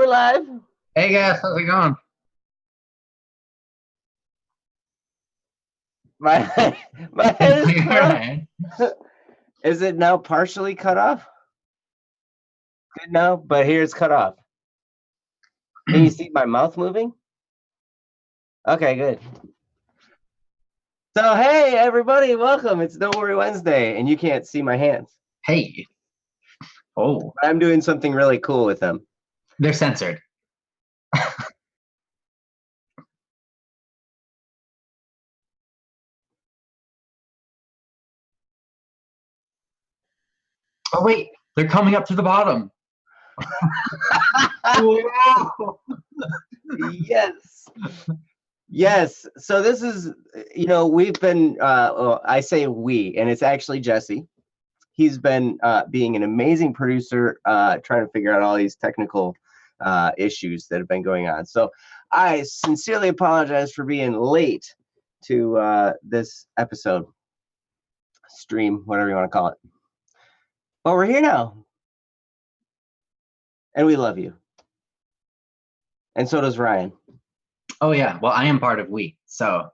we're live. Hey guys, how's it going? My my head is You're cut off. right. Is it now partially cut off? Good now, but here it's cut off. Can you see my mouth moving? Okay, good. So hey everybody, welcome. It's Don't Worry Wednesday, and you can't see my hands. Hey. Oh, But I'm doing something really cool with them. they're censored. Oh wait, they're coming up to the bottom. Wow. Yes. Yes. So this is, we've been, well, I say we, and it's actually Jesse. He's been being an amazing producer, trying to figure out all these technical issues that have been going on. So I sincerely apologize for being late to this episode, stream, whatever you want to call it. But we're here now, and we love you. And so does Ryan. Oh yeah, well I am part of we, so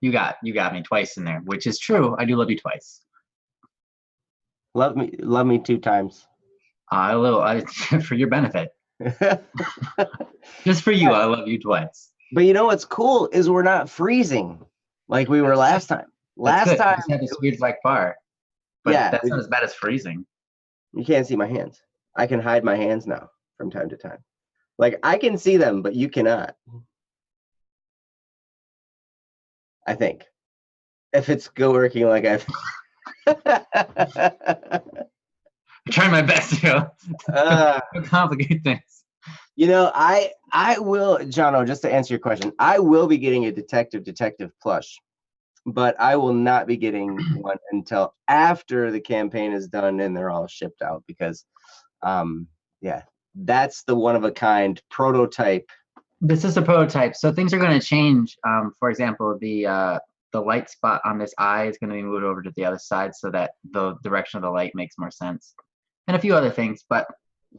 you got me twice in there, which is true. I do love you twice. Love me 2 times. For your benefit. Just for you, I love you twice. But you know what's cool is we're not freezing like we were last time. That's Last good. time, We just had this weird black bar. But yeah, that's not as bad as freezing. you can't see my hands. I can hide my hands now from time to time. Like I can see them, but you cannot. I think if it's go working like I've. I'm trying my best to complicate things. I will, Jono, just to answer your question, I will be getting a detective plush, but I will not be getting one until after the campaign is done and they're all shipped out because, yeah, that's the one of a kind prototype. This is a prototype, so things are going to change. For example, the light spot on this eye is going to be moved over to the other side so that the direction of the light makes more sense, and a few other things. But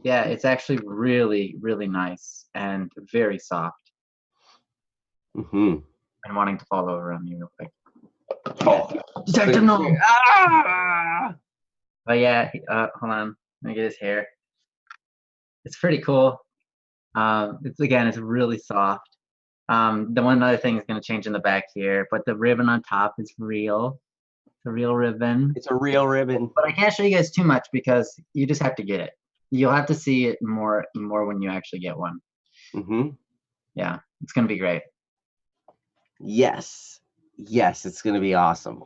yeah, it's actually really, really nice and very soft. Mm-hmm. I'm wanting to fall over on you real quick. Oh, Detective Gnome! Ah! But yeah, hold on. Let me get his hair. It's pretty cool. It's really soft. The one other thing is going to change in the back here, but the ribbon on top is real. It's a real ribbon. It's a real ribbon. But I can't show you guys too much because you just have to get it. You'll have to see it more when you actually get one. Mm-hmm. Yeah, it's going to be great. Yes, it's going to be awesome.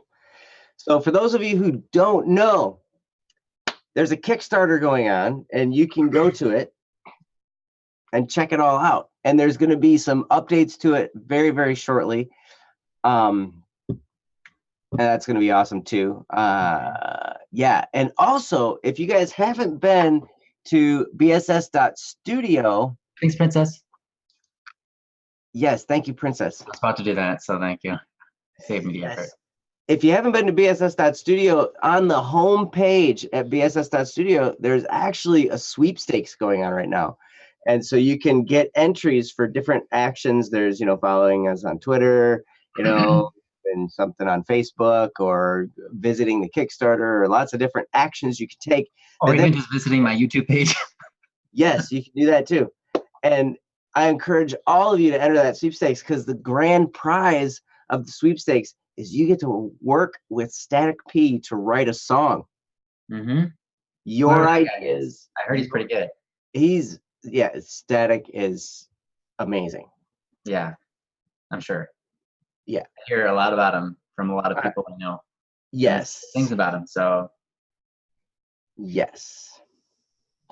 So for those of you who don't know, there's a Kickstarter going on, and you can go to it and check it all out. And there's going to be some updates to it very, very shortly. And that's going to be awesome too. Yeah. And also, if you guys haven't been to bss.studio. Thanks, Princess. Yes. Thank you, Princess. I was about to do that, so thank you. Saved me the effort. If you haven't been to bss.studio, on the home page at bss.studio, there's actually a sweepstakes going on right now. And so you can get entries for different actions. There's, following us on Twitter, and something on Facebook, or visiting the Kickstarter, or lots of different actions you can take. Or even just visiting my YouTube page. Yes, you can do that too. And I encourage all of you to enter that sweepstakes, because the grand prize of the sweepstakes is you get to work with Static P to write a song. Mm-hmm. Your ideas. I heard he's pretty good. Static is amazing. Yeah, I'm sure. Yeah. I hear a lot about him from a lot of people I know. Yes. Things about him, so. Yes.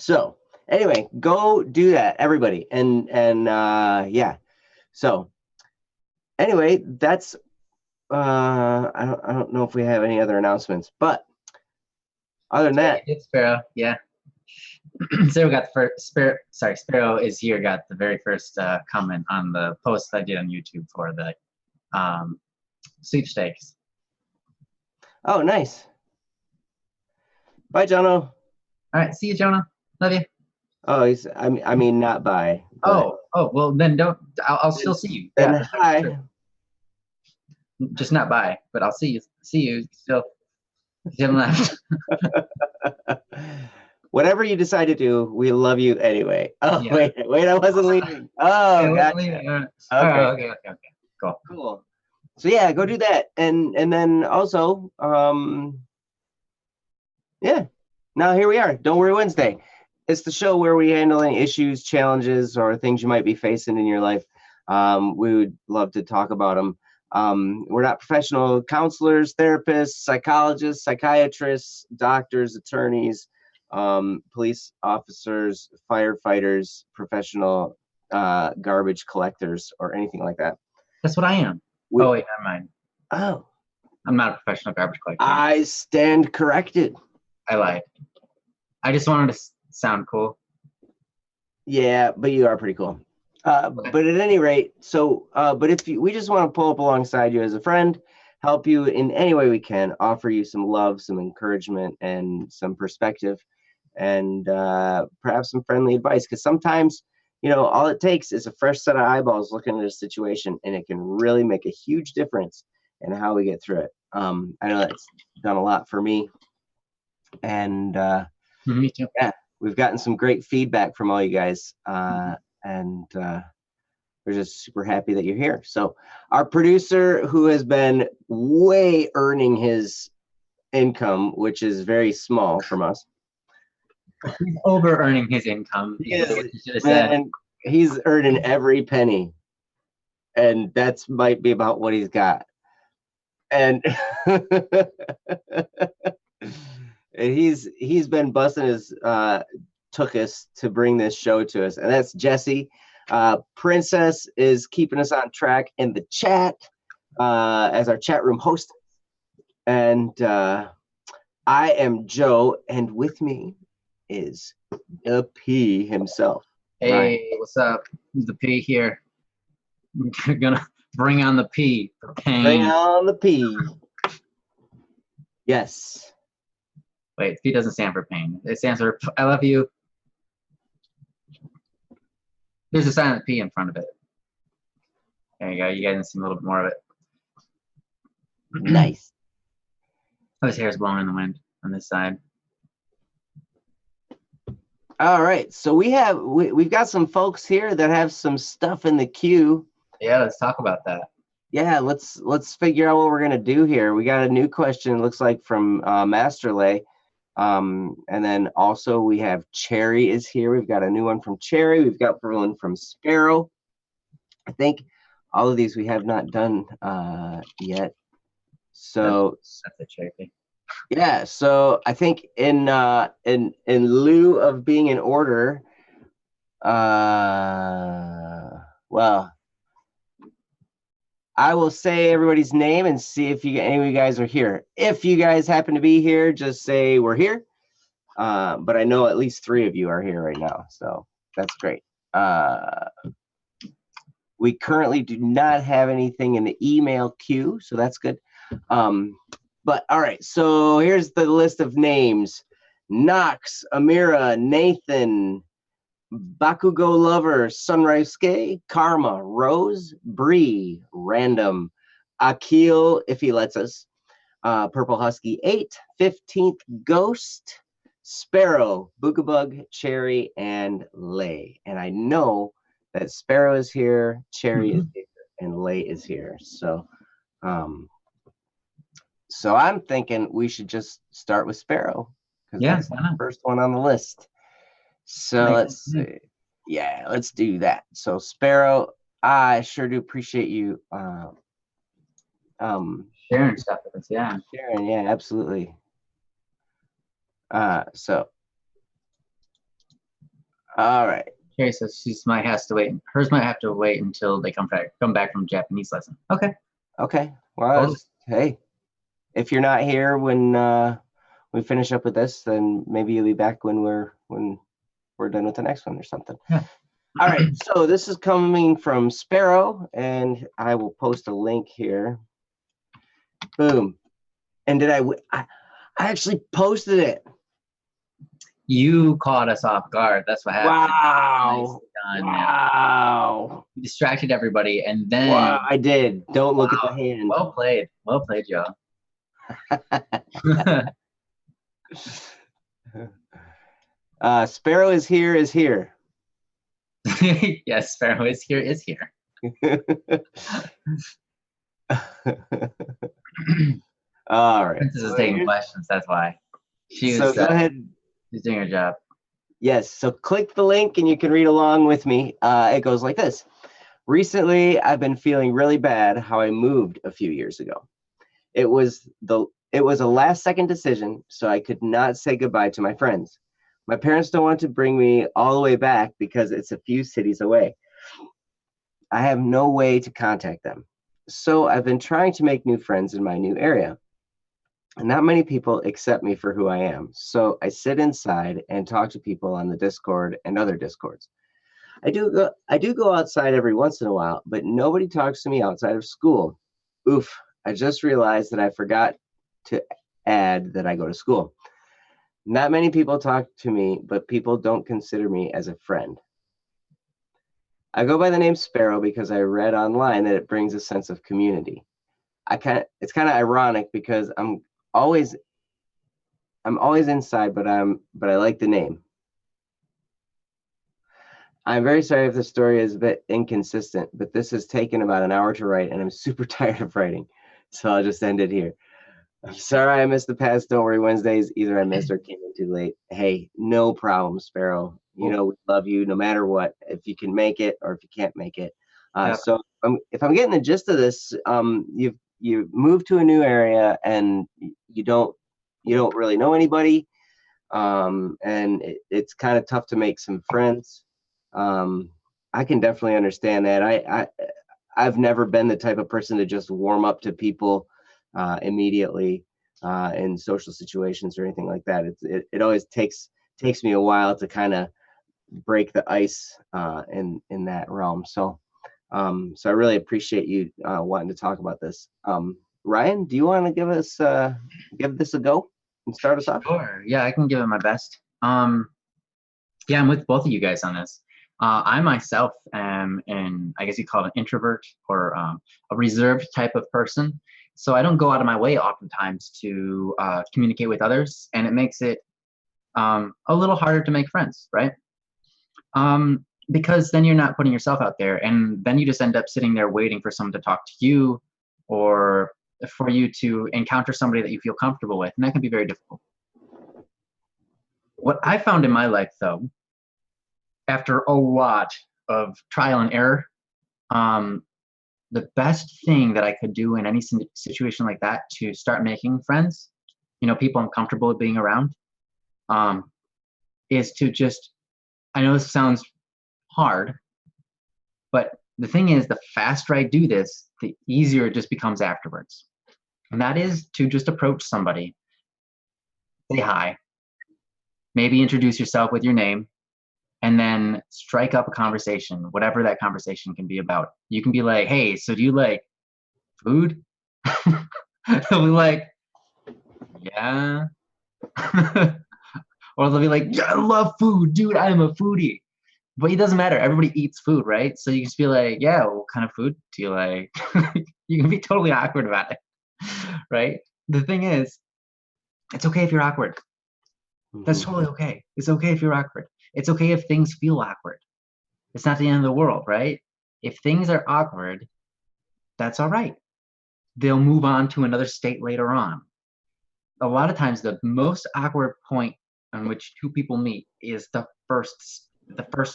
So anyway, go do that, everybody. And yeah. So anyway, that's I don't know if we have any other announcements, but other than that, it's Sparrow, yeah. Sparrow got the first. Sparrow is here. Got the very first comment on the post I did on YouTube for the sweepstakes. Oh, nice. Bye, Jono. All right, see you, Jonah. Love you. Oh, I mean, not bye, but Oh, well then don't. I'll still see you. then Yeah, that's true. hi. Just not bye, but I'll see you. See you still. You haven't left. Whatever you decide to do, we love you anyway. Oh, Yeah. wait, I wasn't leaving. Yeah, Oh, leave gotcha. it. All right. Okay, Okay. Cool. cool. So yeah, go do that, and then also, yeah. Now here we are. Don't Worry Wednesday. It's the show where we handle any issues, challenges, or things you might be facing in your life. We would love to talk about them. We're not professional counselors, therapists, psychologists, psychiatrists, doctors, attorneys, police officers, firefighters, professional garbage collectors, or anything like that. That's what I am. We, Oh wait, never mind. oh, I'm not a professional garbage collector. I stand corrected. I lied. I just wanted to sound cool. Yeah, but you are pretty cool. But at any rate, so but if we just want to pull up alongside you as a friend, help you in any way we can, offer you some love, some encouragement, and some perspective, and perhaps some friendly advice. Because sometimes, all it takes is a fresh set of eyeballs looking at a situation, and it can really make a huge difference in how we get through it. I know that's done a lot for me, and Me too. yeah, we've gotten some great feedback from all you guys, and we're just super happy that you're here. So our producer, who has been way earning his income, which is very small from us. He's over earning his income. Man, he's earning every penny, and that's might be about what he's got. And and he's been busting his took us to bring this show to us, and that's Jesse. Princess is keeping us on track in the chat as our chat room host, and I am Joe, and with me is the P himself. Hey, Ryan. what's up? Who's the P here? We're gonna bring on the P for pain. Bring on the P. Yes. Wait, P doesn't stand for pain. It stands for I love you. There's a silent P in front of it. There you go. You guys can see a little bit more of it. Nice. Oh, his hair's blowing in the wind on this side. All right. So we've got some folks here that have some stuff in the queue. Yeah, let's talk about that. Yeah, let's figure out what we're gonna do here. We got a new question, looks like from Masterlay. And then also we have Cherry is here. We've got a new one from Cherry. We've got one from Sparrow. I think all of these we have not done yet. So that's a Cherry. Yeah, so I think in lieu of being in order, well, I will say everybody's name and see if any of you guys are here. If you guys happen to be here, just say we're here. But I know at least 3 of you are here right now, so that's great. We currently do not have anything in the email queue, so that's good. But all right, so here's the list of names: Knox, Amira, Nathan, Bakugo Lover, Sunrise Sky, Karma, Rose, Bree, Random, Akil, if he lets us, Purple Husky 8, 15th Ghost, Sparrow, Boogabug, Cherry, and Lay. And I know that Sparrow is here, Cherry is here, and Lay is here. So so I'm thinking we should just start with Sparrow, because that's the first one on the list. So let's see. Yeah, let's do that. So Sparrow, I sure do appreciate you sharing stuff with us. Yeah. Sharing, yeah, absolutely. So all right. Cherry says hers might have to wait until they come back from Japanese lesson. Okay. Well, hey, if you're not here when we finish up with this, then maybe you'll be back when we're done with the next one or something. Yeah. All right, so this is coming from Sparrow, and I will post a link here. Boom. And I actually posted it. You caught us off guard. That's what happened. Wow. Nicely done, man. Wow. You distracted everybody, and Wow, then I did. Don't look at the wow, hand. well played, Joe. Sparrow is here, is here. Yes, Sparrow is here, is here. All right. Princess is taking questions. That's why So go ahead. she's doing her job. Yes. So click the link and you can read along with me. It goes like this. Recently, I've been feeling really bad how I moved a few years ago. It was a last second decision, so I could not say goodbye to my friends. My parents don't want to bring me all the way back because it's a few cities away. I have no way to contact them. So I've been trying to make new friends in my new area. And not many people accept me for who I am. So I sit inside and talk to people on the Discord and other Discords. I do go outside every once in a while, but nobody talks to me outside of school. Oof, I just realized that I forgot to add that I go to school. Not many people talk to me, but people don't consider me as a friend. I go by the name Sparrow because I read online that it brings a sense of community. It's kind of ironic because always I'm always inside, but I like the name. I'm very sorry if the story is a bit inconsistent, but this has taken about an hour to write and I'm super tired of writing. So I'll just end it here. I'm sorry I missed the past Don't Worry Wednesdays. Either I missed or came in too late. Hey, no problem, Sparrow. You know, we love you no matter what, if you can make it or if you can't make it. Yep. So if I'm getting the gist of this, you've moved to a new area and you don't really know anybody. And it's kind of tough to make some friends. I can definitely understand that. I've never been the type of person to just warm up to people immediately in social situations or anything like that. It always takes me a while to kind of break the ice in that realm. So I really appreciate you wanting to talk about this. Ryan, do you want to give this a go and start us off? Sure. Yeah, I can give it my best. Yeah, I'm with both of you guys on this. I myself am I guess you call it an introvert or a reserved type of person. So I don't go out of my way oftentimes to communicate with others, and it makes it a little harder to make friends, right? Because then you're not putting yourself out there, and then you just end up sitting there waiting for someone to talk to you or for you to encounter somebody that you feel comfortable with, and that can be very difficult. What I found in my life, though, after a lot of trial and error, the best thing that I could do in any situation like that to start making friends, people I'm comfortable with being around, is to just, I know this sounds hard, but the thing is, the faster I do this, the easier it just becomes afterwards. And that is to just approach somebody, say hi, maybe introduce yourself with your name, and then strike up a conversation, whatever that conversation can be about. You can be like, hey, so do you like food? They'll be like, yeah. Or they'll be like, yeah, I love food, dude, I'm a foodie. But it doesn't matter, everybody eats food, right? So you can just be like, yeah, what kind of food do you like? You can be totally awkward about it, right? The thing is, it's okay if you're awkward. That's totally okay. It's okay if you're awkward. It's okay if things feel awkward. It's not the end of the world, right? If things are awkward, that's all right. They'll move on to another state later on. A lot of times, the most awkward point on which two people meet is the first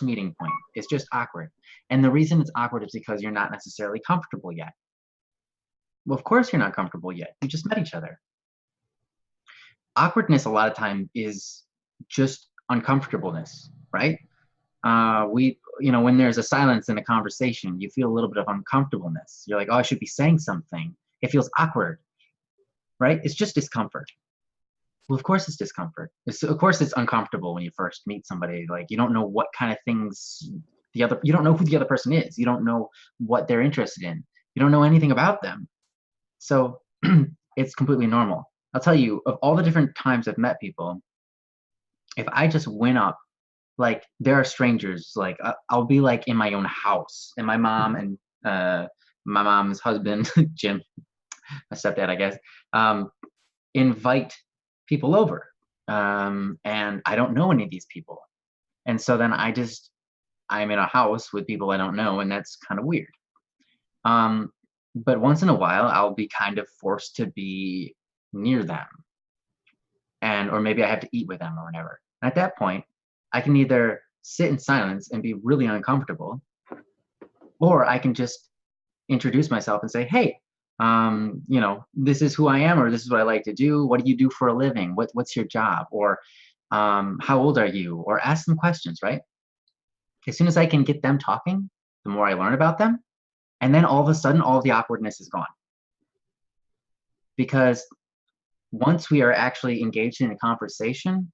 meeting point. It's just awkward. And the reason it's awkward is because you're not necessarily comfortable yet. Well, of course you're not comfortable yet. You just met each other. Awkwardness a lot of time is just uncomfortableness, right? When there's a silence in a conversation, you feel a little bit of uncomfortableness. You're like, oh, I should be saying something. It feels awkward, right? It's just discomfort. Well, of course it's discomfort. Of course it's uncomfortable when you first meet somebody. Like, you don't know what kind of things you don't know who the other person is. You don't know what they're interested in. You don't know anything about them. So it's completely normal. I'll tell you, of all the different times I've met people, if I just went up, like there are strangers, like I'll be like in my own house, and my mom's husband, Jim, my stepdad, I guess, um, invite people over, and I don't know any of these people, and so then I'm in a house with people I don't know, and that's kind of weird. Um, but once in a while, I'll be kind of forced to be near them, and or maybe I have to eat with them or whatever. And at that point, I can either sit in silence and be really uncomfortable, or I can just introduce myself and say, "Hey, this is who I am, or this is what I like to do. What do you do for a living? What's your job? Or how old are you?" Or ask them questions, right? As soon as I can get them talking, the more I learn about them, and then all of a sudden, all of the awkwardness is gone. Because once we are actually engaged in a conversation,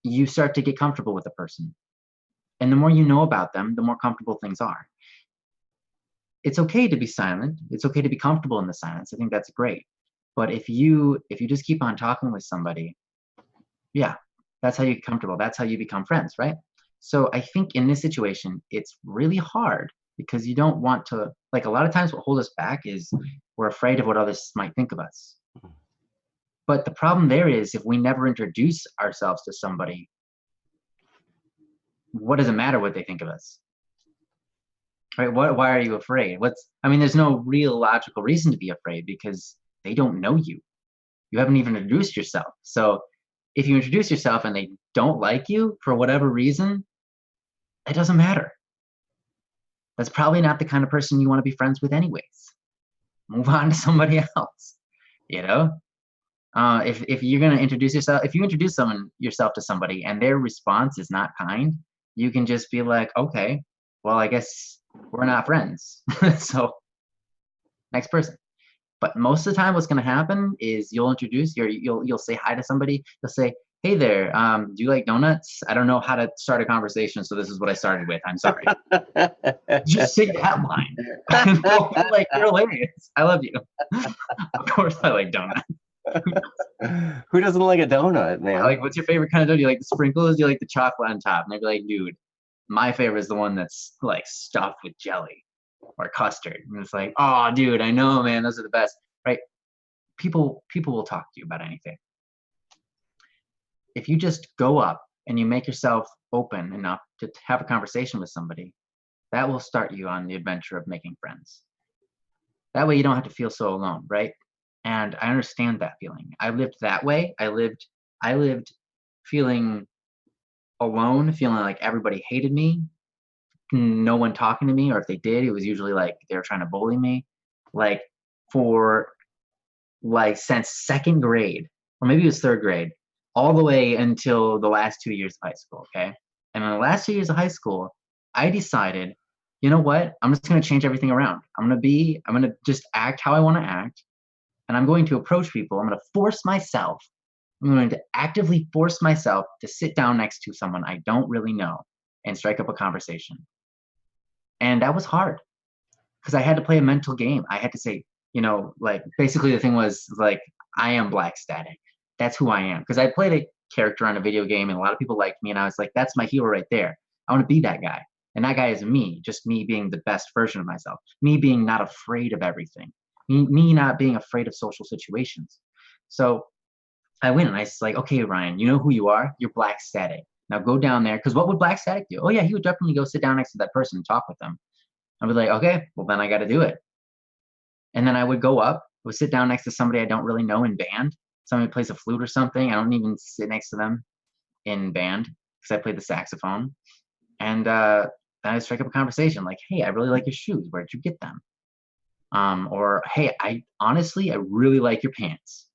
you start to get comfortable with the person. And the more you know about them, the more comfortable things are. It's okay to be silent. It's okay to be comfortable in the silence. I think that's great. But if you just keep on talking with somebody, yeah, that's how you get comfortable. That's how you become friends, right? So I think in this situation, it's really hard because you don't want to, like, a lot of times what holds us back is we're afraid of what others might think of us. But the problem there is if we never introduce ourselves to somebody, what does it matter what they think of us? Right? Why are you afraid? There's no real logical reason to be afraid because they don't know you. You haven't even introduced yourself. So if you introduce yourself and they don't like you for whatever reason, it doesn't matter. That's probably not the kind of person you want to be friends with anyways. Move on to somebody else. You know? If you're gonna introduce yourself, if you introduce yourself to somebody and their response is not kind, you can just be like, okay, well, I guess we're not friends. So next person. But most of the time, what's gonna happen is you'll say hi to somebody. You'll say, "Hey there, do you like donuts? I don't know how to start a conversation, so this is what I started with. I'm sorry." Just say that line. And they'll be like, "You're hilarious. I love you." Of course, I like donuts. Who doesn't like a donut, man? Like, what's your favorite kind of donut? Do you like the sprinkles? Do you like the chocolate on top? And they'd be like, "Dude, my favorite is the one that's like stuffed with jelly or custard." And it's like, "Oh, dude, I know, man. Those are the best." Right? People will talk to you about anything. If you just go up and you make yourself open enough to have a conversation with somebody, that will start you on the adventure of making friends. That way you don't have to feel so alone, right? And I understand that feeling. I lived that way. I lived feeling alone, feeling like everybody hated me, no one talking to me, or if they did, it was usually like they were trying to bully me. Like for like since second grade, or maybe it was third grade, all the way until the last 2 years of high school. Okay. And in the last 2 years of high school, I decided, you know what? I'm just going to change everything around. I'm going to just act how I want to act. And I'm going to approach people. I'm going to actively force myself to sit down next to someone I don't really know and strike up a conversation. And that was hard because I had to play a mental game. I had to say, like basically the thing was like, I am Black Static. That's who I am. Because I played a character on a video game and a lot of people liked me. And I was like, that's my hero right there. I want to be that guy. And that guy is me, just me being the best version of myself, me being not afraid of everything, me not being afraid of social situations. So I went and I was like, okay, Ryan, you know who you are? You're Black Static. Now go down there. Because what would Black Static do? Oh, yeah, he would definitely go sit down next to that person and talk with them. I'd be like, okay, well, then I got to do it. And then I would go up, would sit down next to somebody I don't really know in band. Somebody plays a flute or something. I don't even sit next to them in band because I played the saxophone. And then I strike up a conversation like, hey, I really like your shoes. Where'd you get them? Or, hey, I really like your pants.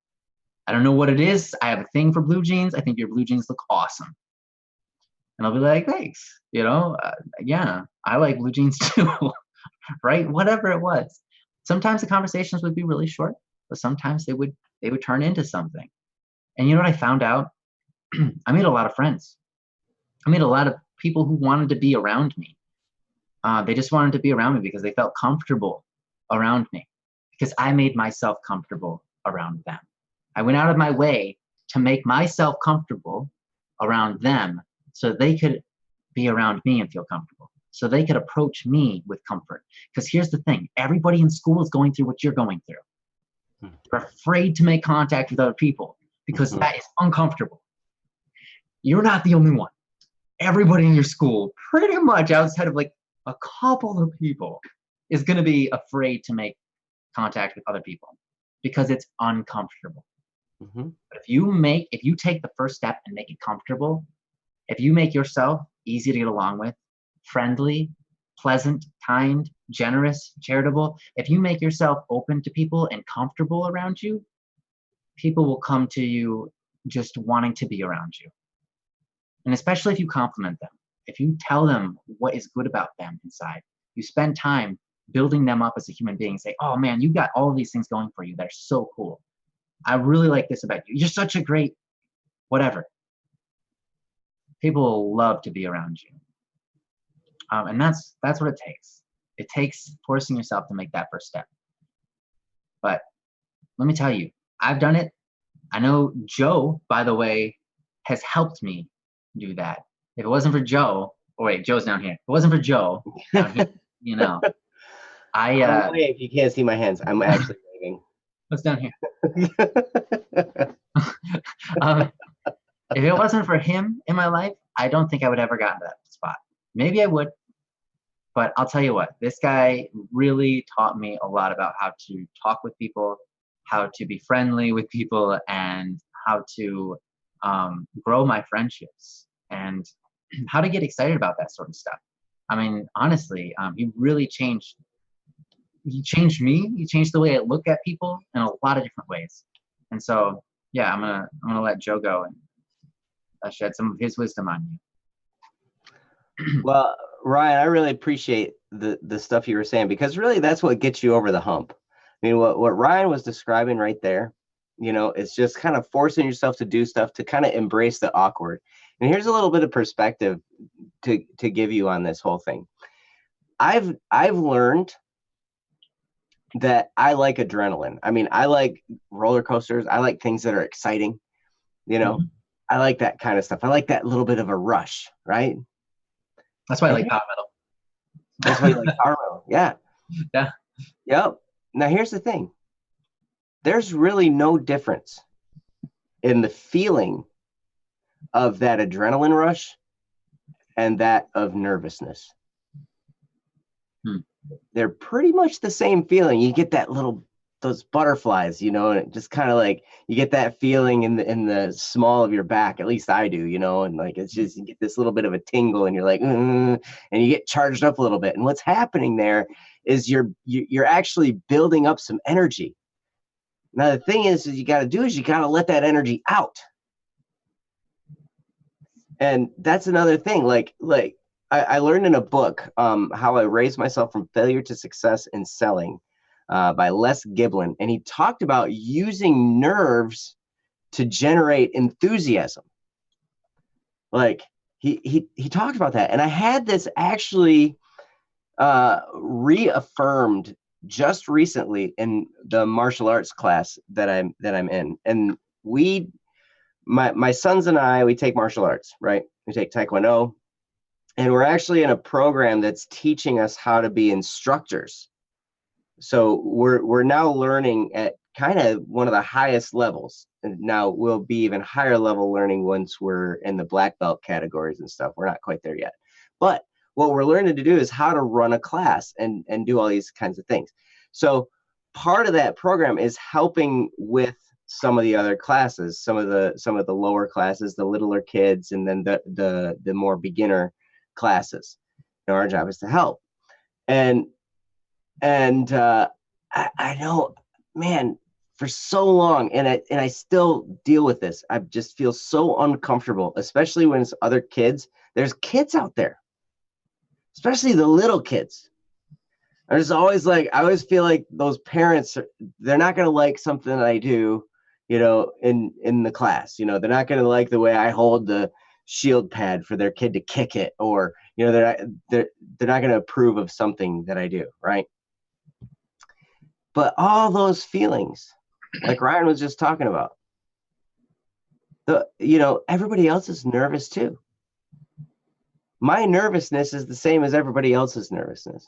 I don't know what it is. I have a thing for blue jeans. I think your blue jeans look awesome. And I'll be like, thanks. Yeah, I like blue jeans too. Right? Whatever it was. Sometimes the conversations would be really short, but sometimes they would turn into something. And you know what I found out? I made a lot of friends. I made a lot of people who wanted to be around me. They just wanted to be around me because they felt comfortable around me because I made myself comfortable around them. I went out of my way to make myself comfortable around them so they could be around me and feel comfortable. So they could approach me with comfort. Because here's the thing, everybody in school is going through what you're going through. They're afraid to make contact with other people because that is uncomfortable. You're not the only one. Everybody in your school, pretty much outside of like a couple of people, is going to be afraid to make contact with other people because it's uncomfortable. But if you take the first step and make it comfortable, if you make yourself easy to get along with, friendly, pleasant, kind, generous, charitable, if you make yourself open to people and comfortable around you, people will come to you just wanting to be around you. And especially if you compliment them, if you tell them what is good about them inside, you spend time building them up as a human being, say, oh man, you got all of these things going for you that are so cool. I really like this about you. You're such a great whatever. People will love to be around you. And that's what it takes. It takes forcing yourself to make that first step. But let me tell you, I've done it. I know Joe, by the way, has helped me do that. If it wasn't for Joe, wait, Joe's down here. If it wasn't for Joe, down here, you know, if you can't see my hands, I'm actually waving. What's down here? If it wasn't for him in my life, I don't think I would ever gotten to that spot. Maybe I would, but I'll tell you what, this guy really taught me a lot about how to talk with people, how to be friendly with people, and how to grow my friendships and how to get excited about that sort of stuff. I mean, honestly, he really changed. He changed me. He changed the way I look at people in a lot of different ways. And so, yeah, I'm gonna let Joe go and shed some of his wisdom on you. Well, Ryan, I really appreciate the stuff you were saying, because really that's what gets you over the hump. I mean, what Ryan was describing right there, you know, it's just kind of forcing yourself to do stuff to kind of embrace the awkward. And here's a little bit of perspective to give you on this whole thing. I've learned that I like adrenaline. I mean, I like roller coasters. I like things that are exciting. You know, I like that kind of stuff. I like that little bit of a rush, right? That's why I like power metal. That's why you like power metal. Yeah. Yeah. Yep. Now here's the thing. There's really no difference in the feeling of that adrenaline rush and that of nervousness. They're pretty much the same feeling. You get that those butterflies, you know, and it just kind of like, you get that feeling in the small of your back. At least I do, you know, and like, it's just, you get this little bit of a tingle and you're like, and you get charged up a little bit. And what's happening there is you're actually building up some energy. Now, the thing is you got to let that energy out. And that's another thing. Like I learned in a book, How I Raised Myself from Failure to Success in Selling, by Les Giblin. And he talked about using nerves to generate enthusiasm. Like he talked about that. And I had this actually reaffirmed just recently in the martial arts class that I'm in. And my sons and I, we take martial arts, right? We take Taekwondo. And we're actually in a program that's teaching us how to be instructors. So we're now learning at kind of one of the highest levels. And now we'll be even higher level learning once we're in the black belt categories and stuff. We're not quite there yet. But what we're learning to do is how to run a class and do all these kinds of things. So part of that program is helping with some of the other classes, some of the lower classes, the littler kids, and then the more beginner classes. You know, our job is to help. And I know, man, for so long, and I still deal with this. I just feel so uncomfortable, especially when it's other kids. There's kids out there, especially the little kids. I always feel like those parents, they're not going to like something that I do, you know, in the class. You know, they're not going to like the way I hold the shield pad for their kid to kick it, or, you know, they're not going to approve of something that I do, right? But all those feelings, like Ryan was just talking about, everybody else is nervous too. My nervousness is the same as everybody else's nervousness.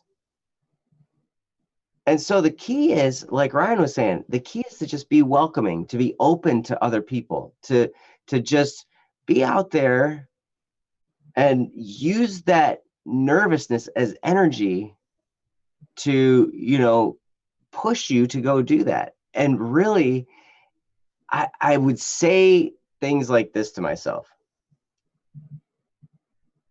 And so the key is, like Ryan was saying, the key is to just be welcoming, to be open to other people, to just be out there and use that nervousness as energy to, push you to go do that. And really, I would say things like this to myself.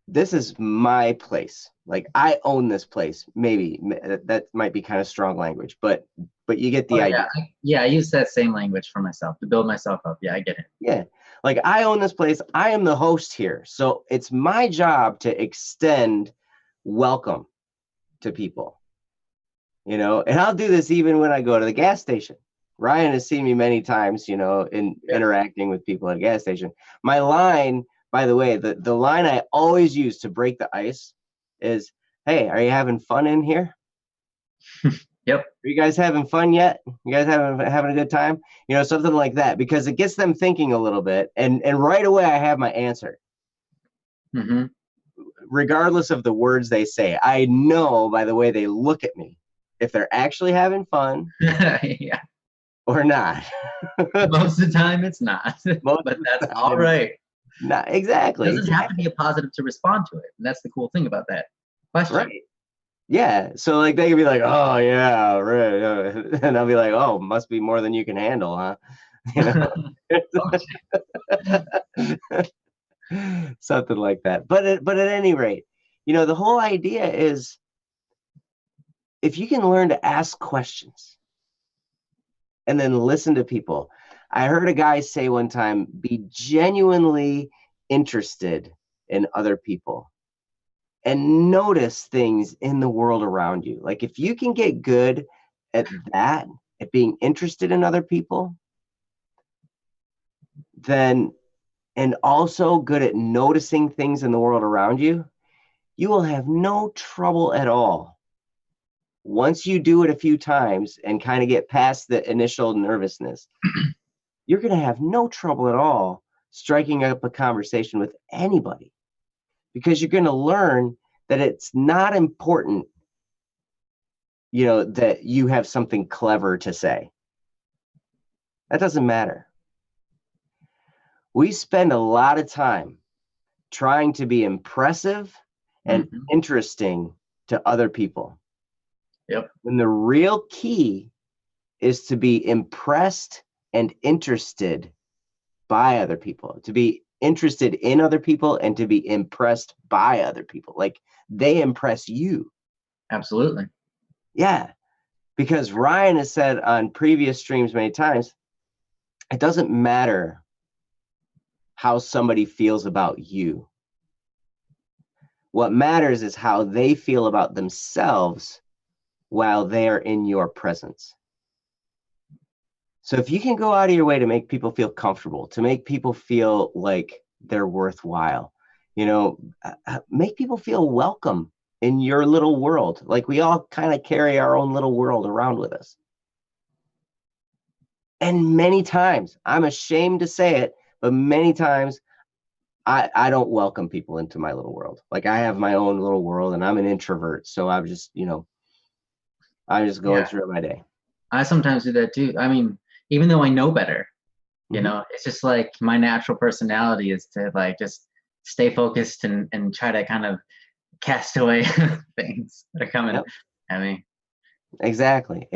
This is my place. Like, I own this place. Maybe that might be kind of strong language, but you get the idea. Yeah, I use that same language for myself to build myself up. Yeah, I get it. Yeah. Like, I own this place. I am the host here. So it's my job to extend welcome to people, and I'll do this even when I go to the gas station. Ryan has seen me many times, interacting with people at a gas station. My line, by the way, the line I always use to break the ice is, "Hey, are you having fun in here? Yep. Are you guys having fun yet? You guys having a good time?" Something like that, because it gets them thinking a little bit, and right away I have my answer. Mm-hmm. Regardless of the words they say, I know by the way they look at me if they're actually having fun. Yeah. Or not. Most of the time it's not. But that's all right. Not exactly. It doesn't have to be a positive to respond to it. And that's the cool thing about that question. Right. Yeah. So like they could be like, "Oh yeah, right." And I'll be like, "Oh, must be more than you can handle, huh?" Something like that. But at any rate, the whole idea is, if you can learn to ask questions and then listen to people. I heard a guy say one time, be genuinely interested in other people and notice things in the world around you. Like, if you can get good at that, at being interested in other people, then, and also good at noticing things in the world around you, you will have no trouble at all. Once you do it a few times and kind of get past the initial nervousness, you're going to have no trouble at all striking up a conversation with anybody, because you're going to learn that it's not important, that you have something clever to say. That doesn't matter. We spend a lot of time trying to be impressive and interesting to other people. Yep. When the real key is to be impressed and interested by other people, to be interested in other people and to be impressed by other people. Like, they impress you. Absolutely. Yeah. Because Ryan has said on previous streams many times, it doesn't matter how somebody feels about you. What matters is how they feel about themselves while they're in your presence. So if you can go out of your way to make people feel comfortable, to make people feel like they're worthwhile, make people feel welcome in your little world. Like, we all kind of carry our own little world around with us. And many times, I'm ashamed to say it, but many times I don't welcome people into my little world. Like, I have my own little world and I'm an introvert. So I'm just, I'm just going through my day. I sometimes do that too. I mean, even though I know better, it's just like my natural personality is to like just stay focused and try to kind of cast away things that are coming at me. Exactly.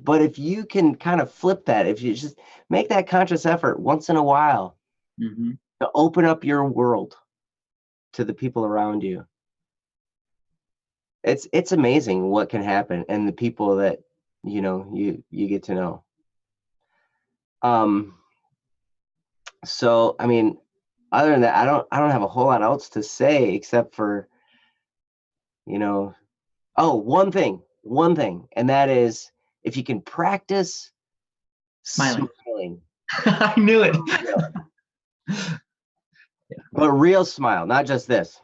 But if you can kind of flip that, if you just make that conscious effort once in a while to open up your world to the people around you, it's amazing what can happen, and the people that you get to know. So I mean, other than that, I don't have a whole lot else to say except for, one thing, and that is, if you can practice smiling. I knew it. But real smile, not just this.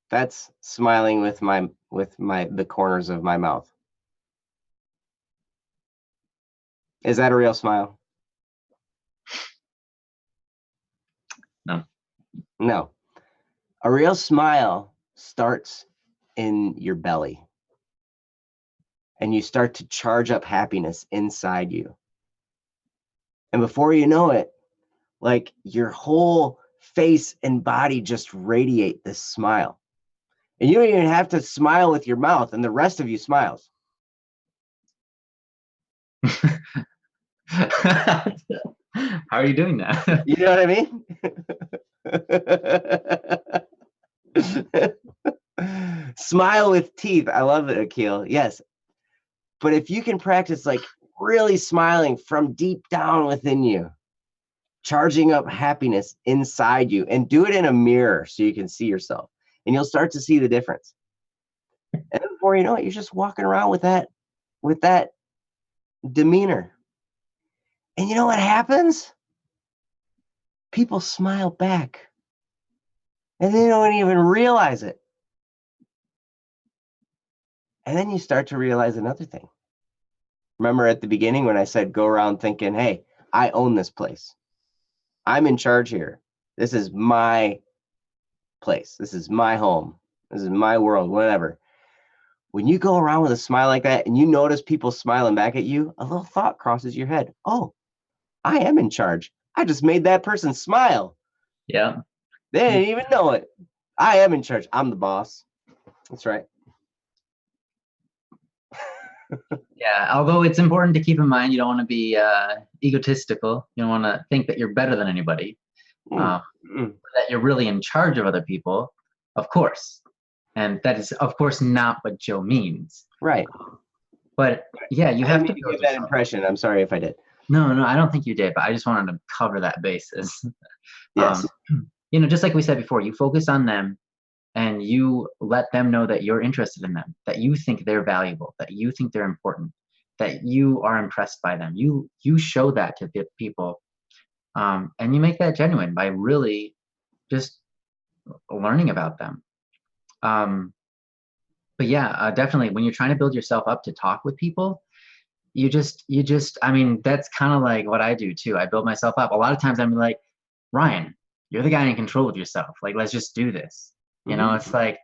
That's smiling with the corners of my mouth. Is that a real smile? No. No. A real smile starts in your belly, and you start to charge up happiness inside you. And before you know it, like your whole face and body just radiate this smile. And you don't even have to smile with your mouth, and the rest of you smiles. How are you doing that? You know what I mean? Smile with teeth. I love it, Akil. Yes. But if you can practice like really smiling from deep down within you, charging up happiness inside you, and do it in a mirror so you can see yourself, and you'll start to see the difference. And before you know it, you're just walking around with that demeanor. And you know what happens? People smile back. And they don't even realize it. And then you start to realize another thing. Remember at the beginning when I said go around thinking, hey, I own this place. I'm in charge here. This is my place. This is my home. This is my world, whatever. When you go around with a smile like that and you notice people smiling back at you, a little thought crosses your head. Oh, I am in charge. I just made that person smile. Yeah. They didn't even know it. I am in charge. I'm the boss. That's right. Yeah. Although it's important to keep in mind, you don't want to be egotistical. You don't want to think that you're better than anybody. That you're really in charge of other people, of course. And that is, of course, not what Joe means. Right. But yeah, you have to give that impression. I'm sorry if I did. No, I don't think you did, but I just wanted to cover that basis. Yes. You know, just like we said before, you focus on them and you let them know that you're interested in them, that you think they're valuable, that you think they're important, that you are impressed by them. You show that to the people. And you make that genuine by really just learning about them. But yeah, definitely when you're trying to build yourself up to talk with people, you just, I mean, that's kind of like what I do too. I build myself up. A lot of times I'm like, Ryan, you're the guy in control of yourself. Like, let's just do this. You know, it's like,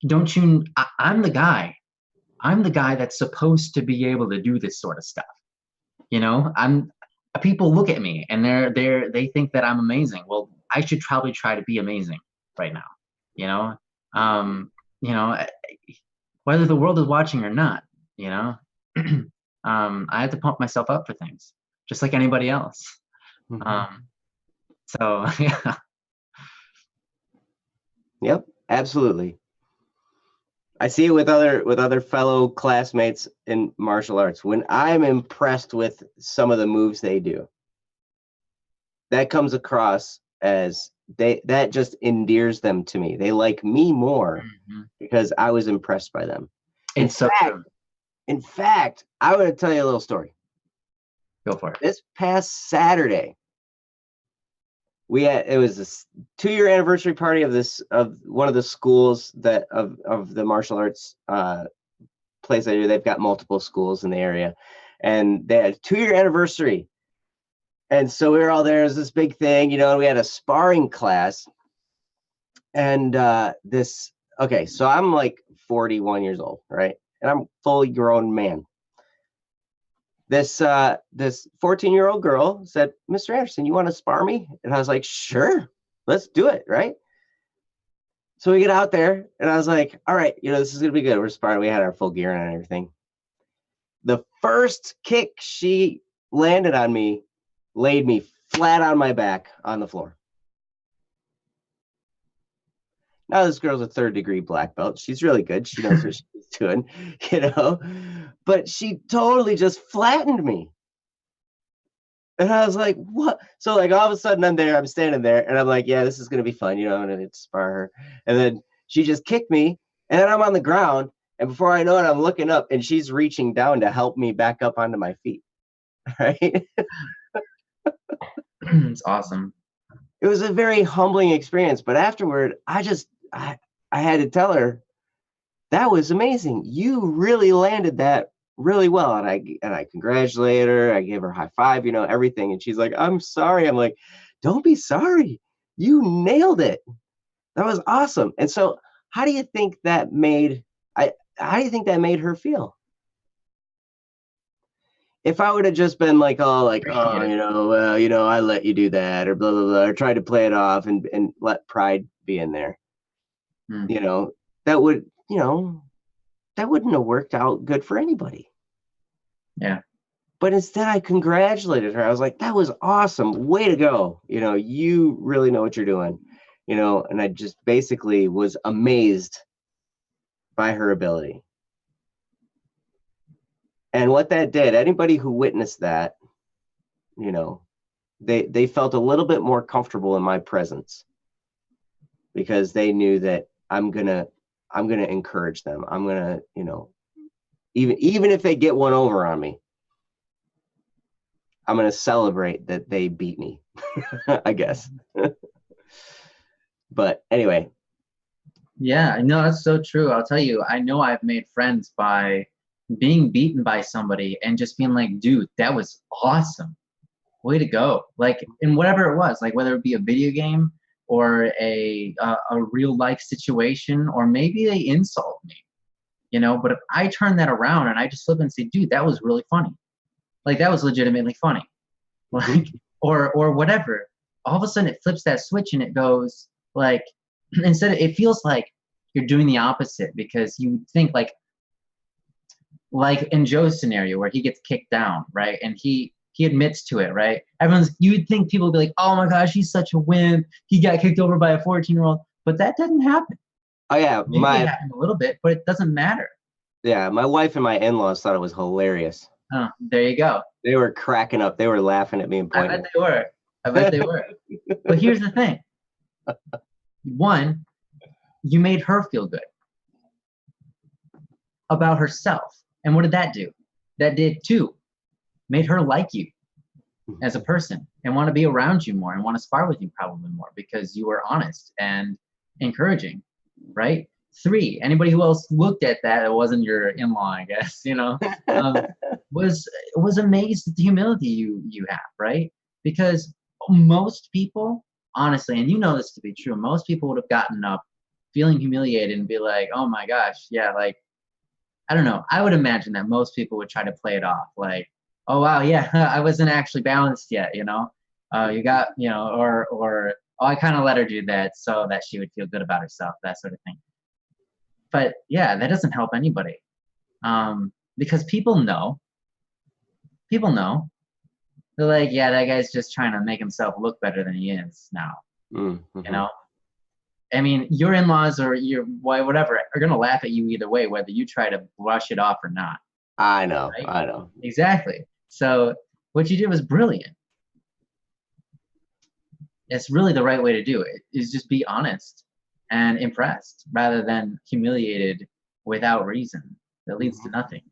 don't you, I'm the guy that's supposed to be able to do this sort of stuff. You know, people look at me and they think that I'm amazing. Well, I should probably try to be amazing right now. You know, whether the world is watching or not, you know, I have to pump myself up for things just like anybody else. So yeah. Yep, absolutely. I see it with other fellow classmates in martial arts. When I'm impressed with some of the moves they do, that comes across as that just endears them to me. They like me more because I was impressed by them. In fact, I want to tell you a little story. Go for it. This past Saturday, it was a 2-year anniversary party of one of the schools of the martial arts place I do. They've got multiple schools in the area, and they had a 2-year anniversary. And so we were all there. It was this big thing, you know, and we had a sparring class. And okay, so I'm like 41 years old, right? And I'm a fully grown man. This 14-year-old girl said, Mr. Anderson, you want to spar me? And I was like, sure, let's do it, right? So we get out there, and I was like, all right, you know, this is going to be good. We're sparring. We had our full gear on and everything. The first kick she landed on me laid me flat on my back on the floor. Now this girl's a 3rd-degree black belt. She's really good. She knows what she's doing, you know, but she totally just flattened me. And I was like, what? So like all of a sudden I'm standing there and I'm like, yeah, this is going to be fun. You know, I'm going to spar her. And then she just kicked me and then I'm on the ground. And before I know it, I'm looking up and she's reaching down to help me back up onto my feet. Right. It's awesome. It was a very humbling experience, but afterward, I had to tell her that was amazing. You really landed that really well, and I congratulated her. I gave her a high five, you know, everything, and she's like, "I'm sorry." I'm like, "Don't be sorry. You nailed it. That was awesome. And so how do you think that made how do you think that made her feel? If I would have just been like, oh, like, oh, Appreciate it. well, I let you do that, or blah blah blah, or tried to play it off and let pride be in there, Hmm. you know, that would, that wouldn't have worked out good for anybody. Yeah. But instead, I congratulated her. I was like, that was awesome. Way to go. You really know what you're doing, and I just basically was amazed by her ability. And what that did, anybody who witnessed that, you know, they felt a little bit more comfortable in my presence because they knew that I'm gonna encourage them. I'm gonna, even if they get one over on me, I'm gonna celebrate that they beat me, I guess. But anyway. Yeah, no, that's so true. I'll tell you, I know I've made friends by being beaten by somebody and just being like, dude, that was awesome. Way to go. Like in whatever it was, like whether it be a video game or a real life situation, or maybe they insult me, but if I turn that around and I just flip and say, dude, that was really funny. Like that was legitimately funny. Like, or whatever. All of a sudden it flips that switch and it goes like, it feels like you're doing the opposite, because you think like in Joe's scenario where he gets kicked down, right? And he admits to it, right? You would think people would be like, oh my gosh, he's such a wimp. He got kicked over by a 14-year-old, but that didn't happen. Oh yeah, Maybe it happened a little bit, but it doesn't matter. my wife and my in-laws thought it was hilarious. Oh, there you go. They were cracking up. They were laughing at me and I pointing. bet they were. I bet they were. But here's the thing. One, you made her feel good about herself. And what did that do? That did too. Made her like you as a person and want to be around you more and want to spar with you probably more because you were honest and encouraging, right? Three, anybody who else looked at that, it wasn't your in-law, I guess, was amazed at the humility you have, right? Because most people, honestly, and you know this to be true, most people would have gotten up feeling humiliated and be like, oh my gosh, yeah, like, I don't know. I would imagine that most people would try to play it off like, oh wow, yeah, I wasn't actually balanced yet, you got, or oh, I kind of let her do that so that she would feel good about herself, that sort of thing. But yeah, that doesn't help anybody, because people know. They're like, yeah, that guy's just trying to make himself look better than he is now. Mm-hmm. I mean, your in-laws or your wife, whatever, are gonna laugh at you either way, whether you try to brush it off or not. I know, right? I know. Exactly. So what you did was brilliant. It's really the right way to do it, is just be honest and impressed rather than humiliated without reason. That leads to nothing,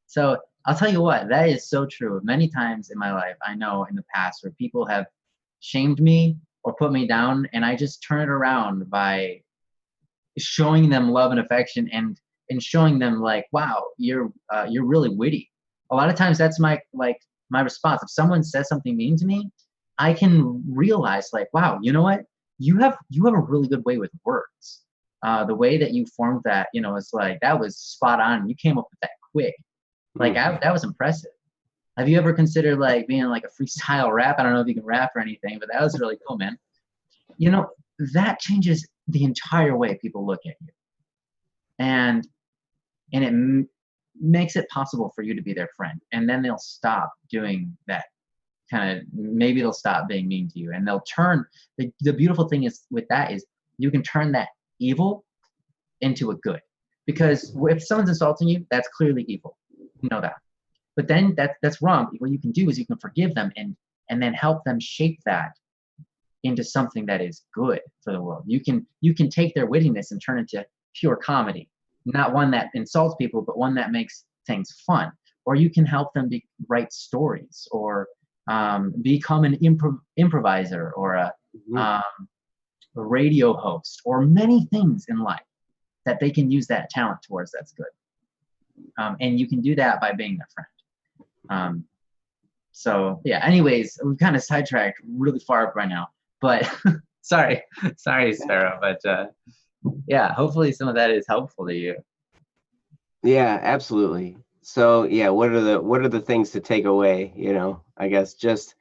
So I'll tell you what, that is so true. Many times in my life, I know in the past where people have shamed me or put me down, and I just turn it around by showing them love and affection and showing them like, wow, you're really witty. A lot of times that's my response. If someone says something mean to me, I can realize like, wow, you know what? You have a really good way with words. The way that you formed that, it's like, that was spot on. You came up with that quick. Like that was impressive. Have you ever considered like being like a freestyle rap? I don't know if you can rap or anything, but that was really cool, man. That changes the entire way people look at you. And it makes it possible for you to be their friend. And then they'll stop doing that maybe they'll stop being mean to you, and they'll turn, the beautiful thing is with that is you can turn that evil into a good. Because if someone's insulting you, that's clearly evil. You know that. But then that's wrong. What you can do is you can forgive them and then help them shape that into something that is good for the world. You can take their wittiness and turn it into pure comedy, not one that insults people, but one that makes things fun. Or you can help them write stories, or become an improviser, or a radio host, or many things in life that they can use that talent towards. That's good. And you can do that by being their friend. So yeah, anyways, we've kind of sidetracked really far up right now, but Sorry, Sparrow, but yeah, hopefully some of that is helpful to you. Yeah, absolutely. So yeah, what are the things to take away? I guess just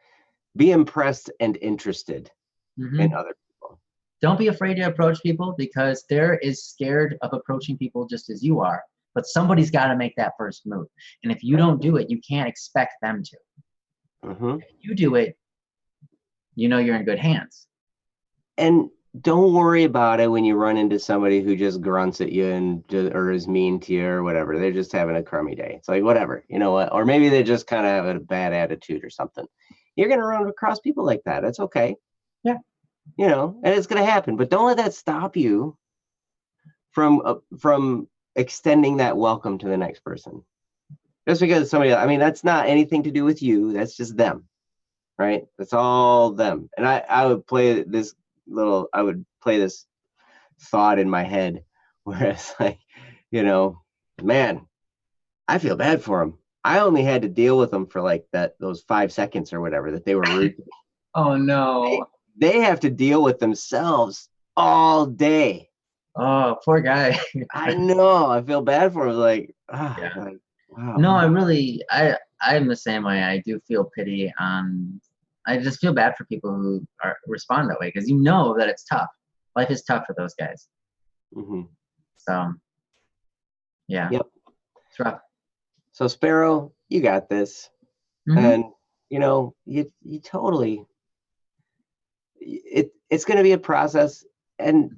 be impressed and interested in Hmm. other people. Don't be afraid to approach people because they're as scared of approaching people just as you are. But somebody's got to make that first move. And if you don't do it, you can't expect them to. Hmm. If you do it, you know you're in good hands. And don't worry about it when you run into somebody who just grunts at you or is mean to you or whatever. They're just having a crummy day. It's like, whatever, you know what? Or maybe they just kind of have a bad attitude or something. You're going to run across people like that. That's okay. Yeah. And it's going to happen. But don't let that stop you from extending that welcome to the next person. Just because that's not anything to do with you. That's just them, right? That's all them. And I would play this thought in my head where it's like, man, I feel bad for them. I only had to deal with them for like those 5 seconds or whatever that they were rude. Oh no. They have to deal with themselves all day. Oh, poor guy. I know. I feel bad for him. Like, Yeah. like, wow. No, I'm the same way. I do feel pity on. I just feel bad for people who respond that way because you know that it's tough. Life is tough for those guys. Mm-hmm. So, yeah, Yep. it's rough. So Sparrow, you got this, Mm-hmm. and you totally. It's going to be a process, and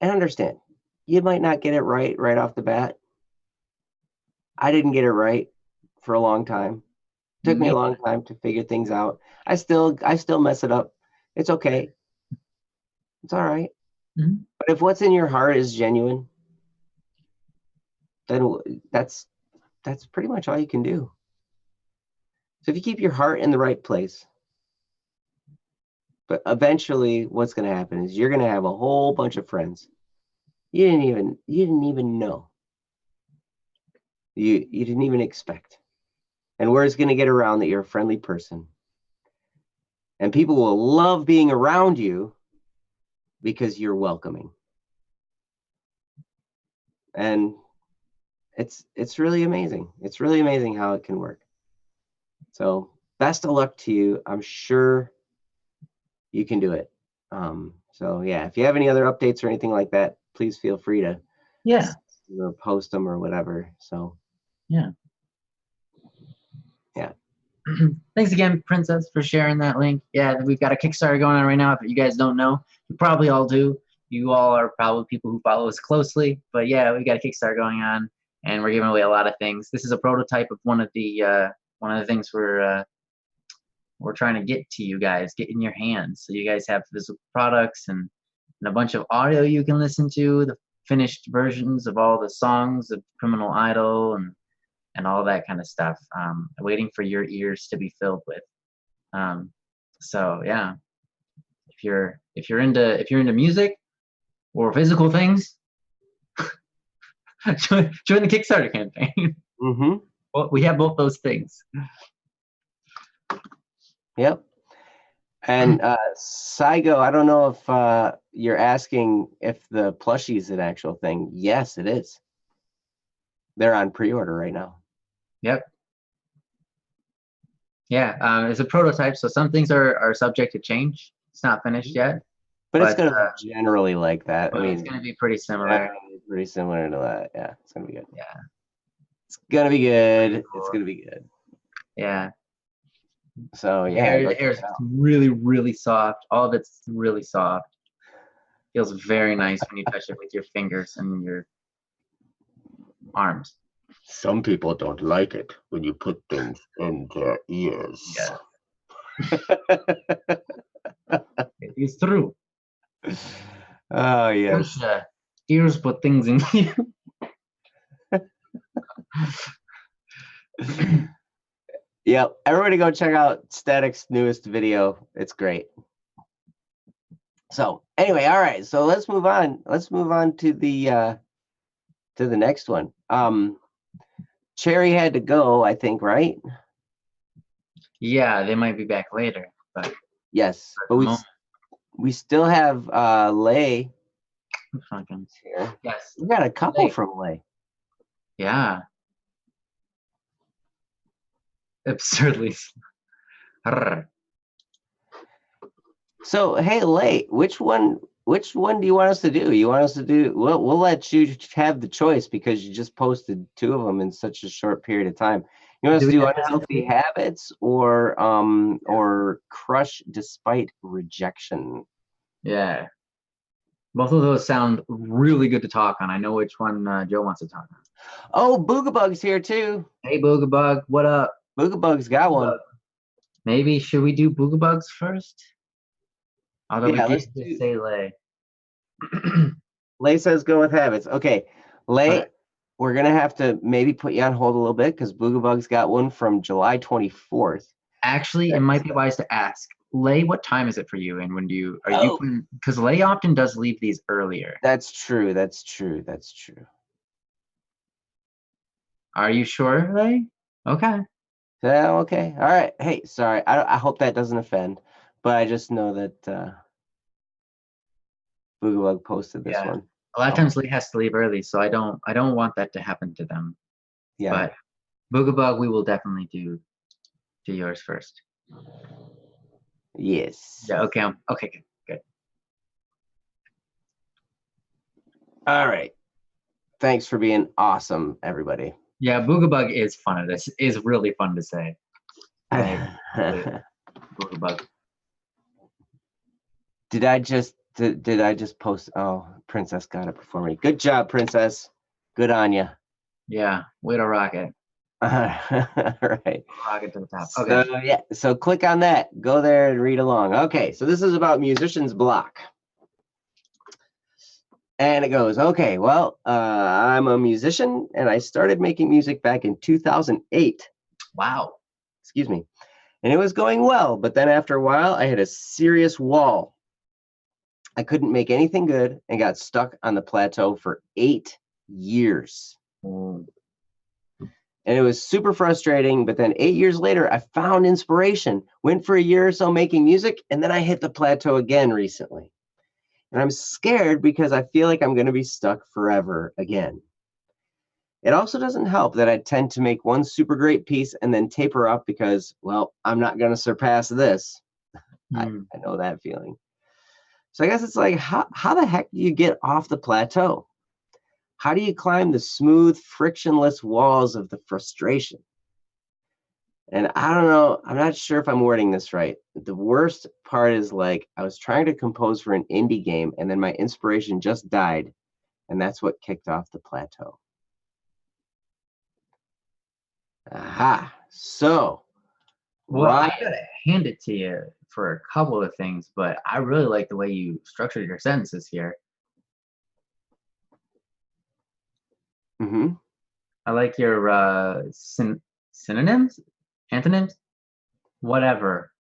understand, you might not get it right off the bat. I didn't get it right for a long time. Took me a long time to figure things out. I still mess it up. It's okay. It's all right. Mm-hmm. But if what's in your heart is genuine, then that's pretty much all you can do. So if you keep your heart in the right place, but eventually what's going to happen is you're going to have a whole bunch of friends you didn't even know. You didn't even expect. And word's going to get around that you're a friendly person. And people will love being around you because you're welcoming. And it's really amazing. It's really amazing how it can work. So best of luck to you. I'm sure you can do it. So yeah, if you have any other updates or anything like that, please feel free to post them or whatever. So yeah. Yeah. Thanks again, Princess, for sharing that link. Yeah, we've got a Kickstarter going on right now. If you guys don't know, you probably all do. You all are probably people who follow us closely. But yeah, we got a Kickstarter going on, and we're giving away a lot of things. This is a prototype of one of the things we're trying to get to you guys, get in your hands, so you guys have physical products and a bunch of audio you can listen to, the finished versions of all the songs of Criminal Idol and all that kind of stuff, waiting for your ears to be filled with. So yeah, if you're into music or physical things, join the Kickstarter campaign. Mm-hmm. Well, we have both those things. Yep. And Saigo, I don't know if you're asking if the plushie is an actual thing. Yes, it is. They're on pre-order right now. Yep. Yeah, it's a prototype, so some things are subject to change. It's not finished yet. But it's going to be generally like that. I mean, it's going to be pretty similar. Pretty similar to that. Yeah, it's going to be good. Yeah. It's going to be good. It's going to be good. Yeah. So yeah, the hair is really, really soft. All of it's really soft. Feels very nice when you touch it with your fingers and your arms. Some people don't like it when you put things in their ears. Yeah. It is true. Oh yes. Ears put things in you. Yeah, everybody go check out Static's newest video. It's great. So anyway, all right. So let's move on. Let's move on to the next one. Cherry had to go, I think, right? Yeah, they might be back later, but yes, but We still have Lay Fucking here. yes. We got a couple Lay. from Lay. Yeah. Absurdly. Arr. So hey, Lay, which one do you want us to do? You want us to do? We'll let you have the choice because you just posted 2 of them in such a short period of time. You want us Do to we do have to unhealthy do- habits or crush despite rejection? Yeah. Both of those sound really good to talk on. I know which one Joe wants to talk on. Oh, Boogabug's here too. Hey, Boogabug, what up? Boogabug's got one. Boogabug. Maybe should we do Boogabugs first? Although we Yeah, did let's just do. say Lay. Lay says go with habits. Okay, Lay, Alright. we're gonna have to maybe put you on hold a little bit because Boogabug's got one from July 24th. Actually, it might be wise to ask Lay, what time is it for you? And when do you are you Oh. putting because Lay often does leave these earlier. That's true. That's true. That's true. Are you sure, Lay? Okay. Yeah, okay. All right. Hey, sorry. I hope that doesn't offend, but I just know that Boogabug posted this Yeah. one. A lot of Oh, times Lee has to leave early, so I don't want that to happen to them. yeah. But Boogabug, we will definitely do yours first. Yes. Yeah, okay. Okay, good. All right. Thanks for being awesome, everybody. Yeah, Boogabug is fun. This is really fun to say. Boogabug. Did I just post? Oh, Princess got it before me. Good job, Princess. Good on you. Yeah, way to rock it. All right. Rock it to the top. Okay. So yeah, so click on that. Go there and read along. Okay, so this is about Musician's Block. And it goes, okay, well, I'm a musician and I started making music back in 2008. Wow. Excuse me. And it was going well, but then after a while, I hit a serious wall. I couldn't make anything good and got stuck on the plateau for 8 years. Mm. And it was super frustrating. But then 8 years later, I found inspiration, went for a year or so making music, and then I hit the plateau again recently. And I'm scared because I feel like I'm going to be stuck forever again. It also doesn't help that I tend to make one super great piece and then taper up because, well, I'm not going to surpass this. I know that feeling. So I guess it's like, how the heck do you get off the plateau? How do you climb the smooth, frictionless walls of the frustration? And I don't know, I'm not sure if I'm wording this right. The worst part is like, I was trying to compose for an indie game and then my inspiration just died. And that's what kicked off the plateau. Aha. So, Well, I Ryan. gotta hand it to you for a couple of things, but I really like the way you structured your sentences here. Mm-hmm. I like your synonyms, antonyms, whatever.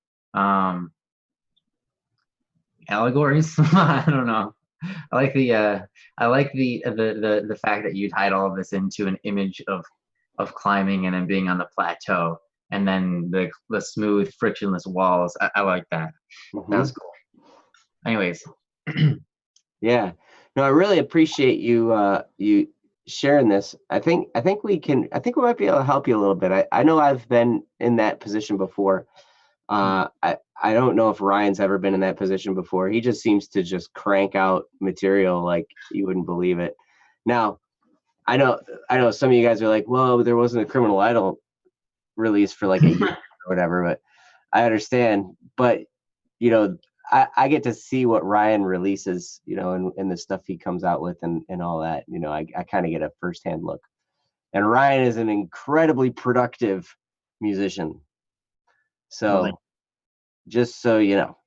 Allegories. I don't know. I like the fact that you tied all of this into an image of climbing and then being on the plateau and then the smooth frictionless walls. I like that. Mm-hmm. That was cool. Anyways. Yeah. No, I really appreciate you you sharing this. I think we might be able to help you a little bit. I know I've been in that position before. I don't know if Ryan's ever been in that position before. He just seems to just crank out material like you wouldn't believe it. Now, I know some of you guys are like, well, there wasn't a Criminal Idol release for like a year or whatever, but I understand. But you know, I get to see what Ryan releases, you know, and the stuff he comes out with and all that. You know, I kind of get a firsthand look. And Ryan is an incredibly productive musician. So Well, just so you know.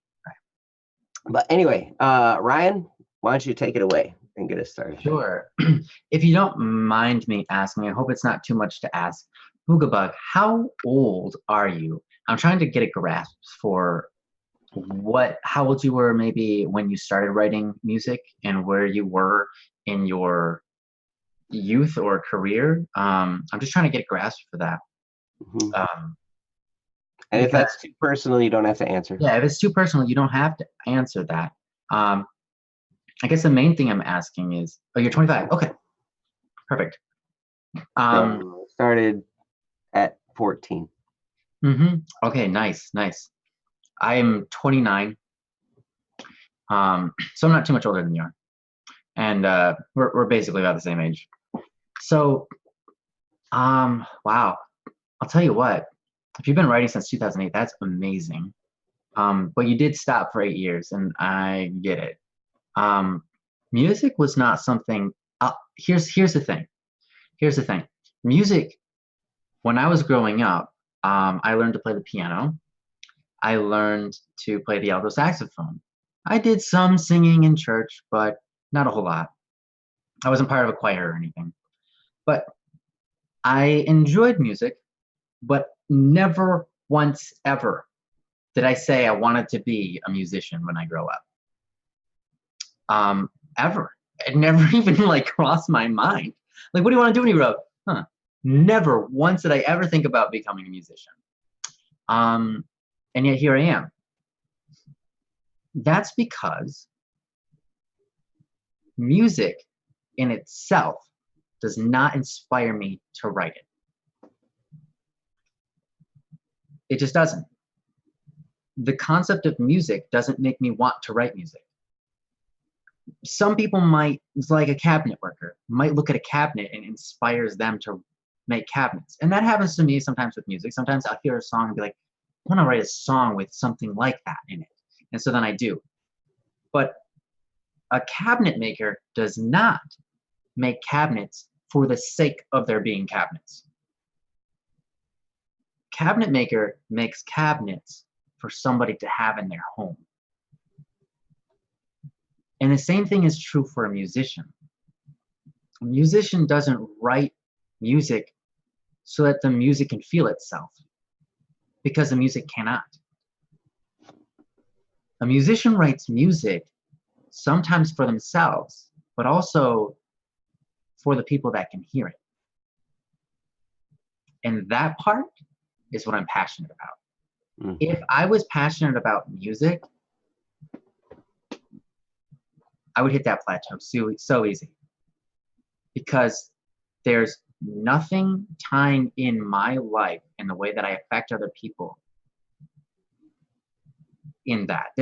But anyway, Ryan, why don't you take it away and get us started? sure. If you don't mind me asking, I hope it's not too much to ask. Boogabug, how old are you? I'm trying to get a grasp for how old you were maybe when you started writing music and where you were in your youth or career. I'm just trying to get a grasp for that. Mm-hmm. And if that's too personal, you don't have to answer. Yeah, if it's too personal, you don't have to answer that. Um, I guess the main thing I'm asking is, oh, you're 25. Okay, perfect. So started at 14. Okay, nice, nice. I'm 29. So I'm not too much older than you are. And we're basically about the same age. So, wow. I'll tell you what, if you've been writing since 2008, that's amazing. But you did stop for 8 years, and I get it. Music was not something. Here's the thing. Here's the thing. Music. When I was growing up, I learned to play the piano. I learned to play the alto saxophone. I did some singing in church, but not a whole lot. I wasn't part of a choir or anything. But I enjoyed music, but never once ever did I say I wanted to be a musician when I grow up. Ever. It never even like crossed my mind. Like, what do you want to do when you grow up? Huh. Never once did I ever think about becoming a musician. And yet here I am. That's because music in itself does not inspire me to write it. It just doesn't. The concept of music doesn't make me want to write music. Some people might, it's like a cabinet worker, might look at a cabinet and inspires them to make cabinets. And that happens to me sometimes with music. Sometimes I'll hear a song and be like, I want to write a song with something like that in it. And so then I do. But a cabinet maker does not make cabinets for the sake of there being cabinets. Cabinet maker makes cabinets for somebody to have in their home. And the same thing is true for a musician. A musician doesn't write music so that the music can feel itself, because the music cannot. A musician writes music sometimes for themselves, but also for the people that can hear it. And that part is what I'm passionate about. If I was passionate about music, I would hit that plateau so easy. Because there's nothing tying in my life and the way that I affect other people in that.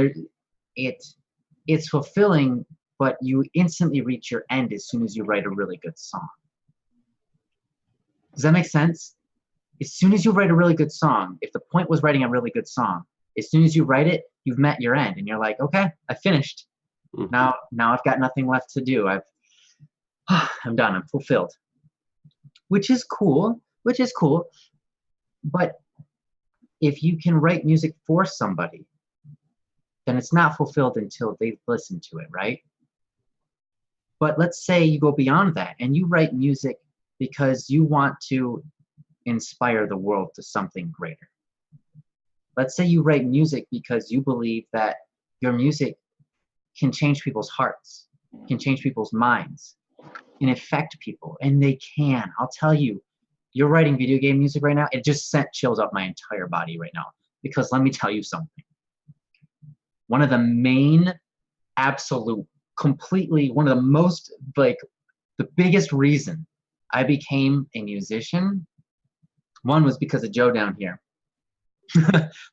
It's fulfilling, but you instantly reach your end as soon as you write a really good song. Does that make sense? As soon as you write a really good song, if the point was writing a really good song, as soon as you write it, you've met your end, and you're like, okay, I finished. Now I've got nothing left to do. I'm done. I'm fulfilled. Which is cool. But if you can write music for somebody, then it's not fulfilled until they've listened to it, right? But let's say you go beyond that and you write music because you want to inspire the world to something greater. Let's say you write music because you believe that your music can change people's hearts, can change people's minds, and affect people, and they can. I'll tell you, you're writing video game music right now, it just sent chills up my entire body right now, because let me tell you something. One of the main, absolute, completely, one of the most, like, the biggest reason I became a musician, one was because of Joe down here,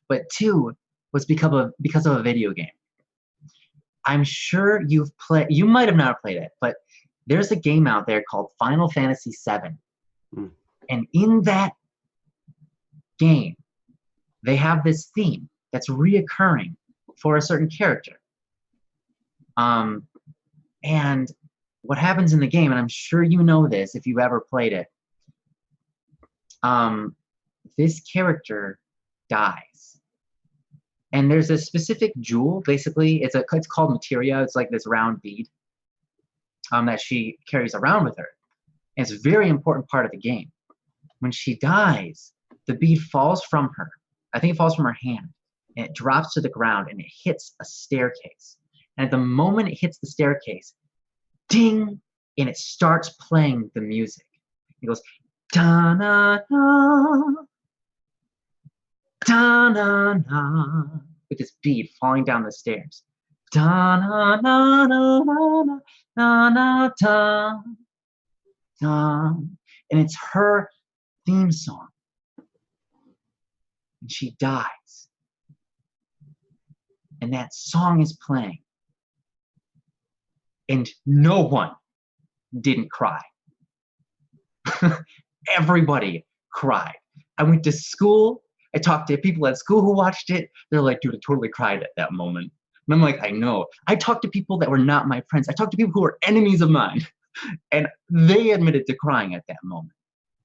but two was because of a video game. I'm sure you might have not played it, but there's a game out there called Final Fantasy VII. And in that game, they have this theme that's reoccurring for a certain character. And what happens in the game, and I'm sure you know this if you've ever played it, this character dies. And there's a specific jewel, basically, it's called materia. It's like this round bead that she carries around with her. And it's a very important part of the game. When she dies, the bead falls from her. I think it falls from her hand, and it drops to the ground, and it hits a staircase. And at the moment it hits the staircase, ding, and it starts playing the music. It goes, da-na-na, da-na-na, with this bead falling down the stairs. Da na na na na na na na da, da. And it's her theme song. And she dies. And that song is playing. And no one didn't cry. Everybody cried. I went to school. I talked to people at school who watched it. They're like, dude, I totally cried at that moment. And I'm like, I know. I talked to people that were not my friends. I talked to people who were enemies of mine. And they admitted to crying at that moment.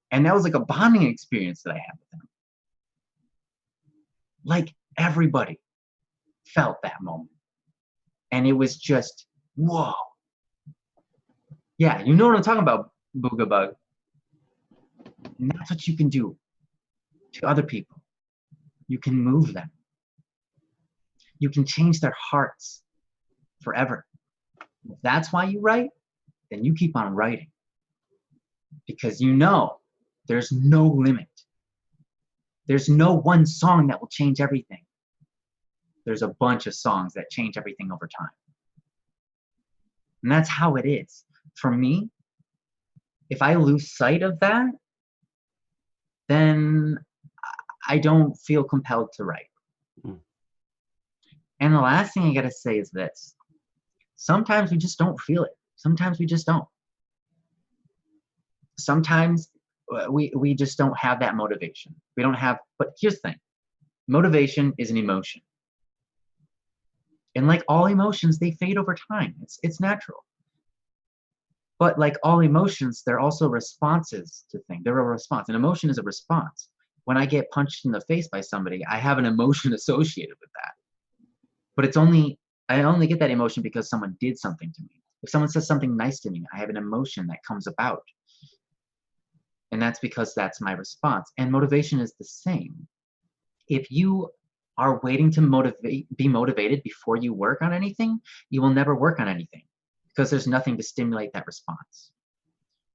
And that was like a bonding experience that I had with them. Like everybody felt that moment. And it was just, whoa. Yeah, you know what I'm talking about, Booga Bug. And that's what you can do to other people. You can move them. You can change their hearts forever. If that's why you write, then you keep on writing. Because you know there's no limit. There's no one song that will change everything. There's a bunch of songs that change everything over time. And that's how it is. For me, if I lose sight of that, then I don't feel compelled to write. And the last thing I gotta say is this. Sometimes we just don't feel it. Sometimes we just don't. Sometimes we just don't have that motivation. We don't have, but here's the thing. Motivation is an emotion. And like all emotions, they fade over time. It's natural. But like all emotions, they're also responses to things. They're a response. An emotion is a response. When I get punched in the face by somebody, I have an emotion associated with that. But I only get that emotion because someone did something to me. If someone says something nice to me, I have an emotion that comes about. And that's because that's my response. And motivation is the same. If you are waiting to be motivated before you work on anything, you will never work on anything because there's nothing to stimulate that response.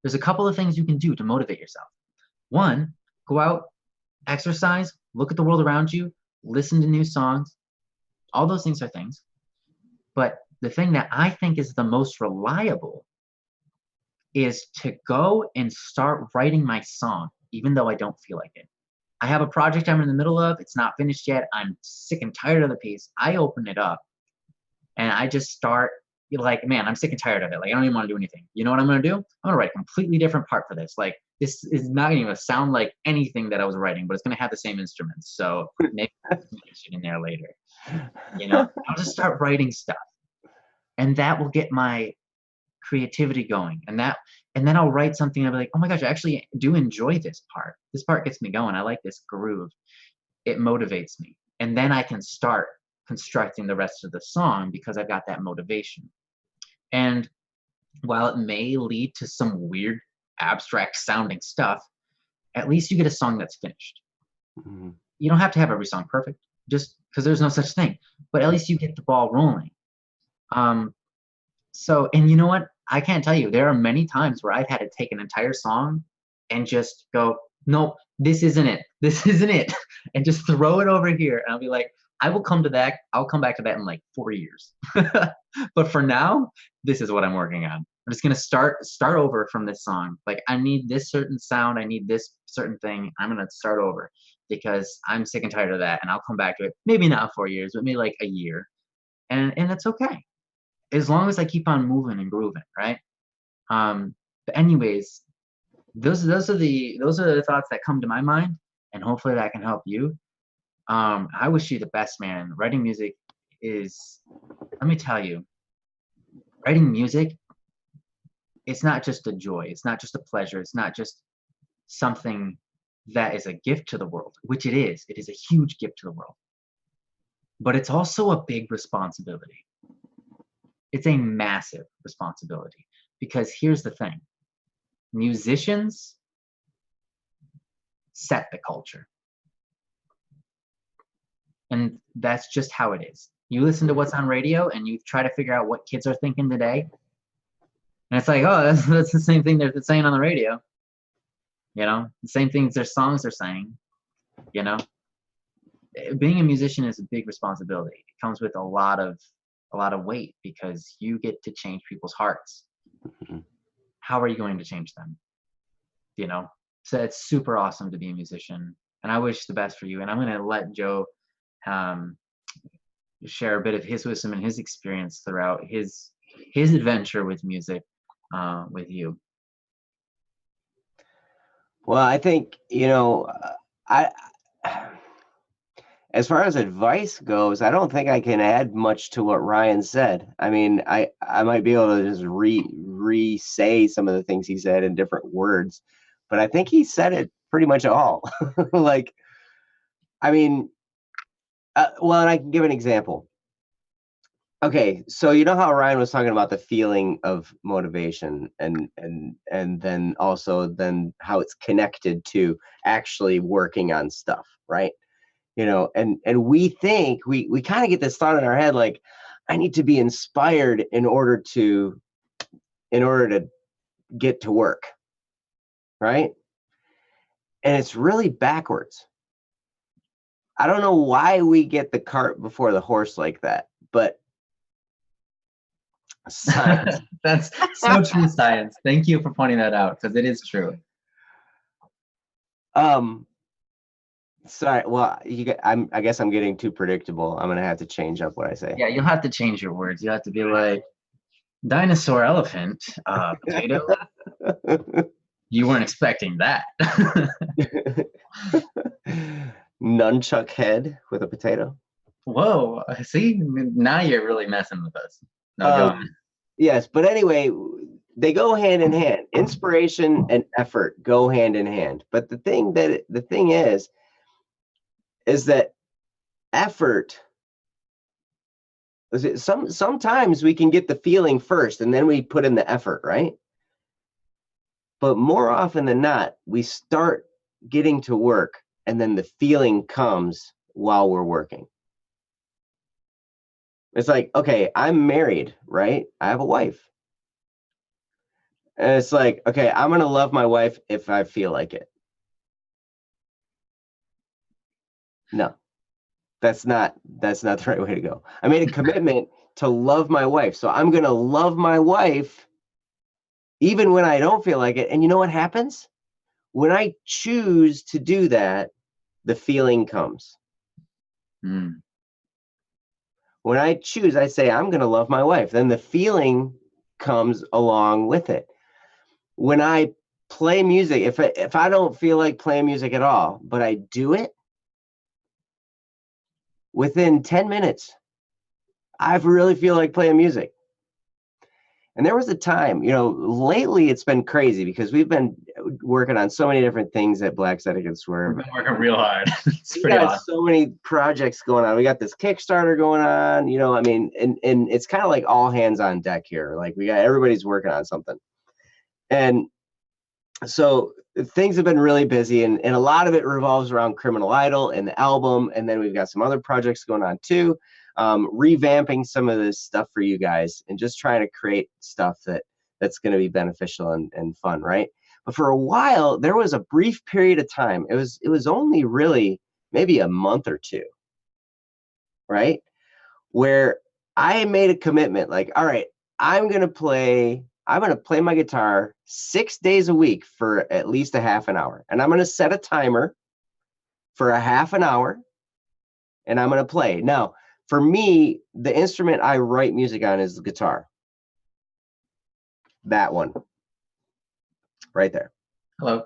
There's a couple of things you can do to motivate yourself. One, go out, exercise, look at the world around you, listen to new songs. All those things are things. But the thing that I think is the most reliable is to go and start writing my song, even though I don't feel like it. I have a project I'm in the middle of. It's not finished yet. I'm sick and tired of the piece. I open it up and I just start like, man, I'm sick and tired of it. Like, I don't even want to do anything. You know what I'm going to do? I'm going to write a completely different part for this. Like, this is not even going to sound like anything that I was writing, but it's going to have the same instruments. So maybe I'll put shit in there later. You know, I'll just start writing stuff. And that will get my creativity going. And then I'll write something and I'll be like, oh my gosh, I actually do enjoy this part. This part gets me going. I like this groove. It motivates me. And then I can start constructing the rest of the song because I've got that motivation. And while it may lead to some weird, abstract sounding stuff, at least you get a song that's finished. Mm-hmm. You don't have to have every song perfect, just because there's no such thing. But at least you get the ball rolling. So, and you know what? I can't tell you. There are many times where I've had to take an entire song and just go, nope, this isn't it. This isn't it. And just throw it over here. And I'll be like, I will come to that. I'll come back to that in like 4 years. But for now, this is what I'm working on. I'm just going to start over from this song. Like, I need this certain sound. I need this certain thing. I'm going to start over because I'm sick and tired of that. And I'll come back to it. Maybe not 4 years, but maybe like a year. And it's okay. As long as I keep on moving and grooving, right? But anyways, those are the thoughts that come to my mind, and hopefully that can help you. I wish you the best, man. Writing music is, let me tell you, writing music, it's not just a joy. It's not just a pleasure. It's not just something that is a gift to the world, which it is. It is a huge gift to the world. But it's also a big responsibility. It's a massive responsibility because here's the thing. Musicians set the culture. And that's just how it is. You listen to what's on radio and you try to figure out what kids are thinking today. And it's like, oh, that's the same thing they're saying on the radio. You know, the same things their songs are saying, you know. Being a musician is a big responsibility. It comes with a lot of a lot of weight because you get to change people's hearts. Mhm. How are you going to change them? You know? So it's super awesome to be a musician. And I wish the best for you. And I'm going to let Joe um, share a bit of his wisdom and his experience throughout his adventure with music with you. Well, I think, I as far as advice goes, I don't think I can add much to what Ryan said. I mean, I might be able to just re-say some of the things he said in different words, but I think he said it pretty much all. Like, I mean, well, and I can give an example. Okay, so you know how Ryan was talking about the feeling of motivation and then also then how it's connected to actually working on stuff, right? And we think we kind of get this thought in our head like, I need to be inspired in order to get to work, right? And it's really backwards. I don't know why we get the cart before the horse like that, but science. That's so true, science. Thank you for pointing that out because it is true. um Sorry, well, I guess I'm getting too predictable. I'm gonna have to change up what I say. Yeah, you'll have to change your words. You have to be like dinosaur, elephant, potato. You weren't expecting that. Nunchuck head with a potato. Whoa, see, now you're really messing with us. No, go on. Yes, but anyway, they go hand in hand. Inspiration and effort go hand in hand. But the thing is that effort. Sometimes we can get the feeling first, and then we put in the effort, right? But more often than not, we start getting to work, and then the feeling comes while we're working. It's like, okay, I'm married, right? I have a wife. And it's like, okay, I'm going to love my wife if I feel like it. No, that's not the right way to go. I made a commitment to love my wife. So I'm going to love my wife even when I don't feel like it. And you know what happens? When I choose to do that, the feeling comes. Mm. When I choose, I say, I'm going to love my wife. Then the feeling comes along with it. When I play music, if I don't feel like playing music at all, but I do it, within 10 minutes, I really feel like playing music. And there was a time, lately it's been crazy because we've been working on so many different things at Black Static and Swerve. We've been working real hard. It's We pretty got awesome. so many projects going on. We got this Kickstarter going on, I mean, and it's kind of like all hands on deck here. Like everybody's working on something. And so things have been really busy, and a lot of it revolves around Criminal Idol and the album. And then we've got some other projects going on too. Revamping some of this stuff for you guys and just trying to create stuff that's going to be beneficial and fun, right? But for a while, there was a brief period of time. It was only really maybe a month or two, right? Where I made a commitment, like, all right, I'm going to play my guitar 6 days a week for at least a half an hour. And I'm going to set a timer for a half an hour and I'm going to play. Now, for me, the instrument I write music on is the guitar. That one right there. Hello.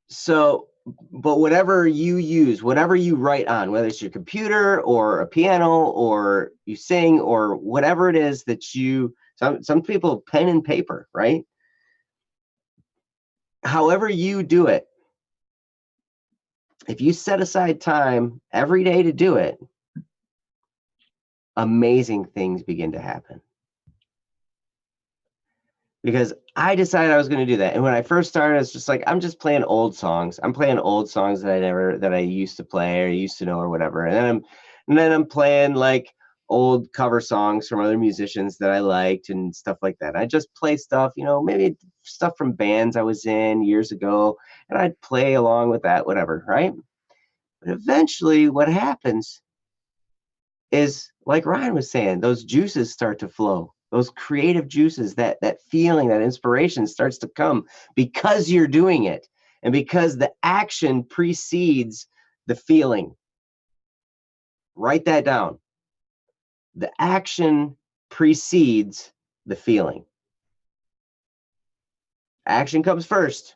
So, but whatever you use, whatever you write on, whether it's your computer or a piano or you sing or whatever it is that some people pen and paper, right? However you do it, if you set aside time every day to do it, amazing things begin to happen. Because I decided I was going to do that. And when I first started, it's just like, I'm just playing old songs. I'm playing old songs that I used to play or used to know or whatever. And then I'm playing like old cover songs from other musicians that I liked and stuff like that. I just play stuff, maybe stuff from bands I was in years ago, and I'd play along with that, whatever, right? But eventually what happens is like Ryan was saying, those juices start to flow. Those creative juices, that feeling, that inspiration starts to come because you're doing it, and because the action precedes the feeling. Write that down. The action precedes the feeling. Action comes first,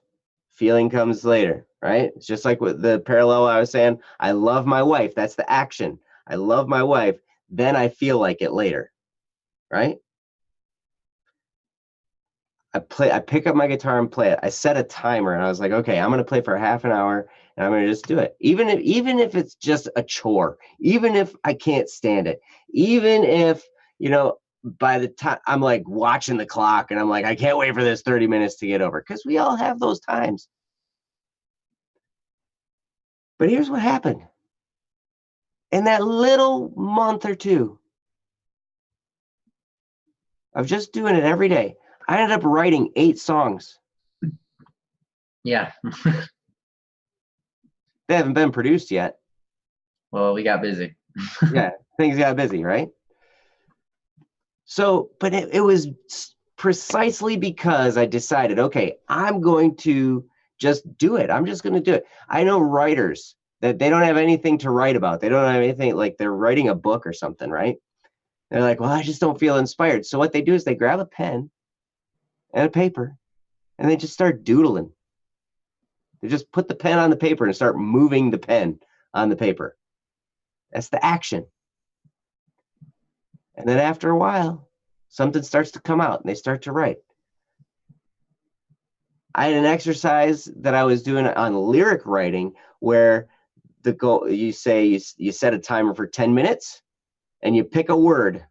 feeling comes later, right? It's just like with the parallel I was saying. I love my wife. That's the action. I love my wife. Then I feel like it later, right? I pick up my guitar and play it. I set a timer and I was like, okay, I'm going to play for half an hour and I'm going to just do it. Even if it's just a chore, even if I can't stand it, even if, by the time I'm like watching the clock and I'm like, I can't wait for this 30 minutes to get over, because we all have those times. But here's what happened. In that little month or two of just doing it every day, I ended up writing 8 songs. Yeah. They haven't been produced yet. Well, we got busy. Yeah, things got busy, right? So, but it was precisely because I decided, okay, I'm going to just do it. I'm just going to do it. I know writers that they don't have anything to write about. They don't have anything, like they're writing a book or something, right? They're like, well, I just don't feel inspired. So what they do is they grab a pen and a paper and they just start doodling. They just put the pen on the paper and start moving the pen on the paper. That's the action. And then after a while, something starts to come out and they start to write. I had an exercise that I was doing on lyric writing where the goal, you say you set a timer for 10 minutes and you pick a word.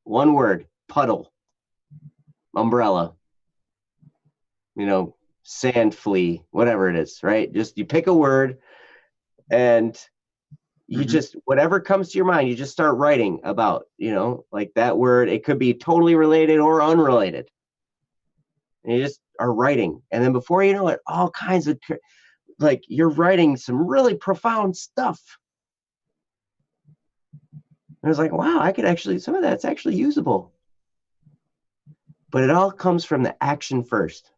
One word: puddle, umbrella, sand flea, whatever it is, right? Just you pick a word and you just, whatever comes to your mind, you just start writing about, like that word. It could be totally related or unrelated. And you just are writing. And then before you know it, all kinds of, like, you're writing some really profound stuff. And I was like, wow, I could actually, some of that's actually usable. But it all comes from the action first.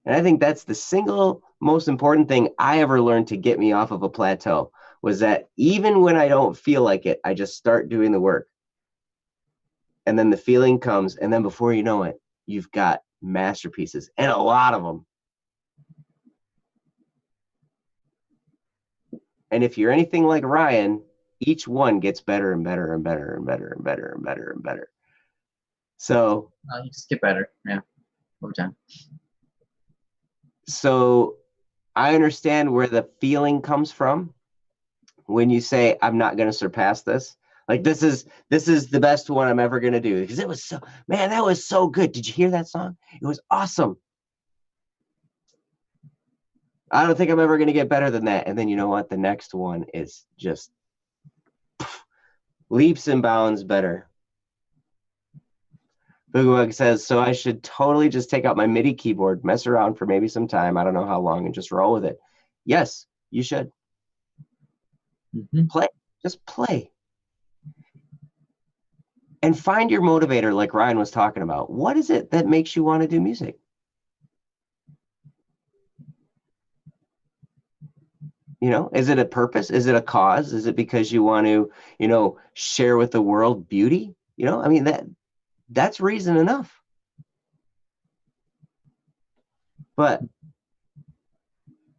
And I think that's the single most important thing I ever learned to get me off of a plateau, was that even when I don't feel like it, I just start doing the work. And then the feeling comes. And then before you know it, you've got masterpieces, and a lot of them. And if you're anything like Ryan, each one gets better and better and better and better and better and better and better. So you just get better. Yeah. Over time. So I understand where the feeling comes from when you say, I'm not going to surpass this. Like, this is the best one I'm ever going to do, because it was so, man, that was so good. Did you hear that song? It was awesome. I don't think I'm ever going to get better than that. And then you know what? The next one is just leaps and bounds better. Boogiewug says, so I should totally just take out my MIDI keyboard, mess around for maybe some time, I don't know how long, and just roll with it. Yes, you should. Play. Just play. And find your motivator, like Ryan was talking about. What is it that makes you want to do music? Is it a purpose? Is it a cause? Is it because you want to, share with the world beauty? I mean, that's reason enough. But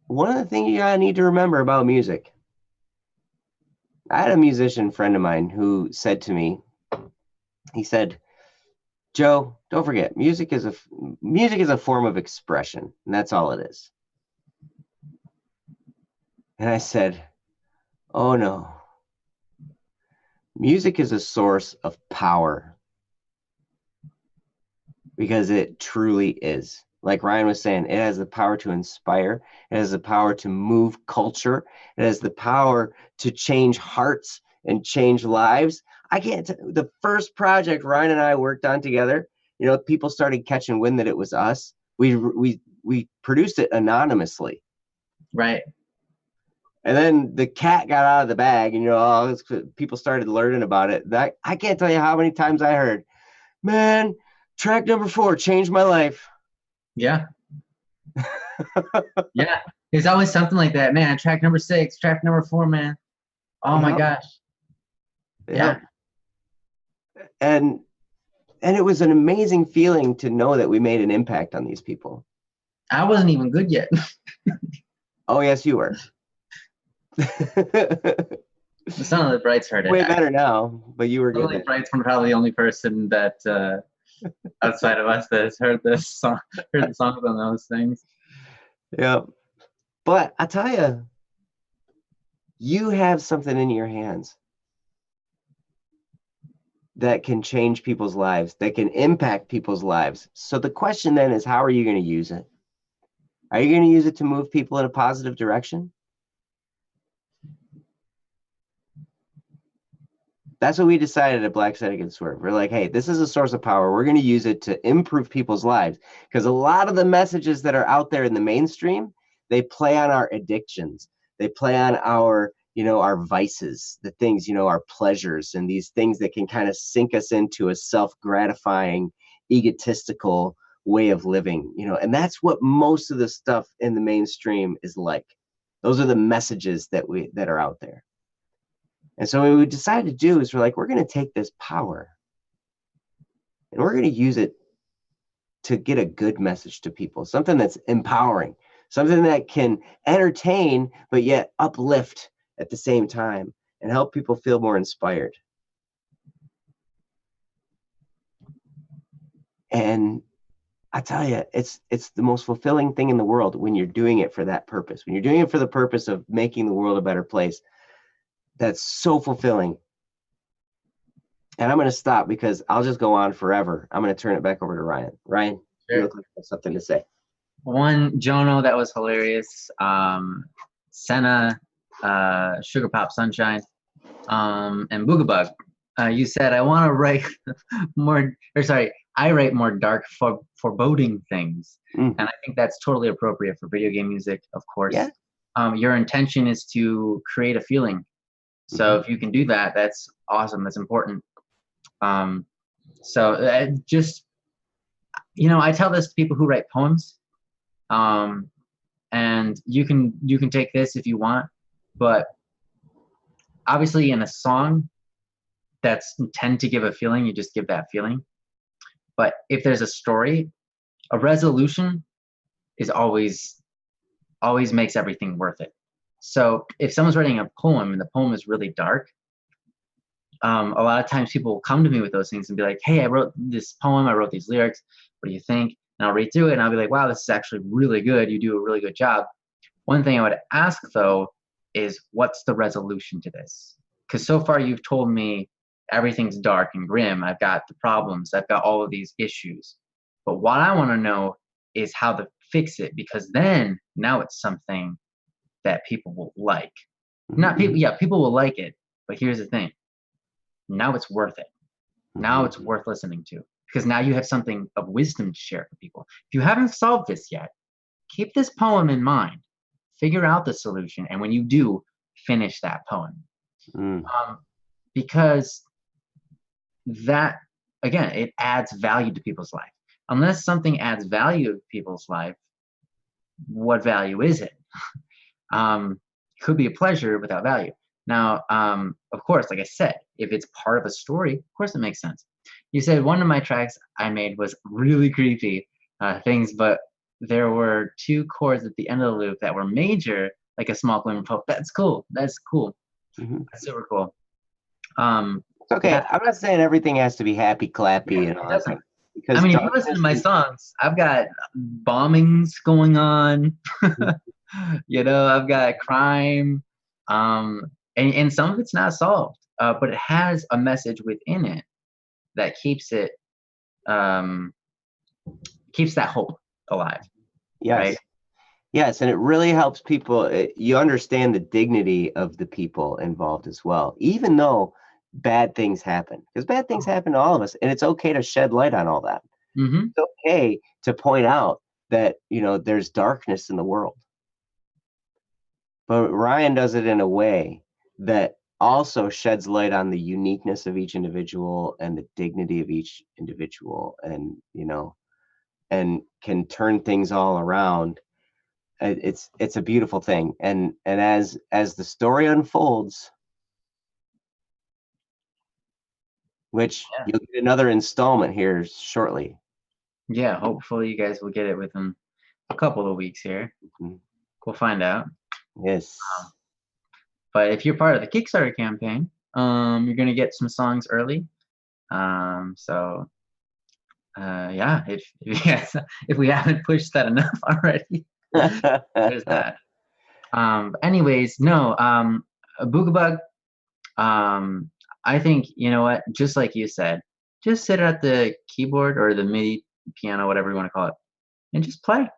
one of the things you gotta need to remember about music, I had a musician friend of mine who said to me, he said, Joe, don't forget, music is a form of expression, and that's all it is. And I said, oh no. Music is a source of power, because it truly is. Like Ryan was saying, it has the power to inspire. It has the power to move culture. It has the power to change hearts and change lives. The first project Ryan and I worked on together, people started catching wind that it was us. We produced it anonymously. Right. And then the cat got out of the bag, and people started learning about it. That I can't tell you how many times I heard, man, track number 4 changed my life. Yeah. Yeah. There's always something like that, man. Track number 6, track number 4, man. Oh my gosh. Yeah. And it was an amazing feeling to know that we made an impact on these people. I wasn't even good yet. Oh, yes, you were. The Son of the Brights heard it. Way better now, but you were good. Son of the Brights were probably the only person that outside of us that has heard this song, heard the songs on those things. Yeah. But I tell you, you have something in your hands that can change people's lives, that can impact people's lives. So the question then is, how are you going to use it? Are you going to use it to move people in a positive direction? That's what we decided at Black Set Against Swerve. We're like, hey, this is a source of power. We're going to use it to improve people's lives, because a lot of the messages that are out there in the mainstream, they play on our addictions. They play on our, our vices, the things, our pleasures, and these things that can kind of sink us into a self-gratifying, egotistical way of living, and that's what most of the stuff in the mainstream is like. Those are the messages that are out there. And so what we decided to do is we're going to take this power and we're going to use it to get a good message to people, something that's empowering, something that can entertain, but yet uplift at the same time and help people feel more inspired. And I tell you, it's the most fulfilling thing in the world when you're doing it for that purpose, when you're doing it for the purpose of making the world a better place. That's so fulfilling. And I'm going to stop because I'll just go on forever. I'm going to turn it back over to Ryan. Ryan, sure. You look like you have something to say. One, Jono, that was hilarious. Senna, Sugar Pop Sunshine, and Boogabug. You said, I want to write I write more dark, foreboding things. And I think that's totally appropriate for video game music, of course. Yeah. Your intention is to create a feeling. So if you can do that, that's awesome. That's important. So just, I tell this to people who write poems, and you can take this if you want, but obviously in a song that's intended to give a feeling, you just give that feeling. But if there's a story, a resolution is always makes everything worth it. So if someone's writing a poem and the poem is really dark, a lot of times people will come to me with those things and be like, hey, I wrote this poem, I wrote these lyrics, what do you think? And I'll read through it and I'll be like, wow, this is actually really good. You do a really good job. One thing I would ask though is, what's the resolution to this? Because so far you've told me everything's dark and grim. I've got the problems. I've got all of these issues. But what I want to know is how to fix it, because then now it's something that people will like. Not people, yeah, people will like it, but here's the thing. Now it's worth it. Now it's worth listening to, because now you have something of wisdom to share with people. If you haven't solved this yet, keep this poem in mind, figure out the solution, and when you do, finish that poem. Because that, again, it adds value to people's life. Unless something adds value to people's life, what value is it? Could be a pleasure without value. Now, of course, like I said, if it's part of a story, of course it makes sense. You said one of my tracks I made was really creepy things, but there were 2 chords at the end of the loop that were major, like a small glimmer of hope. That's cool. That's cool. That's super cool. It's okay. Yeah. I'm not saying everything has to be happy, clappy, and all that stuff. Because if you listen to my songs, I've got bombings going on. I've got crime, and some of it's not solved, but it has a message within it that keeps it, keeps that hope alive. Yes. Right? Yes, and it really helps people. You understand the dignity of the people involved as well, even though bad things happen, because bad things happen to all of us, and it's okay to shed light on all that. It's okay to point out that there's darkness in the world. But Ryan does it in a way that also sheds light on the uniqueness of each individual and the dignity of each individual, and and can turn things all around. It's a beautiful thing, and as the story unfolds, which Yeah. you'll get another installment here shortly. Yeah, hopefully you guys will get it within a couple of weeks here. Mhm. We'll find out. Yes. But if you're part of the Kickstarter campaign, you're gonna get some songs early. So yeah, if we haven't pushed that enough already, there's that. Anyways, no, Boogabug, I think, you know what, just like you said, just sit at the keyboard or the MIDI piano, whatever you want to call it, and just play.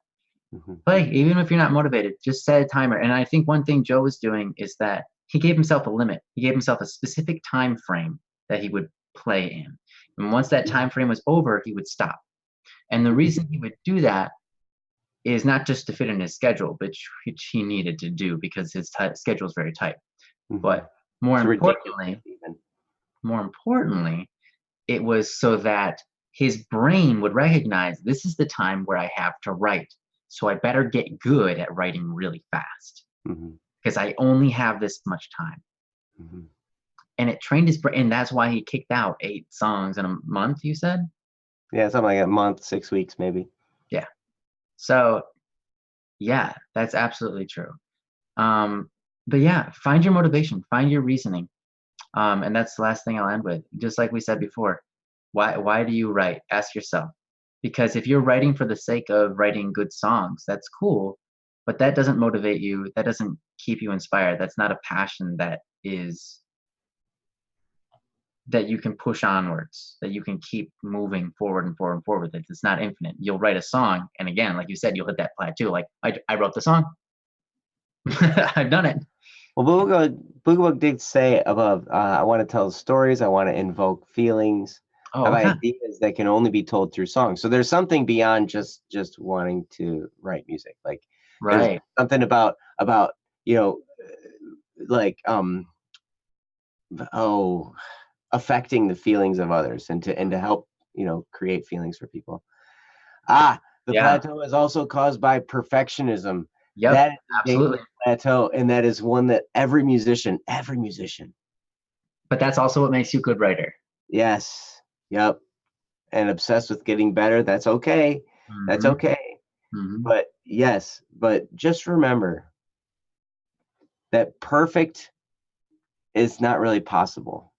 Mhm. Play, even if you're not motivated, just set a timer. And I think one thing Joe was doing is that he gave himself a limit. He gave himself a specific time frame that he would play in. And once that time frame was over, he would stop. And the reason he would do that is not just to fit in his schedule, which he needed to do because his schedule is very tight. Mhm. But more It's importantly, ridiculous even. more importantly, it was so that his brain would recognize this is the time where I have to write. So I better get good at writing really fast Mhm. because I only have this much time. Mhm. And it trained his brain. And that's why he kicked out 8 songs in a month, you said? Yeah, something like a month, 6 weeks, maybe. Yeah. So, yeah, that's absolutely true. But yeah, find your motivation, find your reasoning. And that's the last thing I'll end with. Just like we said before, why do you write? Ask yourself. Because if you're writing for the sake of writing good songs, that's cool, but that doesn't motivate you. That doesn't keep you inspired. That's not a passion that you can push onwards, that you can keep moving forward and forward and forward. It's not infinite. You'll write a song, and again, like you said, you'll hit that plateau. Like I wrote the song. I've done it. Well, Boogaloo did say above, I want to tell stories, I want to invoke feelings, Oh, have okay. ideas that can only be told through songs. So there's something beyond just wanting to write music. Like there's Right. something about you know like oh affecting the feelings of others, and to help create feelings for people. The Yeah. plateau is also caused by perfectionism. Yep. That is a Absolutely. dangerous plateau, and that is one that every musician, But that's also what makes you a good writer. yes, yep, and obsessed with getting better. That's okay. That's Hmm. okay. Hmm. But yes, but just remember that perfect is not really possible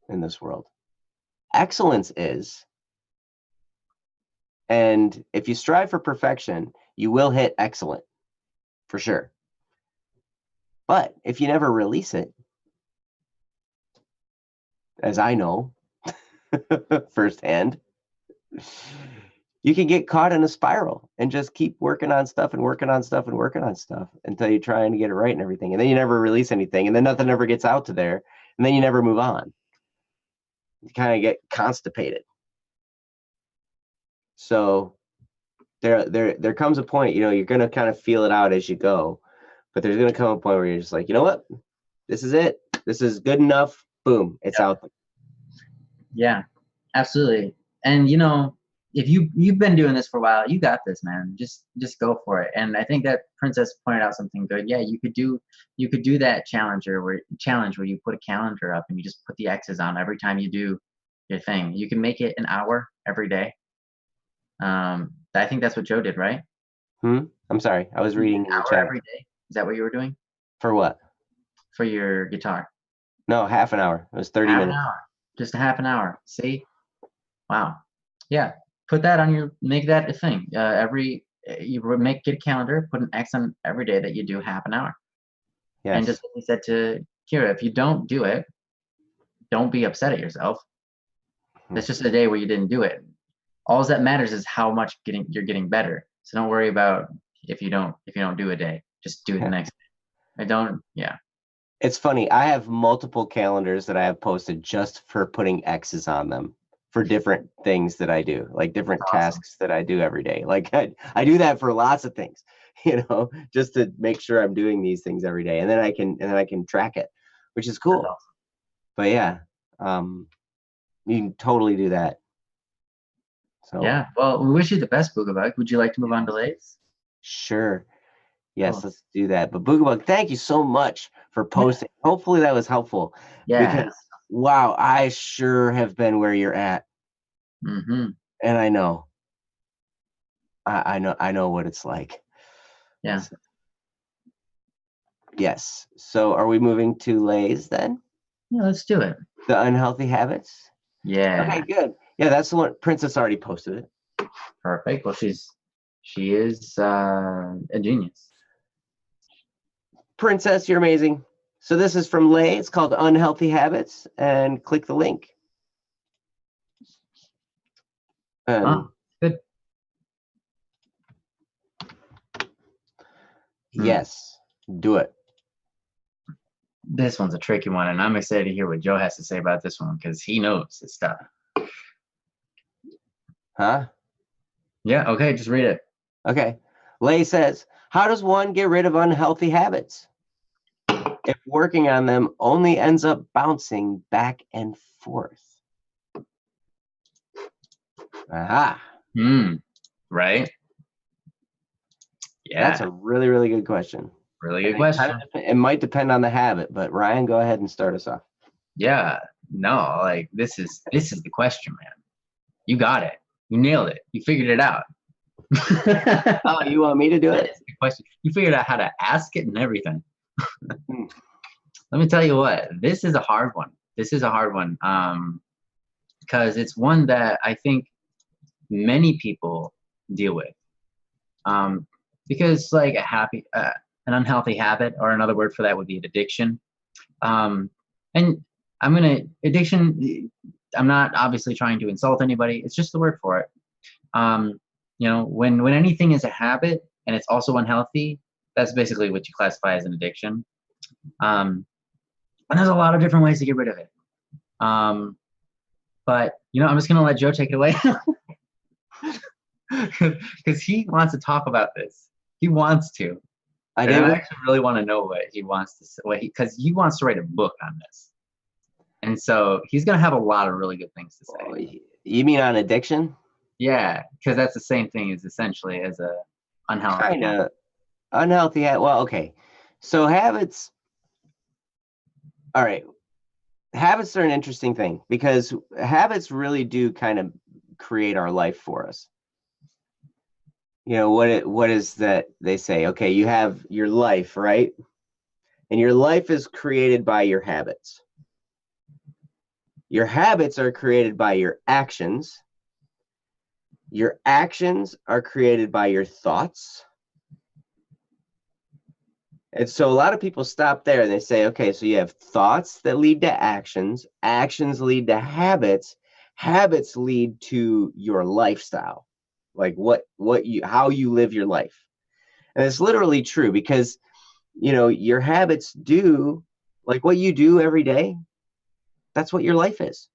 in this world. Excellence is. And if you strive for perfection, you will hit excellent for sure. But if you never release it, as I know firsthand, you can get caught in a spiral and just keep working on stuff and working on stuff and working on stuff until you're trying to get it right and everything. And then you never release anything, and then nothing ever gets out to there, and then you never move on. You kind of get constipated. So there comes a point, you're going to kind of feel it out as you go, but there's going to come a point where you're just like, you know what? This is it. This is good enough. Boom, it's out there. Yeah, absolutely. And if you've been doing this for a while, you got this, man. Just go for it. And I think that Princess pointed out something good. Yeah, you could do that challenge where you put a calendar up and you just put the X's on every time you do your thing. You can make it an hour every day. I think that's what Joe did, right? I'm sorry. I was You did reading an in the hour chat. every day. Is that what you were doing For what? for your guitar? No, half an hour. It was 30 Half an minutes. hour. Just a half an hour. See? Wow. Yeah. Put that on make that a thing. Get a calendar, put an X on every day that you do half an hour. And Yes. just like we said to Kira, if you don't do it, don't be upset at yourself. That's just a day where you didn't do it. All that matters is how much you're getting better. So don't worry about if you don't do a day. Just do it the next day. Yeah. It's funny. I have multiple calendars that I have posted just for putting X's on them for different things that I do, like different Awesome. tasks that I do every day. Like I do that for lots of things. just to make sure I'm doing these things every day, and then I can track it, which is cool. That's awesome. But yeah, you can totally do that. So Yeah. Well, we wish you the best, Boogabug. Would you like to move on to Lays? sure. Yes, Cool. let's do that. But Boogabug, thank you so much for posting. Hopefully that was helpful. Yeah. Because wow, I sure have been where you're at. Mm-hmm. And I know. I know what it's like. Yeah. So, yes. So are we moving to Lay's then? Yeah, let's do it. The unhealthy habits? Yeah. Okay, good. Yeah, that's the one. Princess already posted it. Perfect. Well, she is a genius. Princess, you're amazing. So this is from Lay. It's called Unhealthy Habits, and click the link. Oh, good. Yes, do it. This one's a tricky one, and I'm excited to hear what Joe has to say about this one because he knows his stuff. Huh? Yeah, okay, just read it. Okay. Lay says, how does one get rid of unhealthy habits if working on them only ends up bouncing back and forth? Aha. Right? Yeah. That's a really, really good question. Really good question. It might depend on the habit, but Ryan, go ahead and start us off. Yeah. No, like this is the question, man. You got it. You nailed it. You figured it out. Oh, you want me to do it? The question. You figured out how to ask it and everything. Let me tell you what. This is a hard one. Because it's one that I think many people deal with. Because like an unhealthy habit, or another word for that would be an addiction. And addiction. I'm not obviously trying to insult anybody. It's just the word for it. When anything is a habit and it's also unhealthy, that's basically what you classify as an addiction. And there's a lot of different ways to get rid of it. But I'm just gonna let Joe take it away because he wants to talk about this. He wants to. I actually really want to know what he wants to say. Because he wants to write a book on this, and so he's gonna have a lot of really good things to say. You mean on addiction? Yeah, because that's the same thing as essentially as a unhealthy. Kind of unhealthy. Well, okay. So habits. All right. Habits are an interesting thing because habits really do kind of create our life for us. What is that they say? Okay, you have your life, right? And your life is created by your habits. Your habits are created by your actions. Your actions are created by your thoughts. And so a lot of people stop there and they say, okay, so you have thoughts that lead to actions, actions lead to habits, habits lead to your lifestyle, like how you live your life. And it's literally true because, your habits do, like what you do every day, that's what your life is.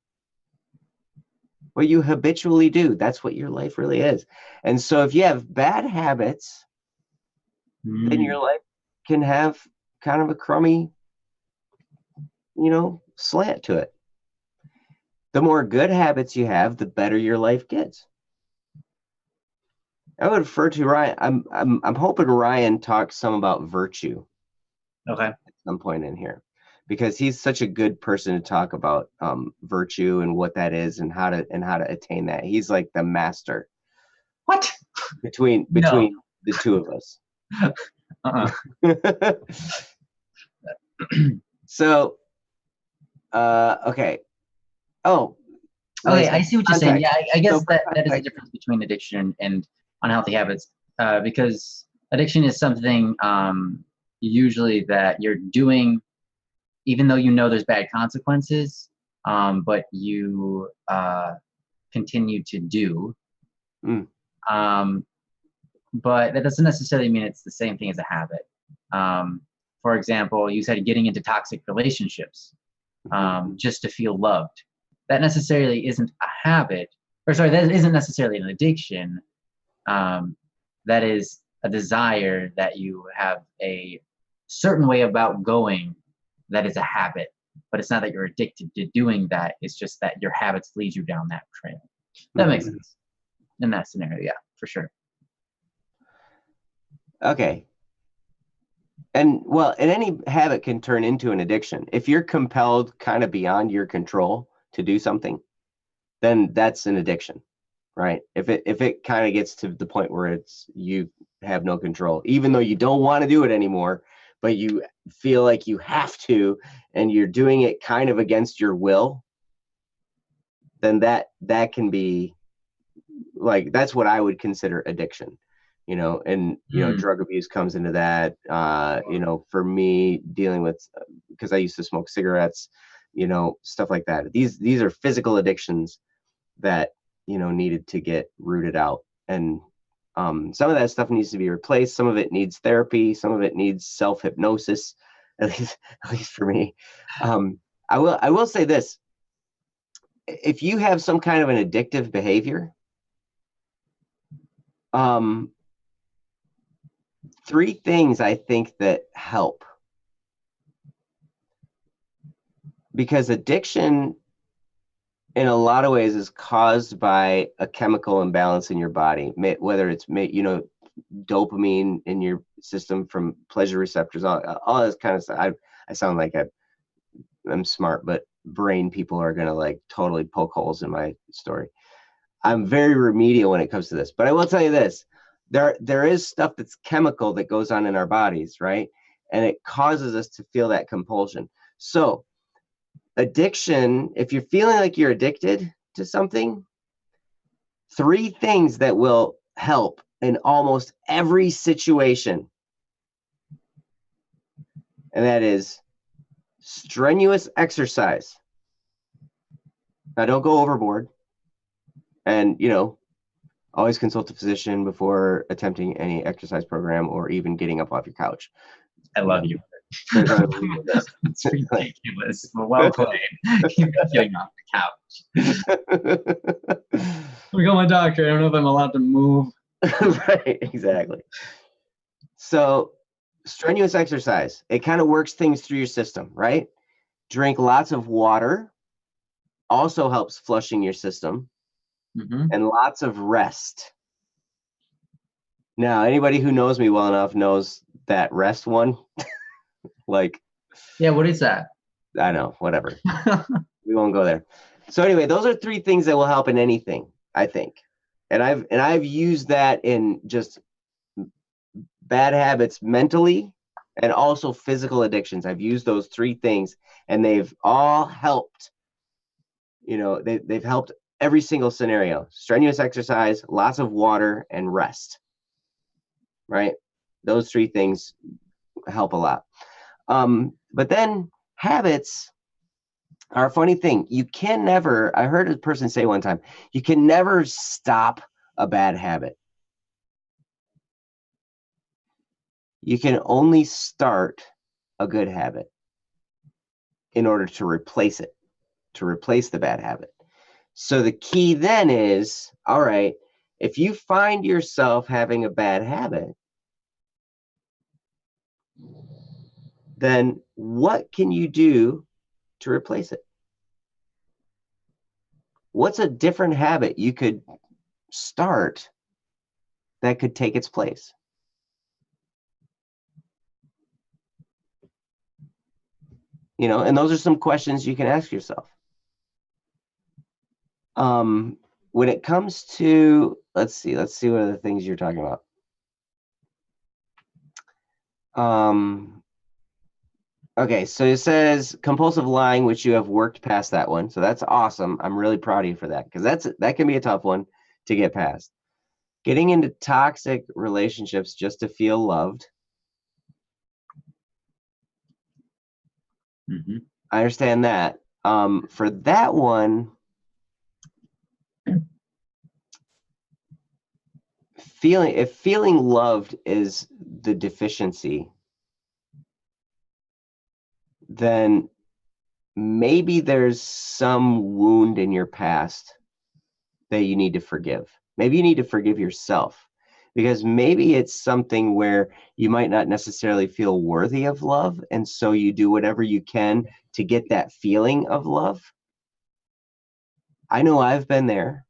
What you habitually do, that's what your life really is. And so if you have bad habits, then your life can have kind of a crummy, slant to it. The more good habits you have, the better your life gets. I would refer to Ryan. I'm hoping Ryan talks some about virtue. Okay. At some point in here, because he's such a good person to talk about virtue and what that is and how to attain that. He's like the master. What? Between the two of us. So, okay. Oh. Okay, I see what you're saying. Yeah, I guess that is the difference between addiction and unhealthy habits, because addiction is something usually that you're doing, even though there's bad consequences, but you continue to do. But that doesn't necessarily mean it's the same thing as a habit. For example, you said getting into toxic relationships just to feel loved. That necessarily isn't a habit, that isn't necessarily an addiction. That is a desire that you have a certain way about going that is a habit, but it's not that you're addicted to doing that. It's just that your habits lead you down that trail. That makes sense in that scenario. Yeah, for sure. Okay. And well, and any habit can turn into an addiction. If you're compelled kind of beyond your control to do something, then that's an addiction, right? If it kind of gets to the point where it's you have no control, even though you don't want to do it anymore, but you feel like you have to, and you're doing it kind of against your will, then that can be like, that's what I would consider addiction. And drug abuse comes into that. For me, dealing with, because I used to smoke cigarettes, stuff like that. These are physical addictions that needed to get rooted out, and some of that stuff needs to be replaced. Some of it needs therapy. Some of it needs self-hypnosis. At least for me. I will say this: if you have some kind of an addictive behavior, three things I think that help, because addiction in a lot of ways is caused by a chemical imbalance in your body, whether it's dopamine in your system from pleasure receptors, all this kind of stuff. I sound like I'm smart, but brain people are going to like totally poke holes in my story. I'm very remedial when it comes to this, but I will tell you this: there is stuff that's chemical that goes on in our bodies, right? And it causes us to feel that compulsion. So addiction, if you're feeling like you're addicted to something, three things that will help in almost every situation, and that is strenuous exercise. Now, don't go overboard, and always consult a physician before attempting any exercise program or even getting up off your couch. I love you. It's ridiculous, but well played. Keep getting off the couch. We got my doctor. I don't know if I'm allowed to move. Right, exactly. So strenuous exercise, it kind of works things through your system, right? Drink lots of water, also helps flushing your system, and lots of rest. Now, anybody who knows me well enough knows that rest one. Like, yeah, what is that? I know, whatever. We won't go there. So anyway, those are three things that will help in anything, I think. And I've used that in just bad habits mentally and also physical addictions. I've used those three things, and they've all helped. They've helped every single scenario: strenuous exercise, lots of water, and rest. Right? Those three things help a lot. But then habits are a funny thing. You can never, I heard a person say one time, you can never stop a bad habit. You can only start a good habit in order to replace it, to replace the bad habit. So the key then is, all right, if you find yourself having a bad habit, then what can you do to replace it? What's a different habit you could start that could take its place? And those are some questions you can ask yourself. When it comes to, let's see what are the things you're talking about. Okay, so it says compulsive lying, which you have worked past that one. So that's awesome. I'm really proud of you for that, because that can be a tough one to get past. Getting into toxic relationships just to feel loved. I understand that. For that one, if feeling loved is the deficiency, then maybe there's some wound in your past that you need to forgive. Maybe you need to forgive yourself. because maybe it's something where you might not necessarily feel worthy of love, and so you do whatever you can to get that feeling of love. I know I've been there.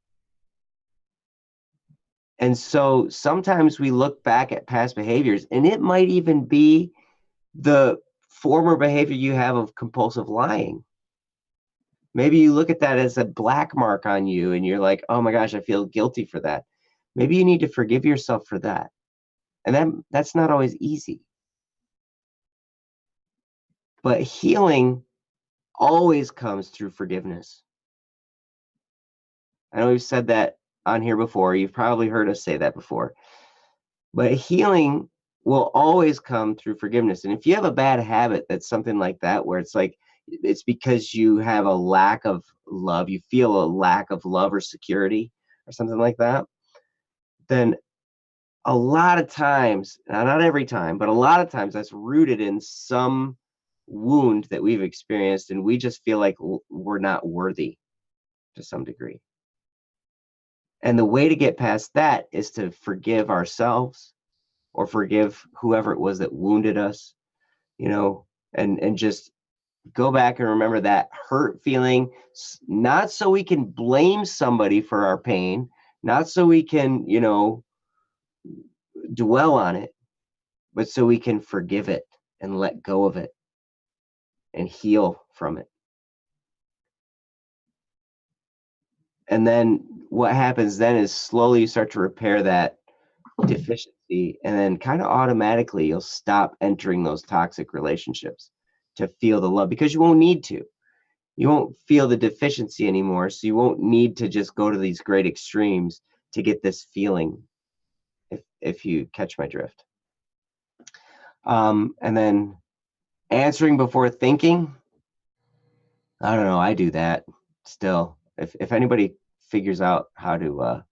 And so sometimes we look back at past behaviors, and it might even be the former behavior you have of compulsive lying. Maybe you look at that as a black mark on you and you're like, oh my gosh, I feel guilty for that. Maybe you need to forgive yourself for that. And that's not always easy. But healing always comes through forgiveness. I know we've said that on here before. You've probably heard us say that before. But healing will always come through forgiveness. And if you have a bad habit that's something like that, where it's like, it's because you have a lack of love, you feel a lack of love or security or something like that, then a lot of times, not every time, but a lot of times that's rooted in some wound that we've experienced, and we just feel like we're not worthy to some degree. And the way to get past that is to forgive ourselves or forgive whoever it was that wounded us, and just go back and remember that hurt feeling, not so we can blame somebody for our pain, not so we can, dwell on it, but so we can forgive it and let go of it and heal from it. And then what happens then is slowly you start to repair that deficiency, and then kind of automatically you'll stop entering those toxic relationships to feel the love, because you won't need to. You won't feel the deficiency anymore, so you won't need to just go to these great extremes to get this feeling, if you catch my drift. And then answering before thinking, I don't know, I do that still. If anybody figures out how to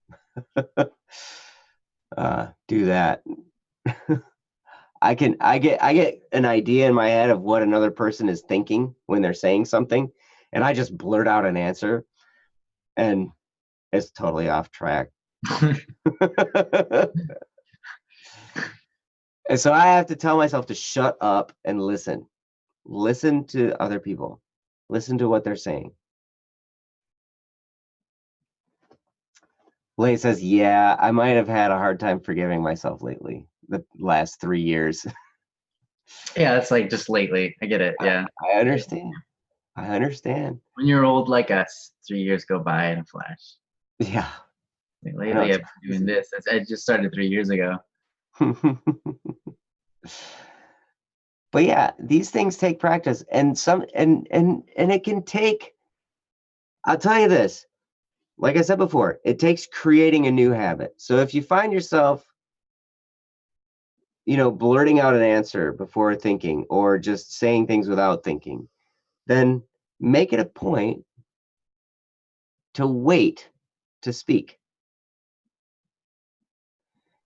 do that, I get an idea in my head of what another person is thinking when they're saying something, and I just blurt out an answer, and it's totally off track. And so I have to tell myself to shut up and listen. Listen to other people. Listen to what they're saying. Lane says, yeah, I might have had a hard time forgiving myself lately, the last 3 years. Yeah, it's like just lately. I get it. Yeah. I understand. When you're old like us, 3 years go by in a flash. Yeah. Like, lately I've been doing this. I just started 3 years ago. But yeah, these things take practice, and it can take, I'll tell you this, like I said before, it takes creating a new habit. So if you find yourself, blurting out an answer before thinking, or just saying things without thinking, then make it a point to wait to speak.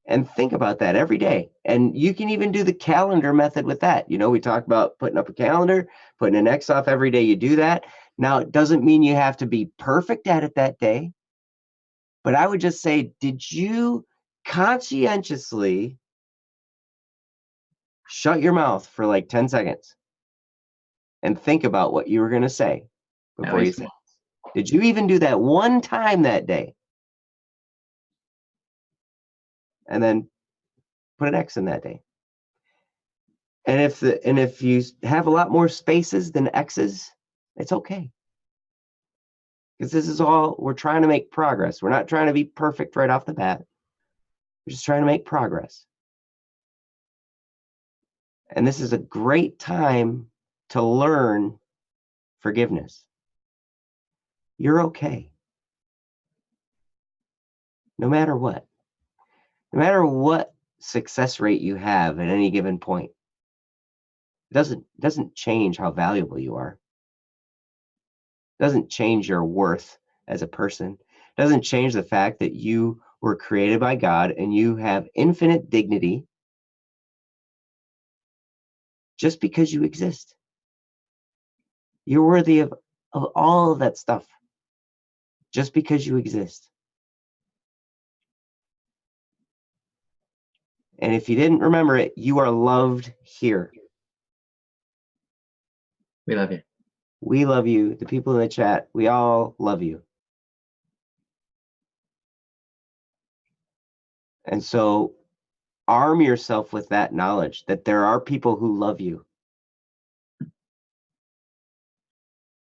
And think about that every day. And you can even do the calendar method with that. We talked about putting up a calendar, putting an X off every day you do that. Now, it doesn't mean you have to be perfect at it that day. But I would just say, did you conscientiously shut your mouth for like 10 seconds and think about what you were going to say before you said it? Did you even do that one time that day? And then put an X in that day. And if you have a lot more spaces than X's, it's okay. Because this is all, we're trying to make progress. We're not trying to be perfect right off the bat. We're just trying to make progress. And this is a great time to learn forgiveness. You're okay. No matter what. No matter what success rate you have at any given point. It doesn't change how valuable you are. It doesn't change your worth as a person. It doesn't change the fact that you were created by God and you have infinite dignity just because you exist. You're worthy of all of that stuff just because you exist. And if you didn't remember it, you are loved here. We love you. We love you. The people in the chat, we all love you. And so arm yourself with that knowledge that there are people who love you.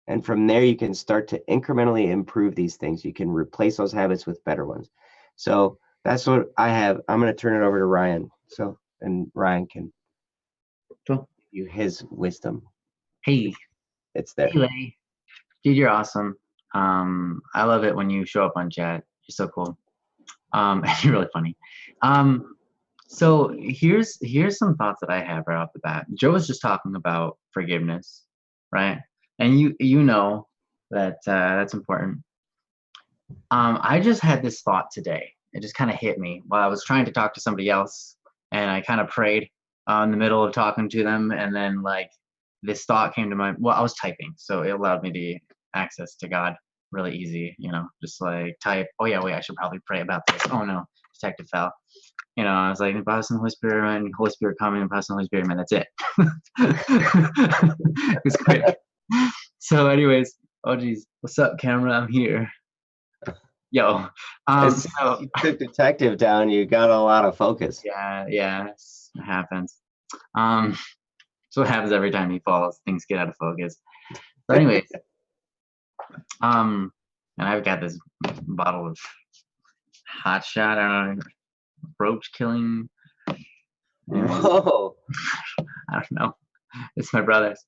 And from there, you can start to incrementally improve these things. You can replace those habits with better ones. So that's what I have. I'm going to turn it over to Ryan. So, and Ryan can Cool. give you his wisdom. Hey. It's there. Hey, Lay. Dude, you're awesome. I love it when you show up on chat. You're so cool. You're really funny. So here's some thoughts that I have right off the bat. Joe was just talking about forgiveness, right? And you know that that's important. I just had this thought today. It just kind of hit me while I was trying to talk to somebody else, and I kind of prayed in the middle of talking to them, and then like this thought came to mind. Well, I was typing, so it allowed me the access to God really easy. You know, just like type. Oh yeah, wait, I should probably pray about this. Oh no, detective fell. You know, I was like, Baptist in the Holy Spirit, man, Holy Spirit coming, Baptist in the Holy Spirit, man, that's it. It's quick. So anyways, oh geez, what's up, camera? I'm here. Yo. As So you took detective down, you got a lot of focus. yeah, it happens. So what happens every time he falls, things get out of focus. So anyways, and I've got this bottle of hot shot, I don't know, roach killing. Whoa. I don't know. It's my brother's.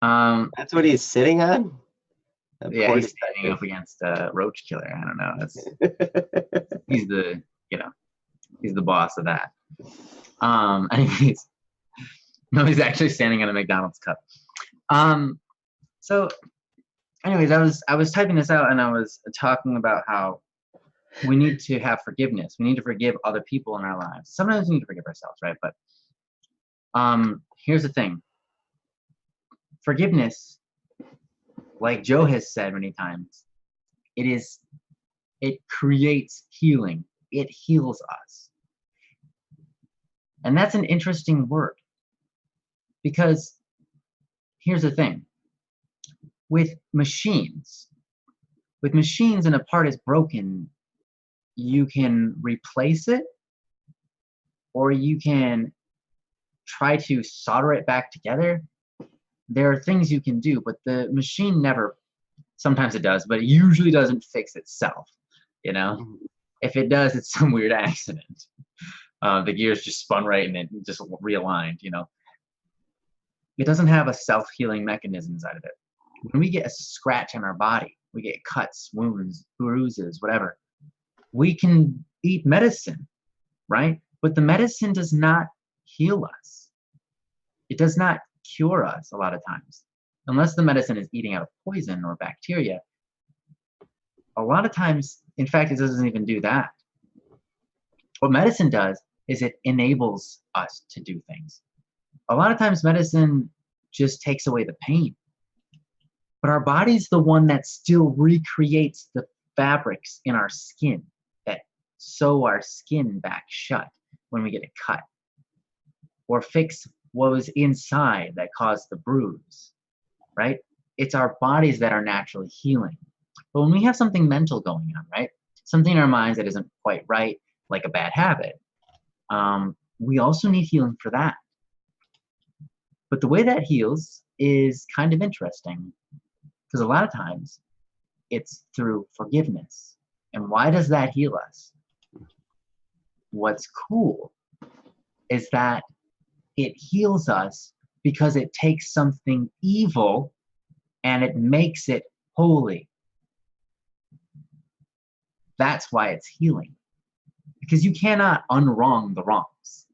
That's what he's sitting on? Yeah, he's standing up against a roach killer. I don't know. That's he's the he's the boss of that. Anyways, no, he's actually standing on a McDonald's cup. So anyways, I was typing this out and I was talking about how we need to have forgiveness. We need to forgive other people in our lives. Sometimes we need to forgive ourselves, right? But here's the thing. Forgiveness, like Joe has said many times, it creates healing. It heals us. And that's an interesting word. Because here's the thing. With machines and a part is broken, you can replace it or you can try to solder it back together. There are things you can do, but the machine never, sometimes it does, but it usually doesn't fix itself, you know? If it does, it's some weird accident. The gears just spun right and it just realigned, you know? It doesn't have a self-healing mechanism inside of it. When we get a scratch on our body, we get cuts, wounds, bruises, whatever, we can eat medicine, right? But the medicine does not heal us. It does not cure us a lot of times. Unless the medicine is eating out a poison or bacteria, a lot of times, in fact, it doesn't even do that. What medicine does is it enables us to do things. A lot of times medicine just takes away the pain. But our body's the one that still recreates the fabrics in our skin that sew our skin back shut when we get a cut, or fix what was inside that caused the bruise, right? It's our bodies that are naturally healing. But when we have something mental going on, right? Something in our minds that isn't quite right, like a bad habit, we also need healing for that. But the way that heals is kind of interesting, because a lot of times it's through forgiveness. And why does that heal us? What's cool is that it heals us because it takes something evil and it makes it holy. That's why it's healing. Because you cannot unwrong the wrongs.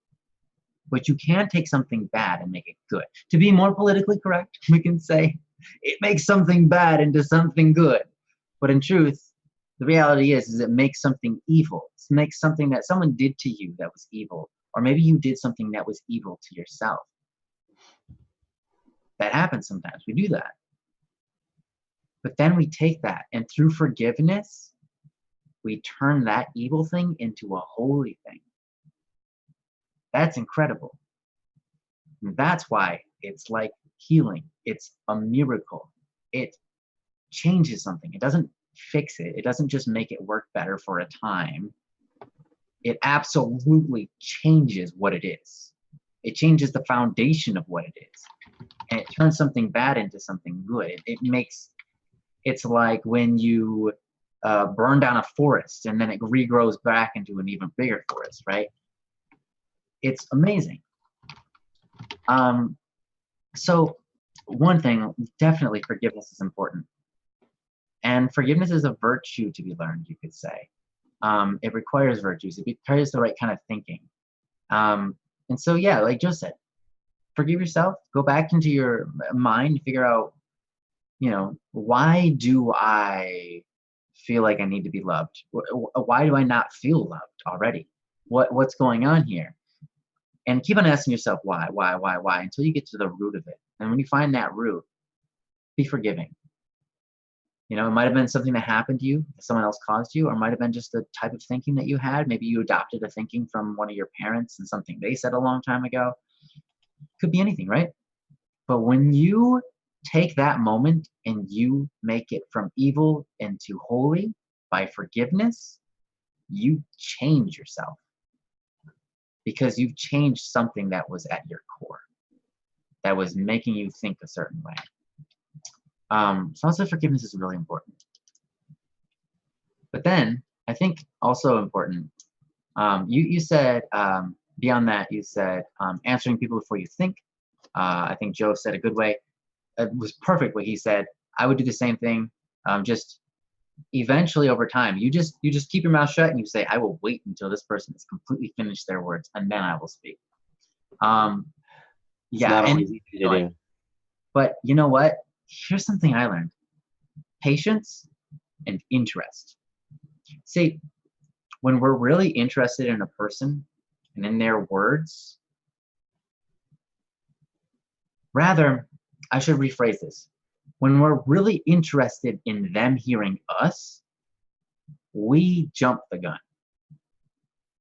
But you can take something bad and make it good. To be more politically correct, we can say it makes something bad into something good. But in truth, the reality is it makes something evil. It makes something that someone did to you that was evil. Or maybe you did something that was evil to yourself. That happens sometimes. We do that. But then we take that, and through forgiveness, we turn that evil thing into a holy thing. That's incredible. And that's why it's like healing. It's a miracle. It changes something. It doesn't fix it. It doesn't just make it work better for a time. It absolutely changes what it is. It changes the foundation of what it is. And it turns something bad into something good. It's like when you burn down a forest and then it regrows back into an even bigger forest, right? It's amazing. So one thing, definitely forgiveness is important. And forgiveness is a virtue to be learned, you could say. It requires virtues. It requires the right kind of thinking. And so, yeah, like Joe said, forgive yourself. Go back into your mind, figure out, why do I feel like I need to be loved? Why do I not feel loved already? What's going on here? And keep on asking yourself why, until you get to the root of it. And when you find that root, be forgiving. It might have been something that happened to you, that someone else caused you, or it might have been just the type of thinking that you had. Maybe you adopted a thinking from one of your parents and something they said a long time ago. Could be anything, right? But when you take that moment and you make it from evil into holy by forgiveness, you change yourself. Because you've changed something that was at your core, that was making you think a certain way. So also forgiveness is really important. But then I think also important, you said, beyond that, you said answering people before you think. I think Joe said a good way. It was perfect what he said. I would do the same thing. Just eventually over time, you just keep your mouth shut and you say, I will wait until this person has completely finished their words and then I will speak. It's not always easy to do. But you know what? Here's something I learned. Patience and interest. See, when we're really interested in a person and in their words, rather, I should rephrase this. When we're really interested in them hearing us, we jump the gun.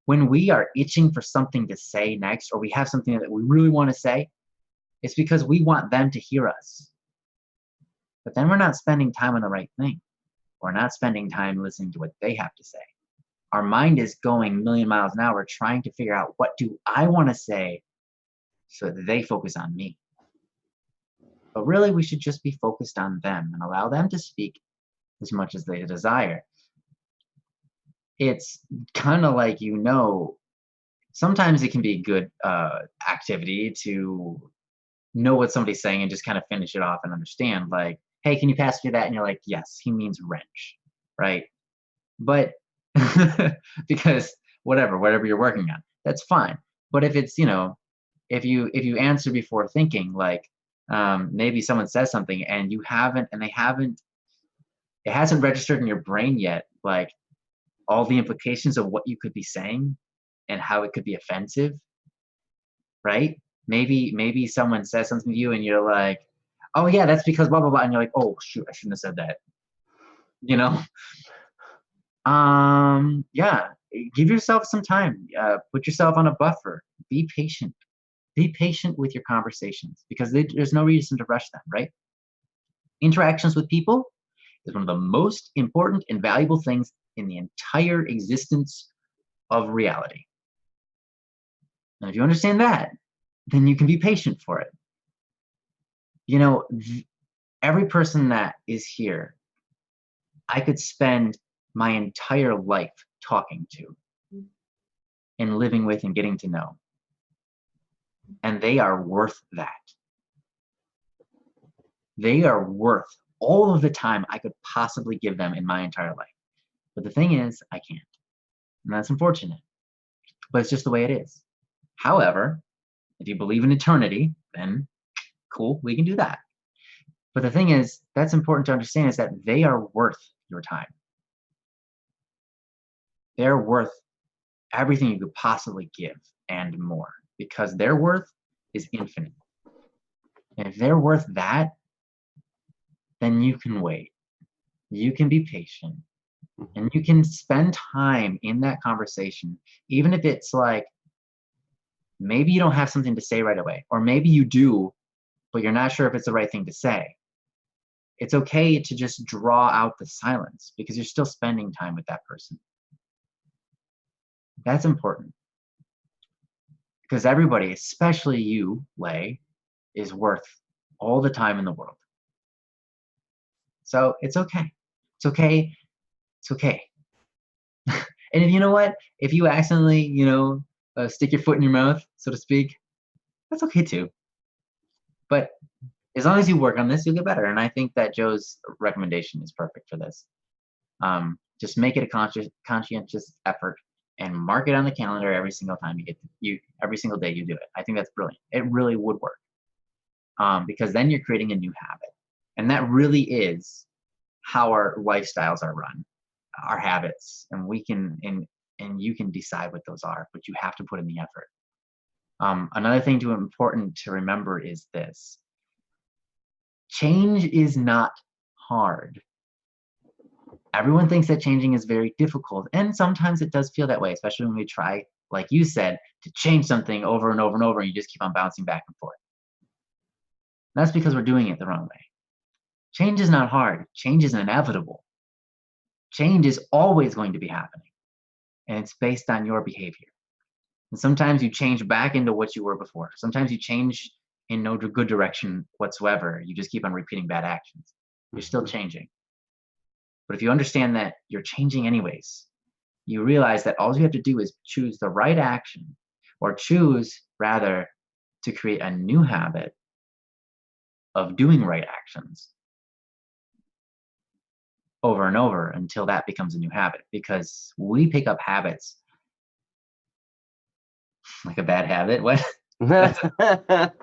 When we are itching for something to say next, or we have something that we really want to say, it's because we want them to hear us. But then we're not spending time on the right thing. We're not spending time listening to what they have to say. Our mind is going a million miles an hour trying to figure out, what do I want to say so that they focus on me? But really, we should just be focused on them and allow them to speak as much as they desire. It's kind of like, sometimes it can be good activity to know what somebody's saying and just kind of finish it off and understand, like, hey, can you pass me that? And you're like, yes, he means wrench, right? But because whatever you're working on, that's fine. But if it's, if you answer before thinking, like, maybe someone says something and it hasn't registered in your brain yet, like all the implications of what you could be saying and how it could be offensive, right? Maybe someone says something to you and you're like, oh yeah, that's because blah, blah, blah. And you're like, oh shoot, I shouldn't have said that. Yeah, give yourself some time, put yourself on a buffer, be patient. Be patient with your conversations because there's no reason to rush them, right? Interactions with people is one of the most important and valuable things in the entire existence of reality. And if you understand that, then you can be patient for it. Every person that is here, I could spend my entire life talking to and living with and getting to know. And they are worth that. They are worth all of the time I could possibly give them in my entire life. But the thing is, I can't. And that's unfortunate. But it's just the way it is. However, if you believe in eternity, then cool, we can do that. But the thing is, that's important to understand, is that they are worth your time. They're worth everything you could possibly give and more, because their worth is infinite. And if they're worth that, then you can wait. You can be patient. And you can spend time in that conversation, even if it's like maybe you don't have something to say right away, or maybe you do, but you're not sure if it's the right thing to say. It's okay to just draw out the silence because you're still spending time with that person. That's important because everybody, especially you, Lay, is worth all the time in the world. So it's okay. It's okay. It's okay. And you know what? If you accidentally, stick your foot in your mouth, so to speak, that's okay too. But as long as you work on this, you'll get better. And I think that Joe's recommendation is perfect for this. Just make it a conscientious effort and mark it on the calendar every single time every single day you do it. I think that's brilliant. It really would work. Because then you're creating a new habit. And that really is how our lifestyles are run, our habits. And and you can decide what those are, but you have to put in the effort. Another thing important to remember is this. Change is not hard. Everyone thinks that changing is very difficult, and sometimes it does feel that way, especially when we try, like you said, to change something over and over and over, and you just keep on bouncing back and forth. That's because we're doing it the wrong way. Change is not hard. Change is inevitable. Change is always going to be happening, and it's based on your behavior. And sometimes you change back into what you were before. Sometimes you change in no good direction whatsoever. You just keep on repeating bad actions. You're still changing. But if you understand that you're changing anyways, you realize that all you have to do is choose the right action, or choose rather to create a new habit of doing right actions over and over until that becomes a new habit. Because we pick up habits like a bad habit. What? The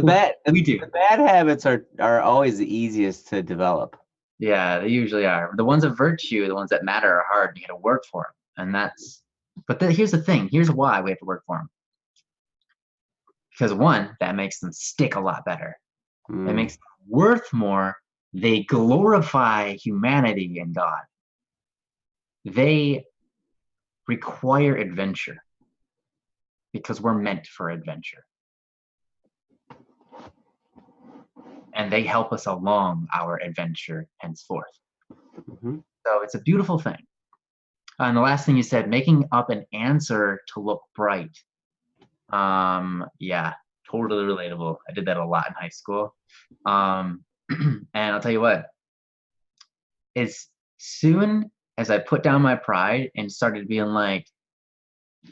bad We do. The bad habits are always the easiest to develop. Yeah, they usually are. The ones of virtue, the ones that matter, are hard. You got to work for them, and here's the thing. Here's why we have to work for them. Because one, that makes them stick a lot better. It makes them worth more. They glorify humanity and God. They require adventure because we're meant for adventure. And they help us along our adventure henceforth. Mm-hmm. So it's a beautiful thing. And the last thing you said, making up an answer to look bright. Yeah, totally relatable. I did that a lot in high school. And I'll tell you what, as soon as I put down my pride and started being like,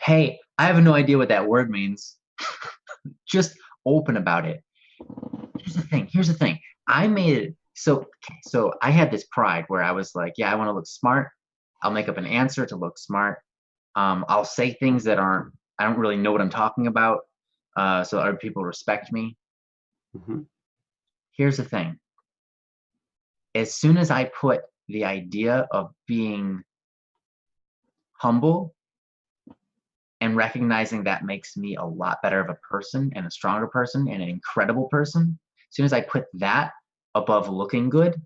hey, I have no idea what that word means, just open about it. Here's the thing. I made it so I had this pride where I was like, yeah, I want to look smart. I'll make up an answer to look smart. I'll say things that I don't really know what I'm talking about, so other people respect me. Mm-hmm. Here's the thing. As soon as I put the idea of being humble and recognizing that makes me a lot better of a person and a stronger person and an incredible person, as soon as I put that above looking good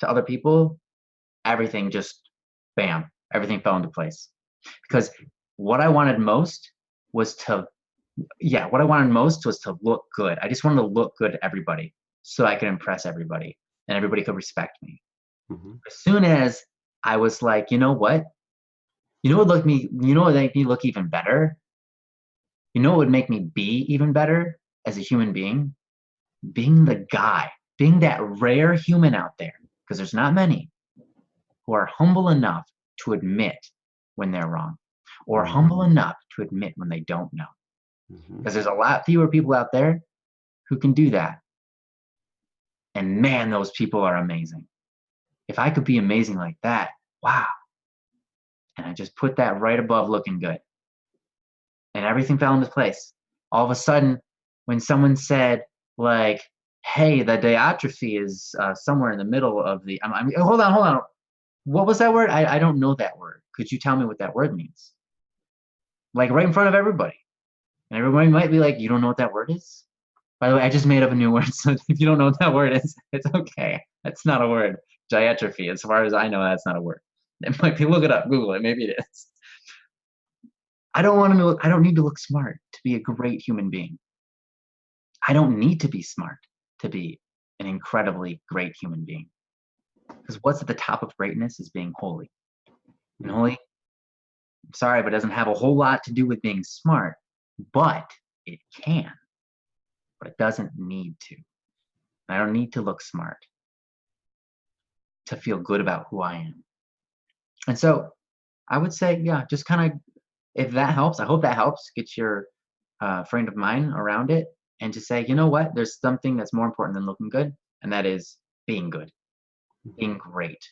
to other people, everything just, bam, everything fell into place. Because what I wanted most was to look good. I just wanted to look good to everybody so I could impress everybody and everybody could respect me. Mm-hmm. As soon as I was like, you know what? You know what would make me look even better? You know what would make me be even better as a human being? Being the guy, being that rare human out there, because there's not many, who are humble enough to admit when they're wrong, or humble enough to admit when they don't know. Because there's a lot fewer people out there who can do that. And man, those people are amazing. If I could be amazing like that, wow. And I just put that right above looking good. And everything fell into place. All of a sudden, when someone said, like, hey, the diatrophy is somewhere in the middle of the, hold on. What was that word? I don't know that word. Could you tell me what that word means? Like right in front of everybody. And everybody might be like, you don't know what that word is? By the way, I just made up a new word. So if you don't know what that word is, it's okay. That's not a word. Diatrophy, as far as I know, that's not a word. It might be, look it up, Google it, maybe it is. I don't need to look smart to be a great human being. I don't need to be smart to be an incredibly great human being. Because what's at the top of greatness is being holy. And holy, I'm sorry, but it doesn't have a whole lot to do with being smart, but it can. But it doesn't need to. I don't need to look smart to feel good about who I am. And so I would say, yeah, just kind of, if that helps, I hope that helps get your frame of mind around it, and to say, you know what, there's something that's more important than looking good, and that is being good, being great.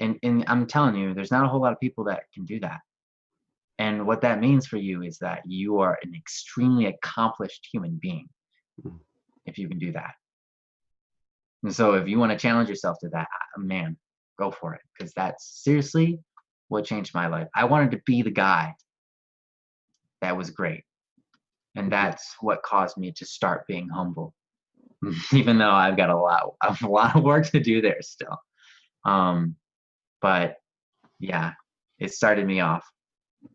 And I'm telling you, there's not a whole lot of people that can do that. And what that means for you is that you are an extremely accomplished human being if you can do that. And so if you want to challenge yourself to that, man, go for it. Because that's seriously what changed my life. I wanted to be the guy that was great. And that's what caused me to start being humble. Even though I've got a lot of work to do there still. But yeah, it started me off.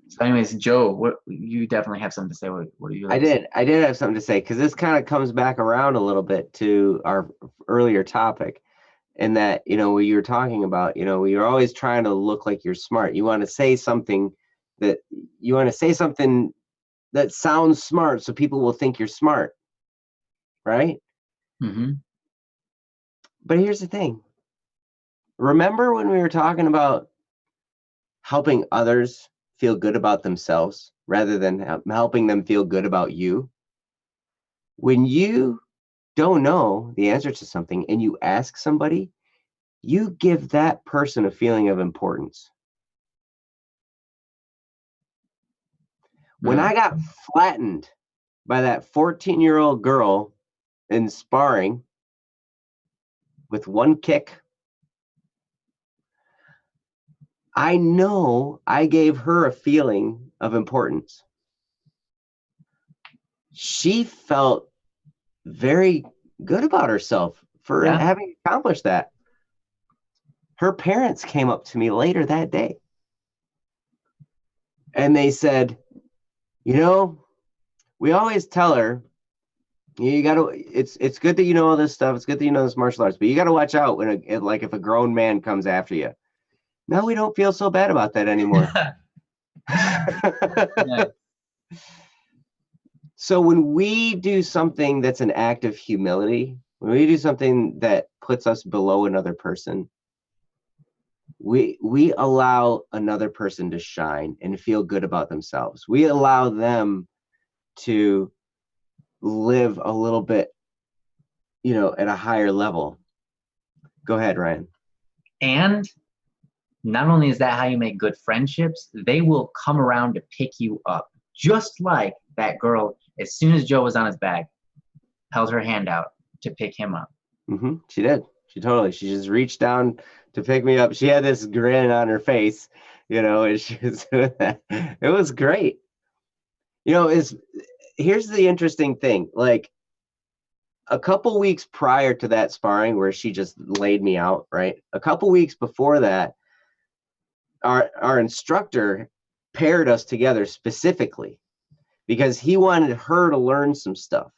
So anyways, Joe, what you definitely have something to say. What do you like I did have something to say, because this kind of comes back around a little bit to our earlier topic, in that, you know, you were talking about, you know, you're always trying to look like you're smart. You want to say something that sounds smart, so people will think you're smart, right? Mm-hmm. But here's the thing. Remember when we were talking about helping others feel good about themselves rather than helping them feel good about you? When you don't know the answer to something and you ask somebody, you give that person a feeling of importance. When I got flattened by that 14-year-old girl in sparring with one kick, I know I gave her a feeling of importance. She felt very good about herself for having accomplished that. Her parents came up to me later that day and they said, you know, we always tell her, you gotta, it's good that you know all this stuff, it's good that you know this martial arts, but you gotta watch out when if a grown man comes after you. Now we don't feel so bad about that anymore. Yeah. So when we do something that's an act of humility, when we do something that puts us below another person, we allow another person to shine and feel good about themselves. We allow them to live a little bit, you know, at a higher level. Go ahead, Ryan. And not only is that how you make good friendships, they will come around to pick you up. Just like that girl, as soon as Joe was on his back, held her hand out to pick him up. Mm-hmm. She did. She just reached down to pick me up. She had this grin on her face, you know, and she was doing that. It was great. You know, here's the interesting thing. Like, a couple weeks prior to that sparring where she just laid me out, right? A couple weeks before that, our instructor paired us together specifically because he wanted her to learn some stuff.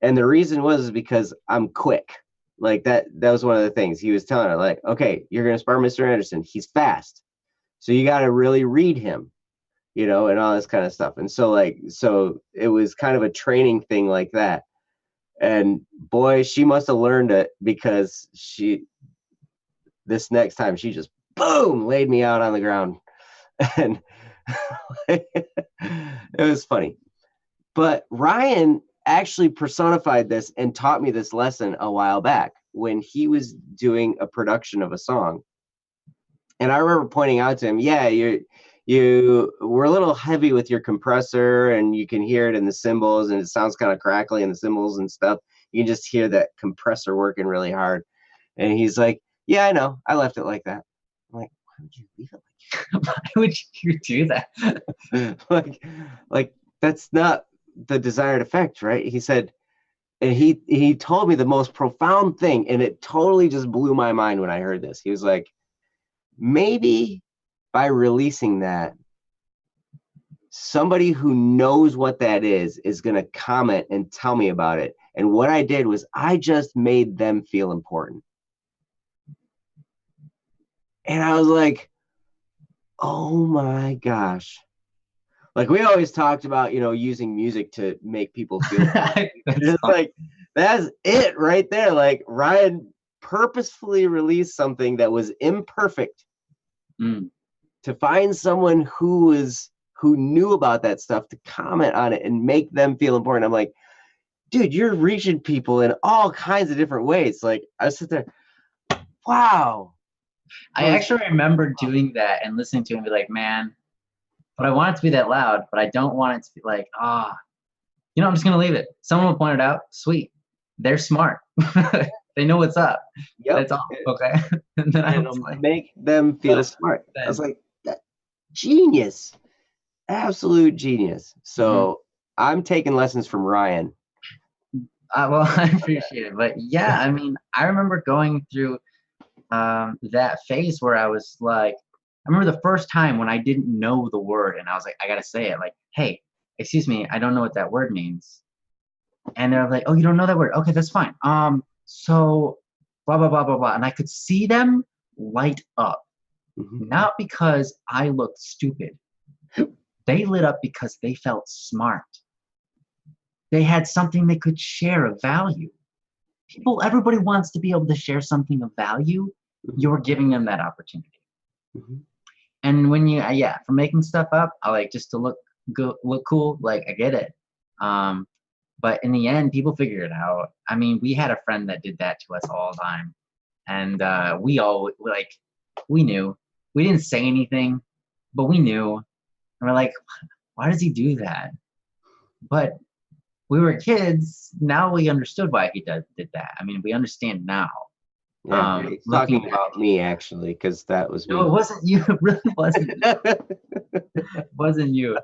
And the reason was because I'm quick. Like that was one of the things he was telling her, like, okay, you're going to spar Mr. Anderson. He's fast. So you got to really read him, you know, and all this kind of stuff. And so it was kind of a training thing like that. And boy, she must have learned it, because this next time she just boom laid me out on the ground. And it was funny. But Ryan actually personified this and taught me this lesson a while back when he was doing a production of a song. And I remember pointing out to him, yeah, you were a little heavy with your compressor, and you can hear it in the cymbals, and it sounds kind of crackly in the cymbals and stuff. You can just hear that compressor working really hard. And he's like, yeah, I know. I left it like that. I'm like, why would you leave it like that? Why would you do that? like that's not the desired effect, right? He said, and he told me the most profound thing, and it totally just blew my mind when I heard this. He was like, maybe by releasing that, somebody who knows what that is going to comment and tell me about it. And what I did was I just made them feel important. And I was like, oh my gosh. Like we always talked about, using music to make people feel it's like, that's it right there. Like Ryan purposefully released something that was imperfect to find someone who knew about that stuff to comment on it and make them feel important. I'm like, dude, you're reaching people in all kinds of different ways. Like I sit there, wow. I actually remember doing that and listening to it and be like, man, but I want it to be that loud, but I don't want it to be like, I'm just going to leave it. Someone will point it out. Sweet. They're smart. They know what's up. Yep. That's all. Okay. And then it'll make them feel smart. I was like, that genius. Absolute genius. So I'm taking lessons from Ryan. Well, I appreciate it. But yeah, I mean, I remember going through that phase where I was like, I remember the first time when I didn't know the word and I was like, I gotta say it, like, hey, excuse me, I don't know what that word means. And they're like, oh, you don't know that word? Okay, that's fine. So blah, blah, blah, blah, blah. And I could see them light up, not because I looked stupid. They lit up because they felt smart. They had something they could share of value. Everybody wants to be able to share something of value. You're giving them that opportunity. And when you, for making stuff up, I like just to look good, look cool. Like I get it. But in the end, people figure it out. I mean, we had a friend that did that to us all the time. And we all, like, we knew. We didn't say anything, but we knew. And we're like, why does he do that? But we were kids. Now we understood why he did that. I mean, we understand now. Yeah, he's talking about me, actually, because that was me. No, it wasn't you. It really wasn't you. It wasn't you.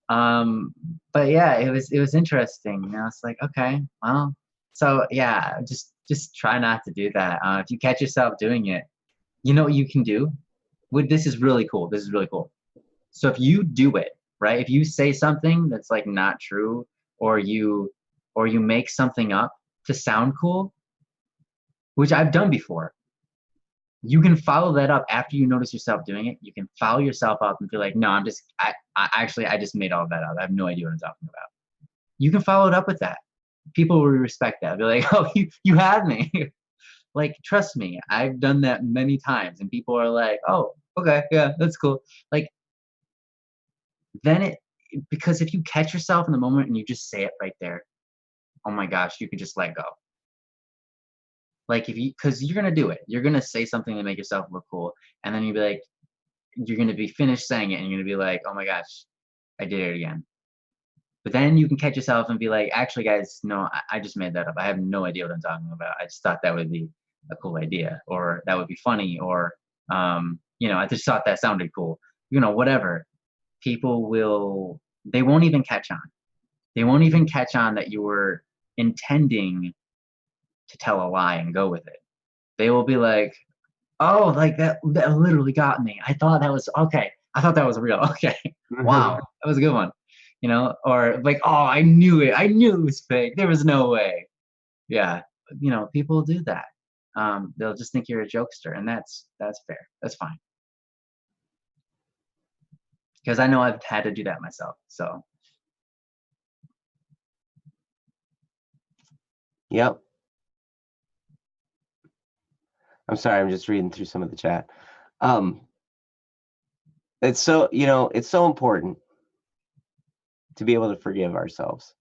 But yeah, it was interesting. It's like, okay, well, so yeah, just try not to do that. If you catch yourself doing it, you know what you can do? This is really cool. This is really cool. So if you do it, right? If you say something that's like not true, or you make something up to sound cool, which I've done before, you can follow that up after you notice yourself doing it. You can follow yourself up and feel like, no, I just made all of that up. I have no idea what I'm talking about. You can follow it up with that. People will respect that. They're like, oh, you had me. Like, trust me, I've done that many times. And people are like, oh, okay, yeah, that's cool. Like, then because if you catch yourself in the moment and you just say it right there, oh my gosh, you can just let go. Like because you're going to do it. You're going to say something to make yourself look cool. And then you'll be like, you're going to be finished saying it and you're going to be like, oh my gosh, I did it again. But then you can catch yourself and be like, actually, guys, no, I just made that up. I have no idea what I'm talking about. I just thought that would be a cool idea, or that would be funny, or, I just thought that sounded cool. Whatever. People they won't even catch on. They won't even catch on that you were intending to tell a lie and go with it. They will be like, oh, like that literally got me. I thought that was okay. I thought that was real. Okay. Wow. That was a good one. Or like, oh, I knew it. I knew it was fake. There was no way. Yeah. People do that. They'll just think you're a jokester, and that's fair. That's fine. Because I know I've had to do that myself. So. Yep. I'm sorry, I'm just reading through some of the chat. It's so, it's so important to be able to forgive ourselves.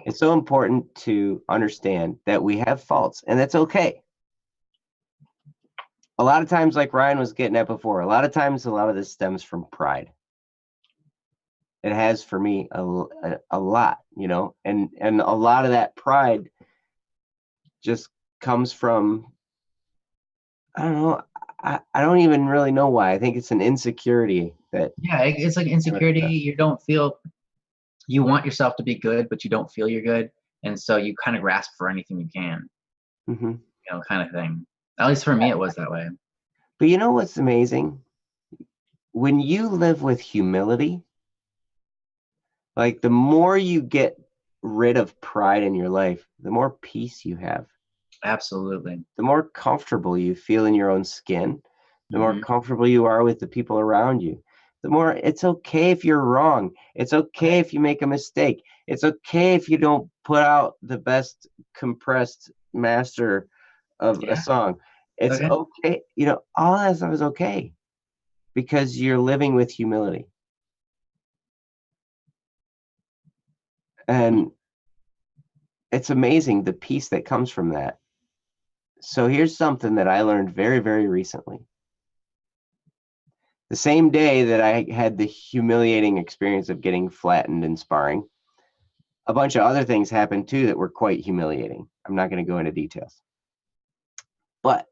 It's so important to understand that we have faults, and that's okay. A lot of times, like Ryan was getting at before, a lot of this stems from pride. It has for me a lot, and a lot of that pride just comes from, I don't know. I don't even really know why. I think it's an insecurity that. Yeah, it's like insecurity. You don't feel, you want yourself to be good, but you don't feel you're good. And so you kind of grasp for anything you can, kind of thing. At least for me, it was that way. But you know what's amazing? When you live with humility, Like the more you get rid of pride in your life, the more peace you have, Absolutely. the more comfortable you feel in your own skin, the more Hmm. comfortable you are with the people around you. The more it's okay if you're wrong. It's okay if you make a mistake. It's okay if you don't put out the best compressed master of a Yeah. song. It's Okay. okay. All that stuff is okay because you're living with humility. And it's amazing the peace that comes from that. So here's something that I learned very, very recently. The same day that I had the humiliating experience of getting flattened in sparring, a bunch of other things happened too that were quite humiliating. I'm not going to go into details. But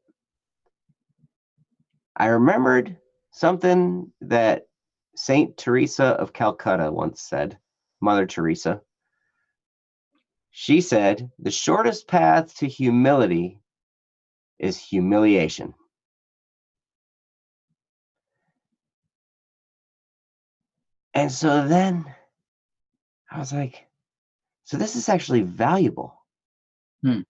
I remembered something that Saint Teresa of Calcutta once said, Mother Teresa. She said, the shortest path to humility is humiliation. And so then I was like, so this is actually valuable. Hmm.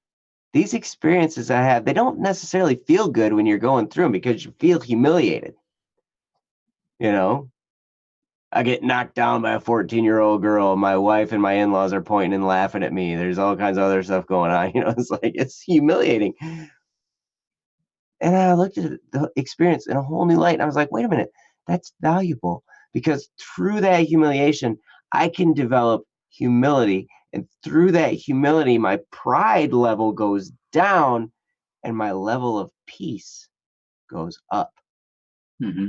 These experiences I have, they don't necessarily feel good when you're going through them because you feel humiliated. You know, I get knocked down by a 14-year-old girl. My wife and my in-laws are pointing and laughing at me. There's all kinds of other stuff going on. It's like, it's humiliating. And I looked at the experience in a whole new light. And I was like, wait a minute, that's valuable because through that humiliation, I can develop humility. And through that humility, my pride level goes down and my level of peace goes up. Hmm.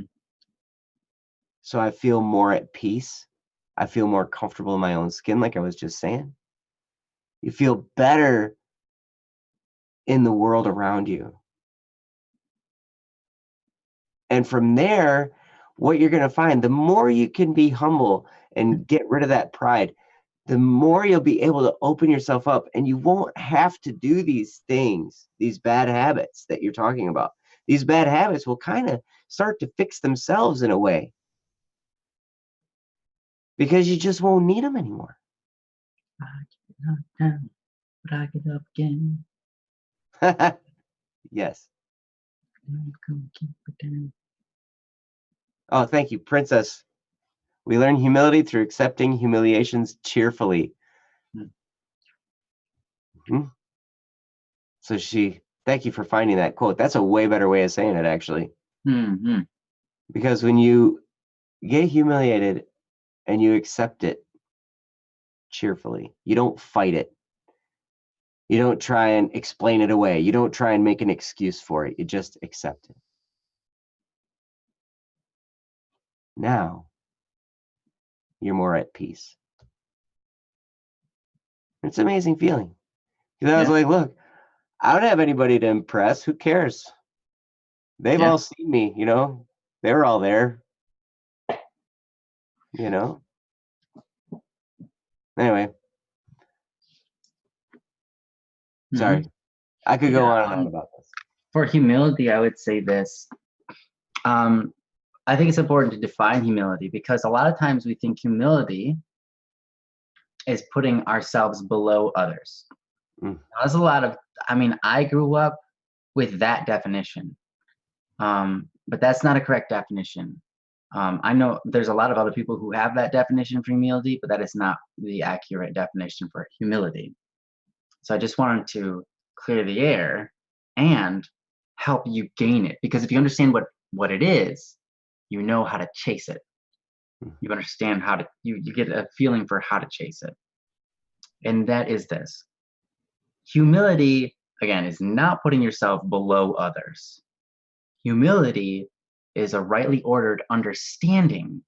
So I feel more at peace. I feel more comfortable in my own skin, like I was just saying. You feel better in the world around you. And from there, what you're going to find, the more you can be humble and get rid of that pride, the more you'll be able to open yourself up and you won't have to do these things, these bad habits that you're talking about. These bad habits will kind of start to fix themselves in a way because you just won't need them anymore. I get knocked down, but I get up again. Yes. I'm gonna keep it down. Oh, thank you, Princess. We learn humility through accepting humiliations cheerfully. Hmm. Mhm. So thank you for finding that quote. That's a way better way of saying it, actually. Hmm. Because when you get humiliated and you accept it cheerfully, you don't fight it. You don't try and explain it away. You don't try and make an excuse for it. You just accept it. Now you're more at peace. It's an amazing feeling. Because I was Yeah. like, look, I don't have anybody to impress. Who cares? They've Yeah. all seen me, they were all there, you know. Anyway, Hmm. sorry. I could go Yeah. on and on about this. For humility, I would say this. Um, I think it's important to define humility because a lot of times we think humility is putting ourselves below others. Mm, There's a lot of, I mean, I grew up with that definition, but that's not a correct definition. I know there's a lot of other people who have that definition for humility, but that is not the accurate definition for humility. So I just wanted to clear the air and help you gain it because if you understand what it is, you know how to chase it. mm, You understand how to you get a feeling for how to chase it. And that is this. Humility again is not putting yourself below others. Humility is a rightly ordered understanding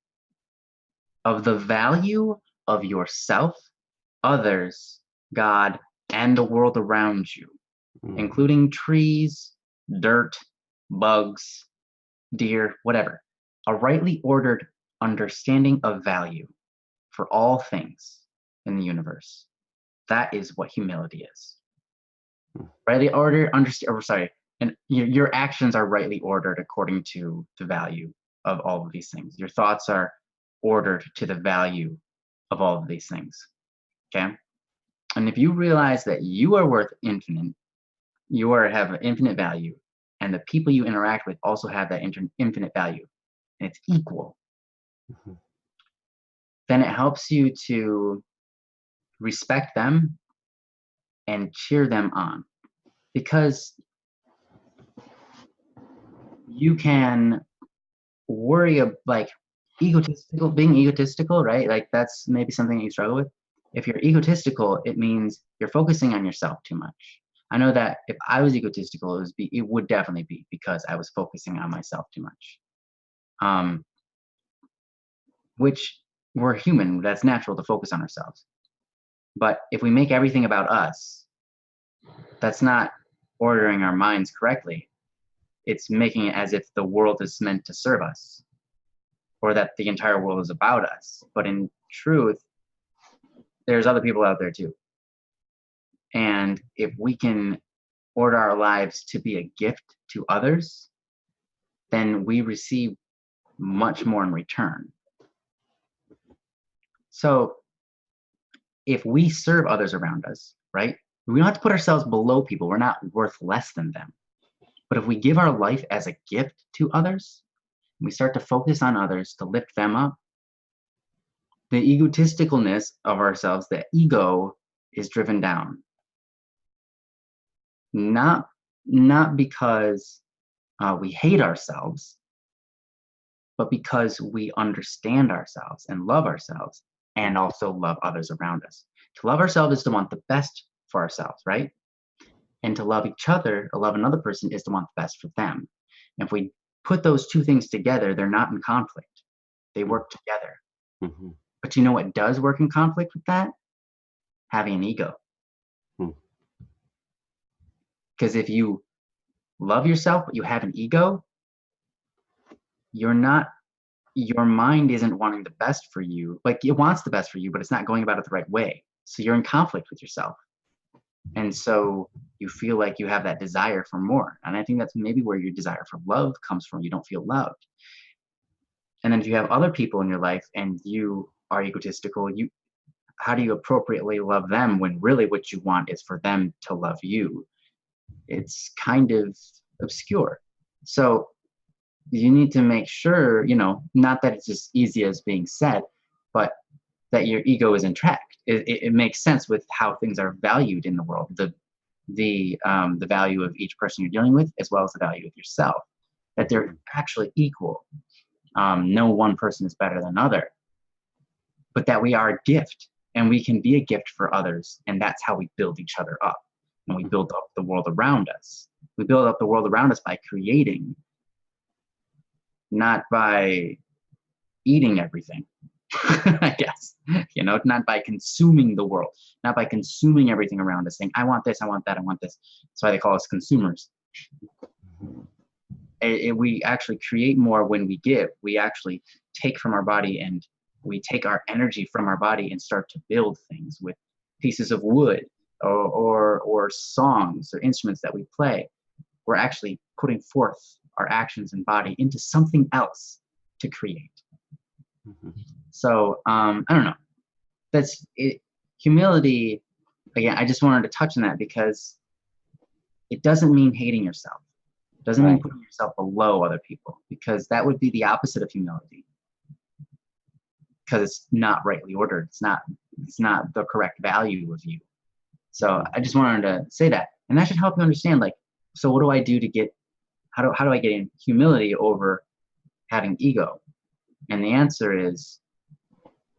of the value of yourself, others, God, and the world around you, mm, including trees, dirt, bugs, deer, whatever. A rightly ordered understanding of value for all things in the universe. That is what humility is. mm. Rightly ordered, understand, or sorry, and your actions are rightly ordered according to the value of all of these things. Your thoughts are ordered to the value of all of these things. Okay. And if you realize that you are worth infinite, have infinite value, and the people you interact with also have that infinite value, and it's equal, then it helps you to respect them and cheer them on, because you can worry of like being egotistical, right? Like that's maybe something you struggle with. If you're egotistical, it means you're focusing on yourself too much. I know that if I was egotistical, it would definitely be because I was focusing on myself too much. Which we're human, that's natural to focus on ourselves. But if we make everything about us, that's not ordering our minds correctly. It's making it as if the world is meant to serve us, or that the entire world is about us. But in truth, there's other people out there too. And if we can order our lives to be a gift to others, then we receive much more in return. So if we serve others around us, right? We don't have to put ourselves below people. We're not worth less than them. But if we give our life as a gift to others, we start to focus on others to lift them up, the egotisticalness of ourselves, the ego, is driven down. Not because we hate ourselves, but because we understand ourselves and love ourselves, and also love others around us. To love ourselves is to want the best for ourselves, right? And to love each other, or love another person, is to want the best for them. And if we put those two things together, they're not in conflict. They work together. Mm-hmm. But you know what does work in conflict with that? Having an ego. Because if you love yourself, but you have an ego, your mind isn't wanting the best for you. Like, it wants the best for you, but it's not going about it the right way. So you're in conflict with yourself. And so you feel like you have that desire for more. And I think that's maybe where your desire for love comes from. You don't feel loved. And then if you have other people in your life and you are egotistical, how do you appropriately love them when really what you want is for them to love you? It's kind of obscure. So you need to make sure, not that it's as easy as being said, but that your ego is intact. It makes sense with how things are valued in the world, the value of each person you're dealing with, as well as the value of yourself, that they're actually equal. No one person is better than another, but that we are a gift, and we can be a gift for others, and that's how we build each other up, and we build up the world around us. We build up the world around us by creating, not by eating everything. I guess, not by consuming the world, not by consuming everything around us, saying, I want this, I want that, I want this. That's why they call us consumers. We actually create more when we give. We actually take from our body, and we take our energy from our body and start to build things with pieces of wood or songs or instruments that we play. We're actually putting forth our actions and body into something else to create. So I don't know. That's it. Humility, again, I just wanted to touch on that because it doesn't mean hating yourself. It doesn't mean putting yourself below other people, because that would be the opposite of humility. Because it's not rightly ordered. It's not the correct value of you. So I just wanted to say that. And that should help you understand, like, so what do I do to get, how do I get in humility over having ego? And the answer is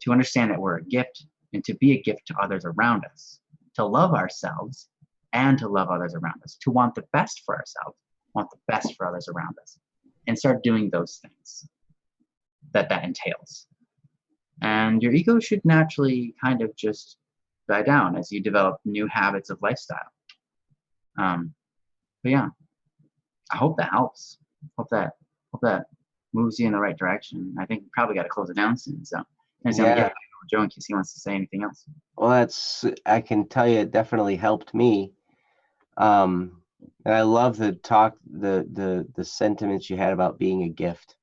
to understand that we're a gift, and to be a gift to others around us, to love ourselves and to love others around us, to want the best for ourselves, want the best for others around us, and start doing those things that entails. And your ego should naturally kind of just die down as you develop new habits of lifestyle. But yeah, I hope that helps. Hope that moves you in the right direction. I think we probably got to close it down soon. So Yeah. Joe, in case he wants to say anything else. Well, I can tell you, it definitely helped me. And I love the sentiments you had about being a gift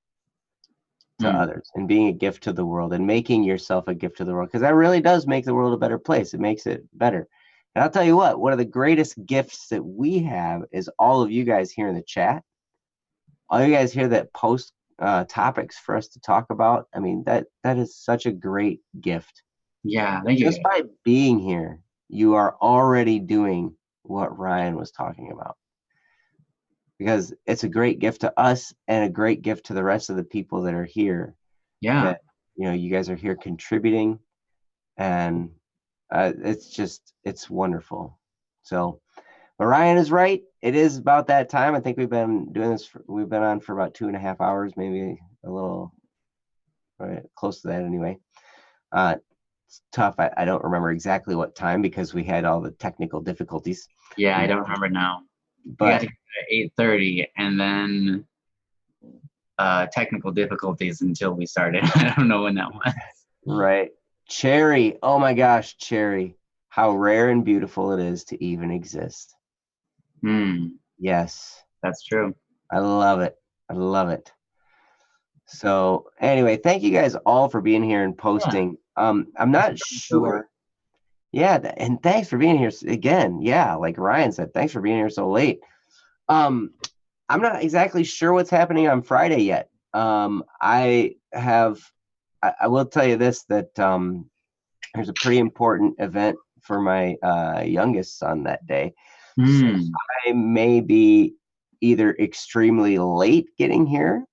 to Mm. others and being a gift to the world and making yourself a gift to the world, because that really does make the world a better place. It makes it better. And I'll tell you what, one of the greatest gifts that we have is all of you guys here in the chat. All you guys here that post topics for us to talk about. I mean, that is such a great gift. Yeah, thank you. Just by being here, you are already doing what Ryan was talking about, because it's a great gift to us and a great gift to the rest of the people that are here. Yeah. That, you know, you guys are here contributing, and it's wonderful. So, but Ryan is right. It is about that time. I think we've been doing this. We've been on for about 2.5 hours, maybe a little close to that anyway. It's tough. I don't remember exactly what time because we had all the technical difficulties. Yeah, I don't remember now. We got But to get at 8:30, and then technical difficulties until we started. I don't know when that was. right, Cherry. Oh my gosh, Cherry. How rare and beautiful it is to even exist. Yes, That's true. I love it. I love it. So anyway, thank you guys all for being here and posting. I'm not sure. Yeah, and thanks for being here again. Yeah, like Ryan said, thanks for being here so late. I'm not exactly sure what's happening on Friday yet. I will tell you this, that there's a pretty important event for my youngest son that day. So I may be either extremely late getting here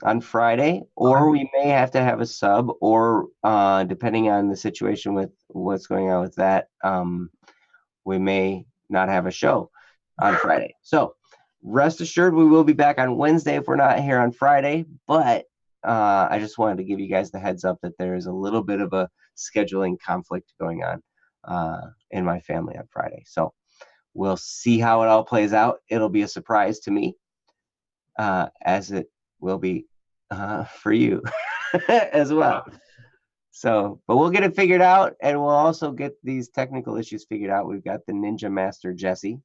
on Friday, or we may have to have a sub, or depending on the situation with what's going on with that, we may not have a show on Friday. So rest assured, we will be back on Wednesday if we're not here on Friday. But I just wanted to give you guys the heads up that there is a little bit of a scheduling conflict going on in my family on Friday. So we'll see how it all plays out. It'll be a surprise to me, as it will be for you as well. So, but we'll get it figured out, and we'll also get these technical issues figured out. We've got the Ninja Master Jesse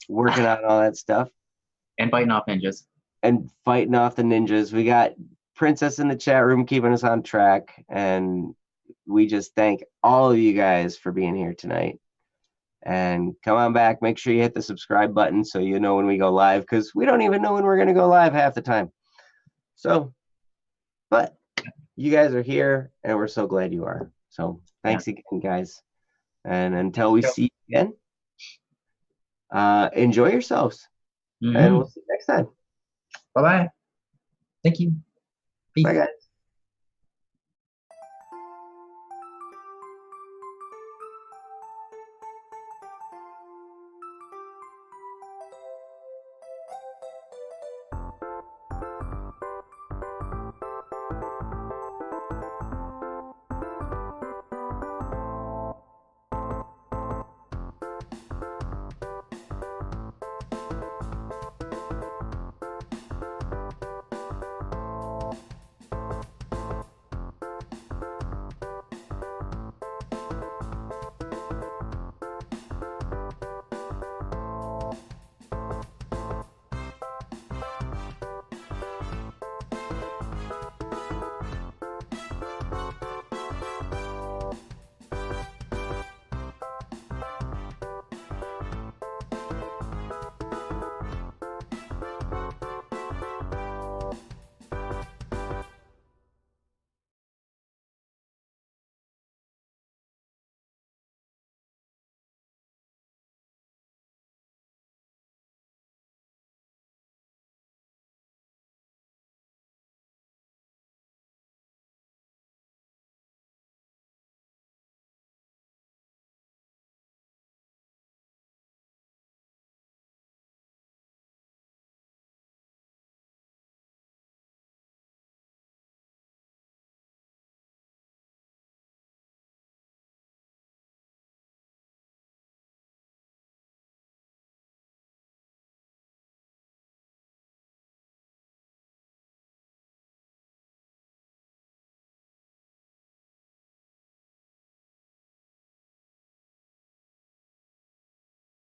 working on all that stuff and fighting off ninjas. And fighting off the ninjas. We got Princess in the chat room keeping us on track, and we just thank all of you guys for being here tonight. And come on back. Make sure you hit the subscribe button so you know when we go live, because we don't even know when we're going to go live half the time. So, but you guys are here, and we're so glad you are. So thanks again, guys. And until we see you again, enjoy yourselves. And we'll see you next time. Bye-bye. Thank you. Peace. Bye, guys.